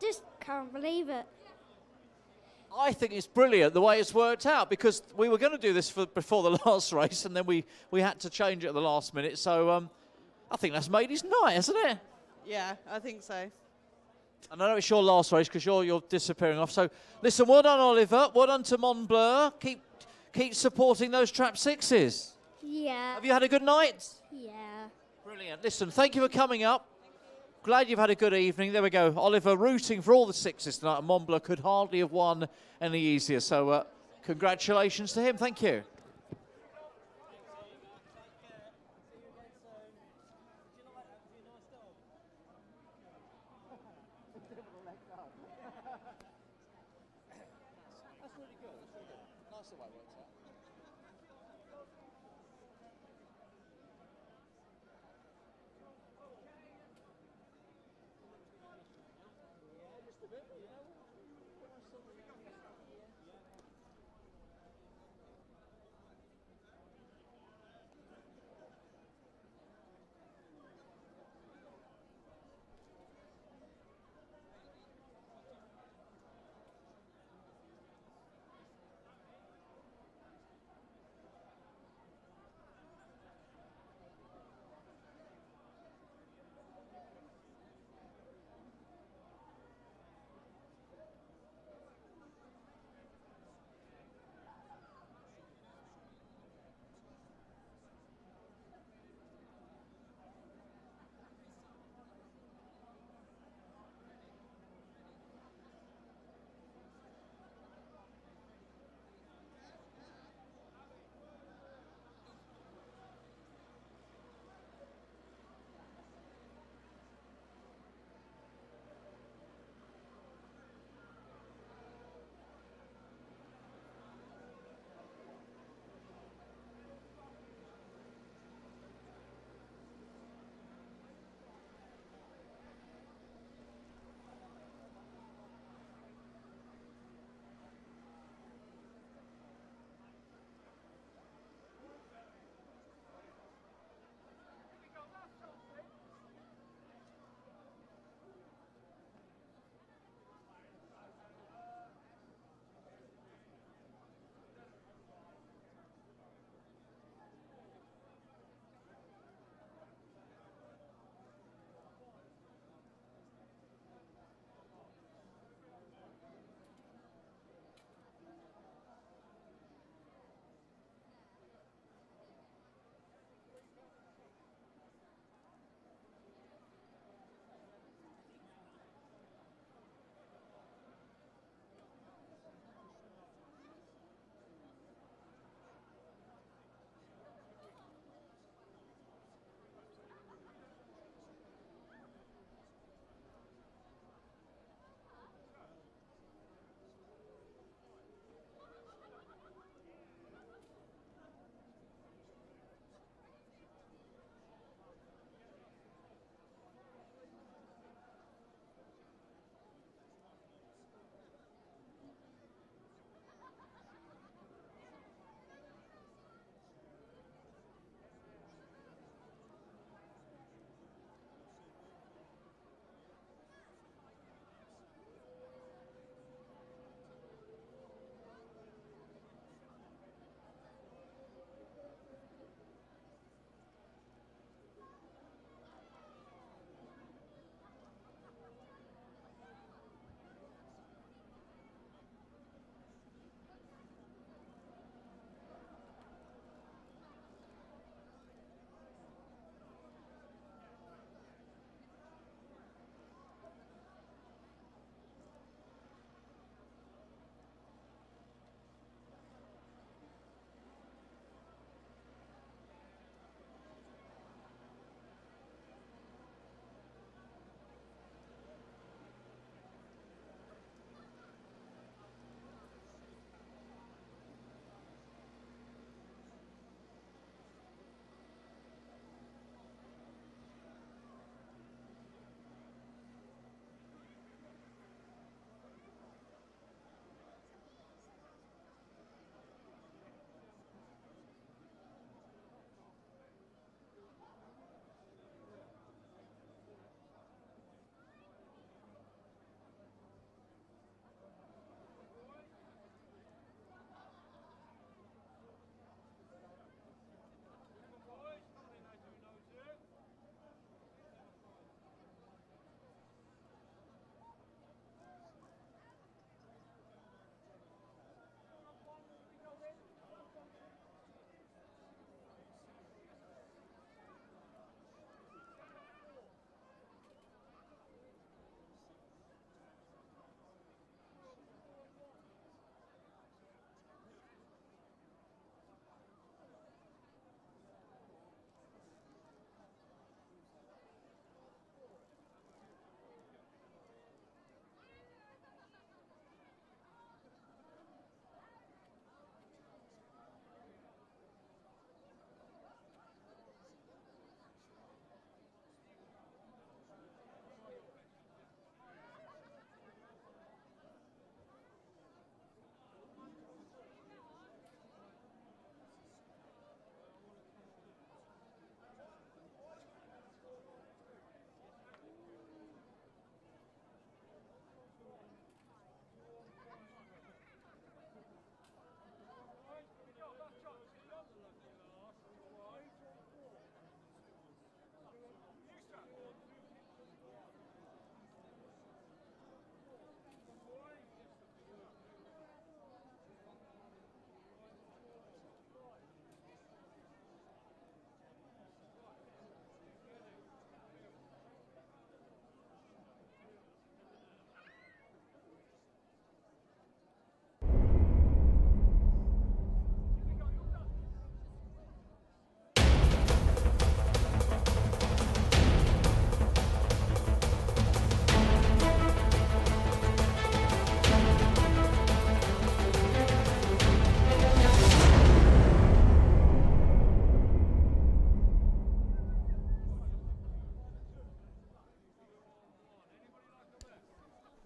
just can't believe it. I think it's brilliant the way it's worked out, because we were going to do this before the last race, and then we had to change it at the last minute. So I think that's made his night, hasn't it? Yeah, I think so. And I know it's your last race because you're disappearing off. So listen, well done, Oliver. Well done to Mont Bleu. Keep supporting those trap 6s. Yeah. Have you had a good night? Yeah. Brilliant. Listen, thank you for coming up. Glad you've had a good evening. There we go. Oliver rooting for all the 6s tonight. And Mont Bleu could hardly have won any easier. So congratulations to him. Thank you. really good. It's really good. Nice the way it works out. Yeah, just a bit, you know.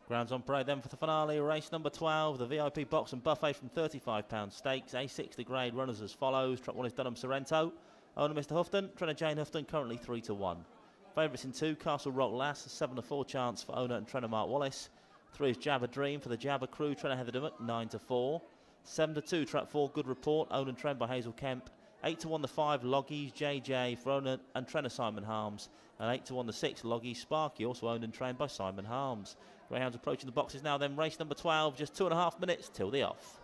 Grounds on parade then for the finale, race number 12, the VIP box and buffet from £35 stakes. A6 the grade, runners as follows. Track 1 is Dunham Sorrento. Owner Mr Houghton, trainer Jane Houghton, currently 3 to 1. Favourites in 2, Castle Rock Lass, 7 to 4 chance for owner and trainer Mark Wallace. 3 is Jabba Dream for the Jabba crew, trainer Heather Dimmock, 9 to 4. 7 to 2, track 4, Good Report, owned and trained by Hazel Kemp. 8 to 1 the 5, Loggies, JJ for owner and trainer Simon Harms. And 8 to 1 the 6, Loggies, Sparky, also owned and trained by Simon Harms. Greyhounds approaching the boxes now then, race number 12, just 2.5 minutes till the off.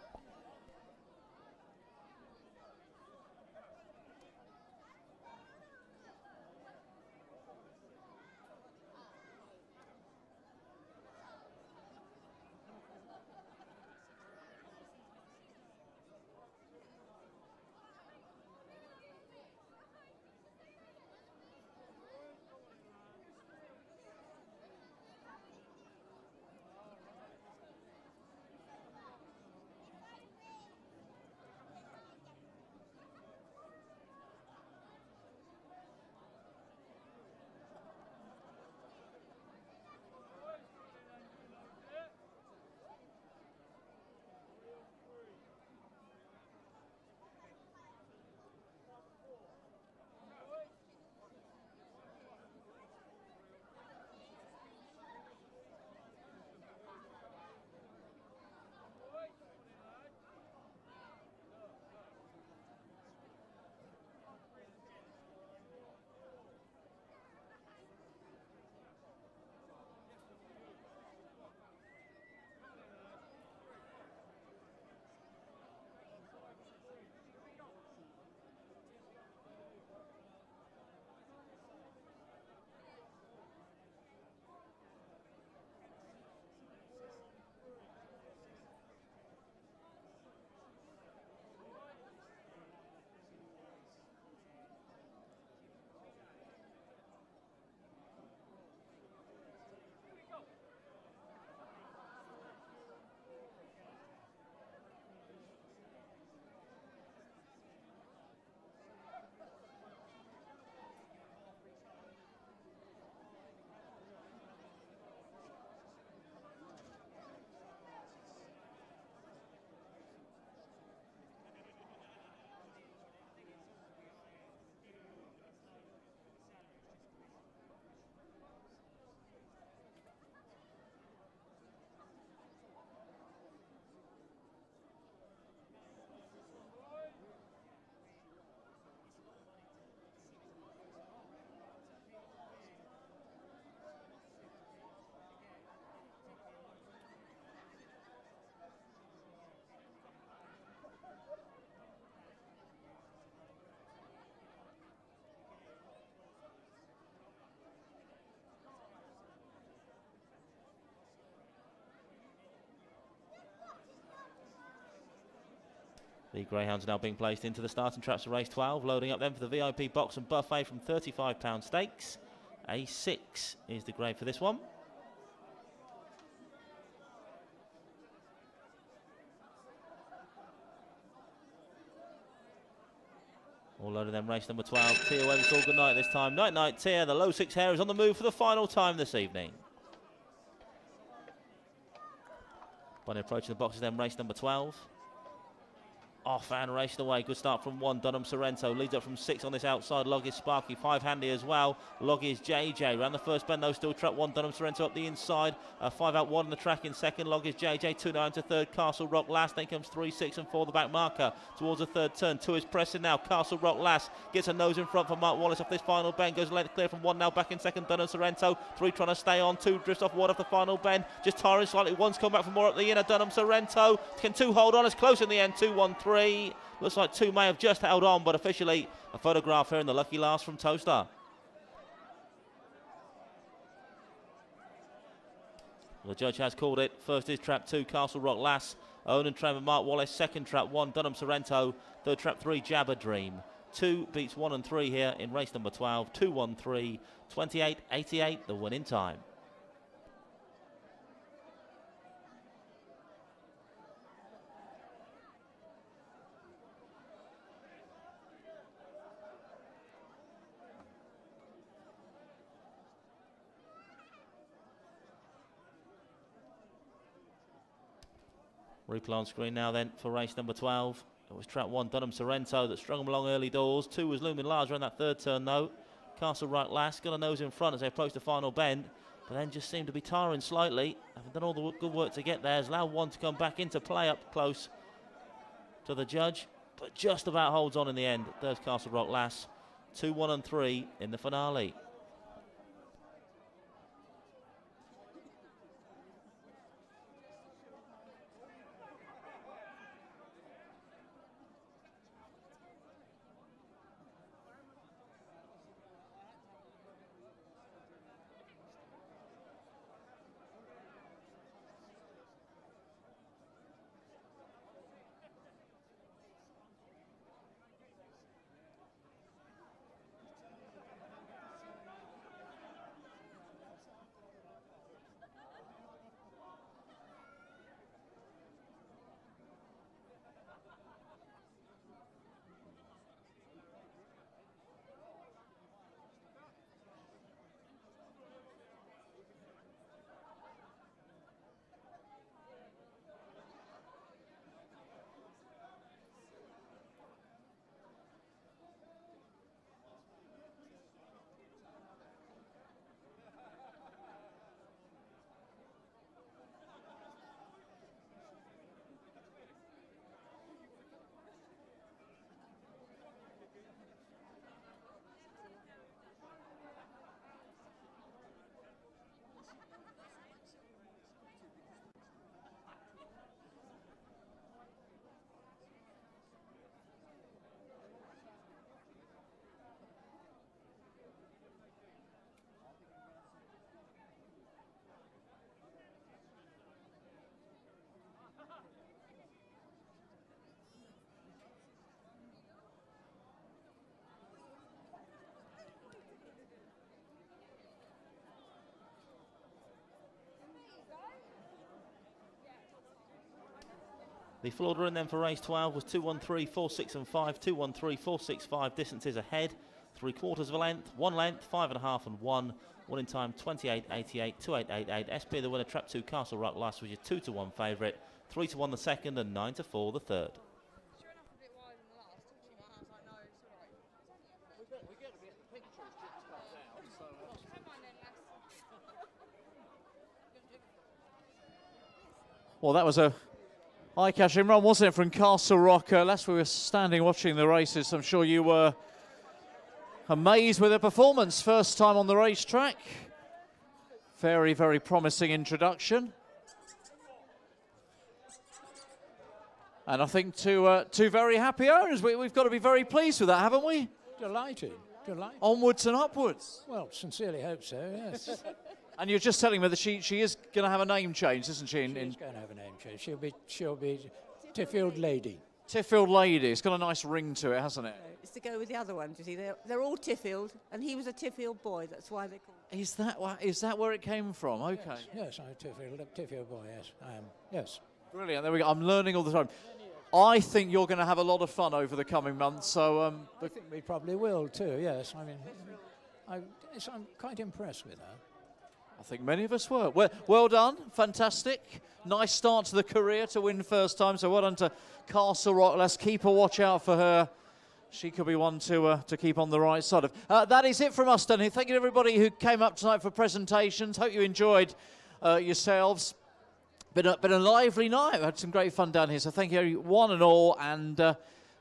The Greyhounds now being placed into the starting traps of race 12, loading up then for the VIP box and buffet from £35 stakes. A6 is the grade for this one. All loaded then, race number 12. Tia Wensall, good night this time. Night night, Tia. The low 6 hair is on the move for the final time this evening. Bunny approaching the boxes then, race number 12. Off and racing away. Good start from 1. Dunham Sorrento leads up from 6 on this outside. Log is Sparky. 5 handy as well. Log is JJ. Round the first bend though, still track 1. Dunham Sorrento up the inside. 5 out 1 on the track in second. Log is JJ. 2 now into third. Castle Rock last. Then comes 3, 6 and 4 the back marker towards the third turn. 2 is pressing now. Castle Rock last gets a nose in front for Mark Wallace off this final bend. Goes length clear from 1 now back in second. Dunham Sorrento. 3 trying to stay on. 2 drifts off 1 off the final bend. Just tiring slightly. 1's come back for more at the inner. Dunham Sorrento. Can 2 hold on? It's close in the end. 2-1-3. Looks like 2 may have just held on, but officially a photograph here in the lucky last from Towcester. The judge has called it. First is trap 2, Castle Rock Lass. Owen and Trevor Mark Wallace. Second trap 1, Dunham Sorrento. Third trap 3, Jabba Dream. 2 beats 1 and 3 here in race number 12. 2-1-3, 28.88 the winning time. Replay on screen now then for race number 12. It was trap 1, Dunham Sorrento, that strung them along early doors. 2 was looming larger on that third turn though. Castle Rock Lass got a nose in front as they approached the final bend, but then just seemed to be tiring slightly. Having done all the good work to get there, has allowed 1 to come back into play up close to the judge, but just about holds on in the end. There's Castle Rock Lass, 2, 1 and 3 in the finale. The full order in then for race 12 was 2, 1, 3, 4, 6 and 5, 2, 1, 3, 4, 6, 5. Distances ahead, 3/4 of a length, 1 length, 5.5 and 1. 1 in time, 28.88, 28.88. SP the winner, trap 2, Castle Rock Lass, was your 2 to 1 favourite. 3 to 1 the second and 9 to 4 the third. Well, that was a eye-catching run, wasn't it, from Castle Rock? Last we were standing watching the races, I'm sure you were amazed with her performance. First time on the racetrack. Very, very promising introduction. And I think two very happy owners. We've got to be very pleased with that, haven't we? Delighted, delighted. Onwards and upwards. Well, sincerely hope so, yes. And you're just telling me that she is going to have a name change, isn't she? She's going to have a name change. She'll be Tiffield Lady. Tiffield Lady. It's got a nice ring to it, hasn't it? It's to go with the other ones, you see. They're all Tiffield, and he was a Tiffield boy. That's why they call him. Is that where it came from? Okay. Yes, I'm a Tiffield boy, yes, I am. Yes. Brilliant. There we go. I'm learning all the time. I think you're going to have a lot of fun over the coming months. So I think we probably will too, yes. I mean, I'm quite impressed with her. I think many of us were. Well done. Fantastic. Nice start to the career to win first time. So well done to Castle Rock. Let's keep a watch out for her. She could be one to keep on the right side of. That is it from us, Danny. Thank you to everybody who came up tonight for presentations. Hope you enjoyed yourselves. Been a lively night. We had some great fun down here. So thank you one and all. And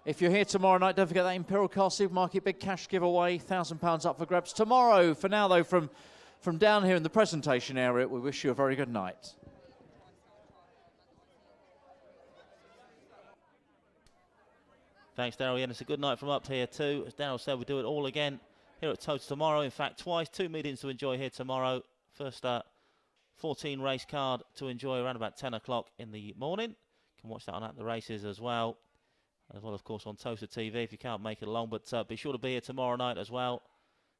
if you're here tomorrow night, don't forget that Imperial Car Supermarket big cash giveaway. £1,000 up for grabs tomorrow. For now, though, from down here in the presentation area, we wish you a very good night. Thanks, Daryl. Yeah, it's a good night from up here too. As Daryl said, we do it all again here at Towcester tomorrow. In fact, twice, 2 meetings to enjoy here tomorrow. First 14 race card to enjoy around about 10 o'clock in the morning. You can watch that on At the Races as well, of course, on Towcester TV if you can't make it along. But be sure to be here tomorrow night as well.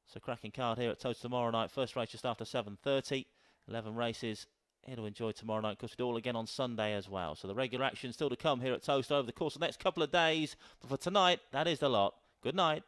It's a cracking card here at Towcester tomorrow night. First race just after 7:30. 11 races here to enjoy tomorrow night. Of course, we do all again on Sunday as well. So the regular action still to come here at Towcester over the course of the next couple of days. But for tonight, that is the lot. Good night.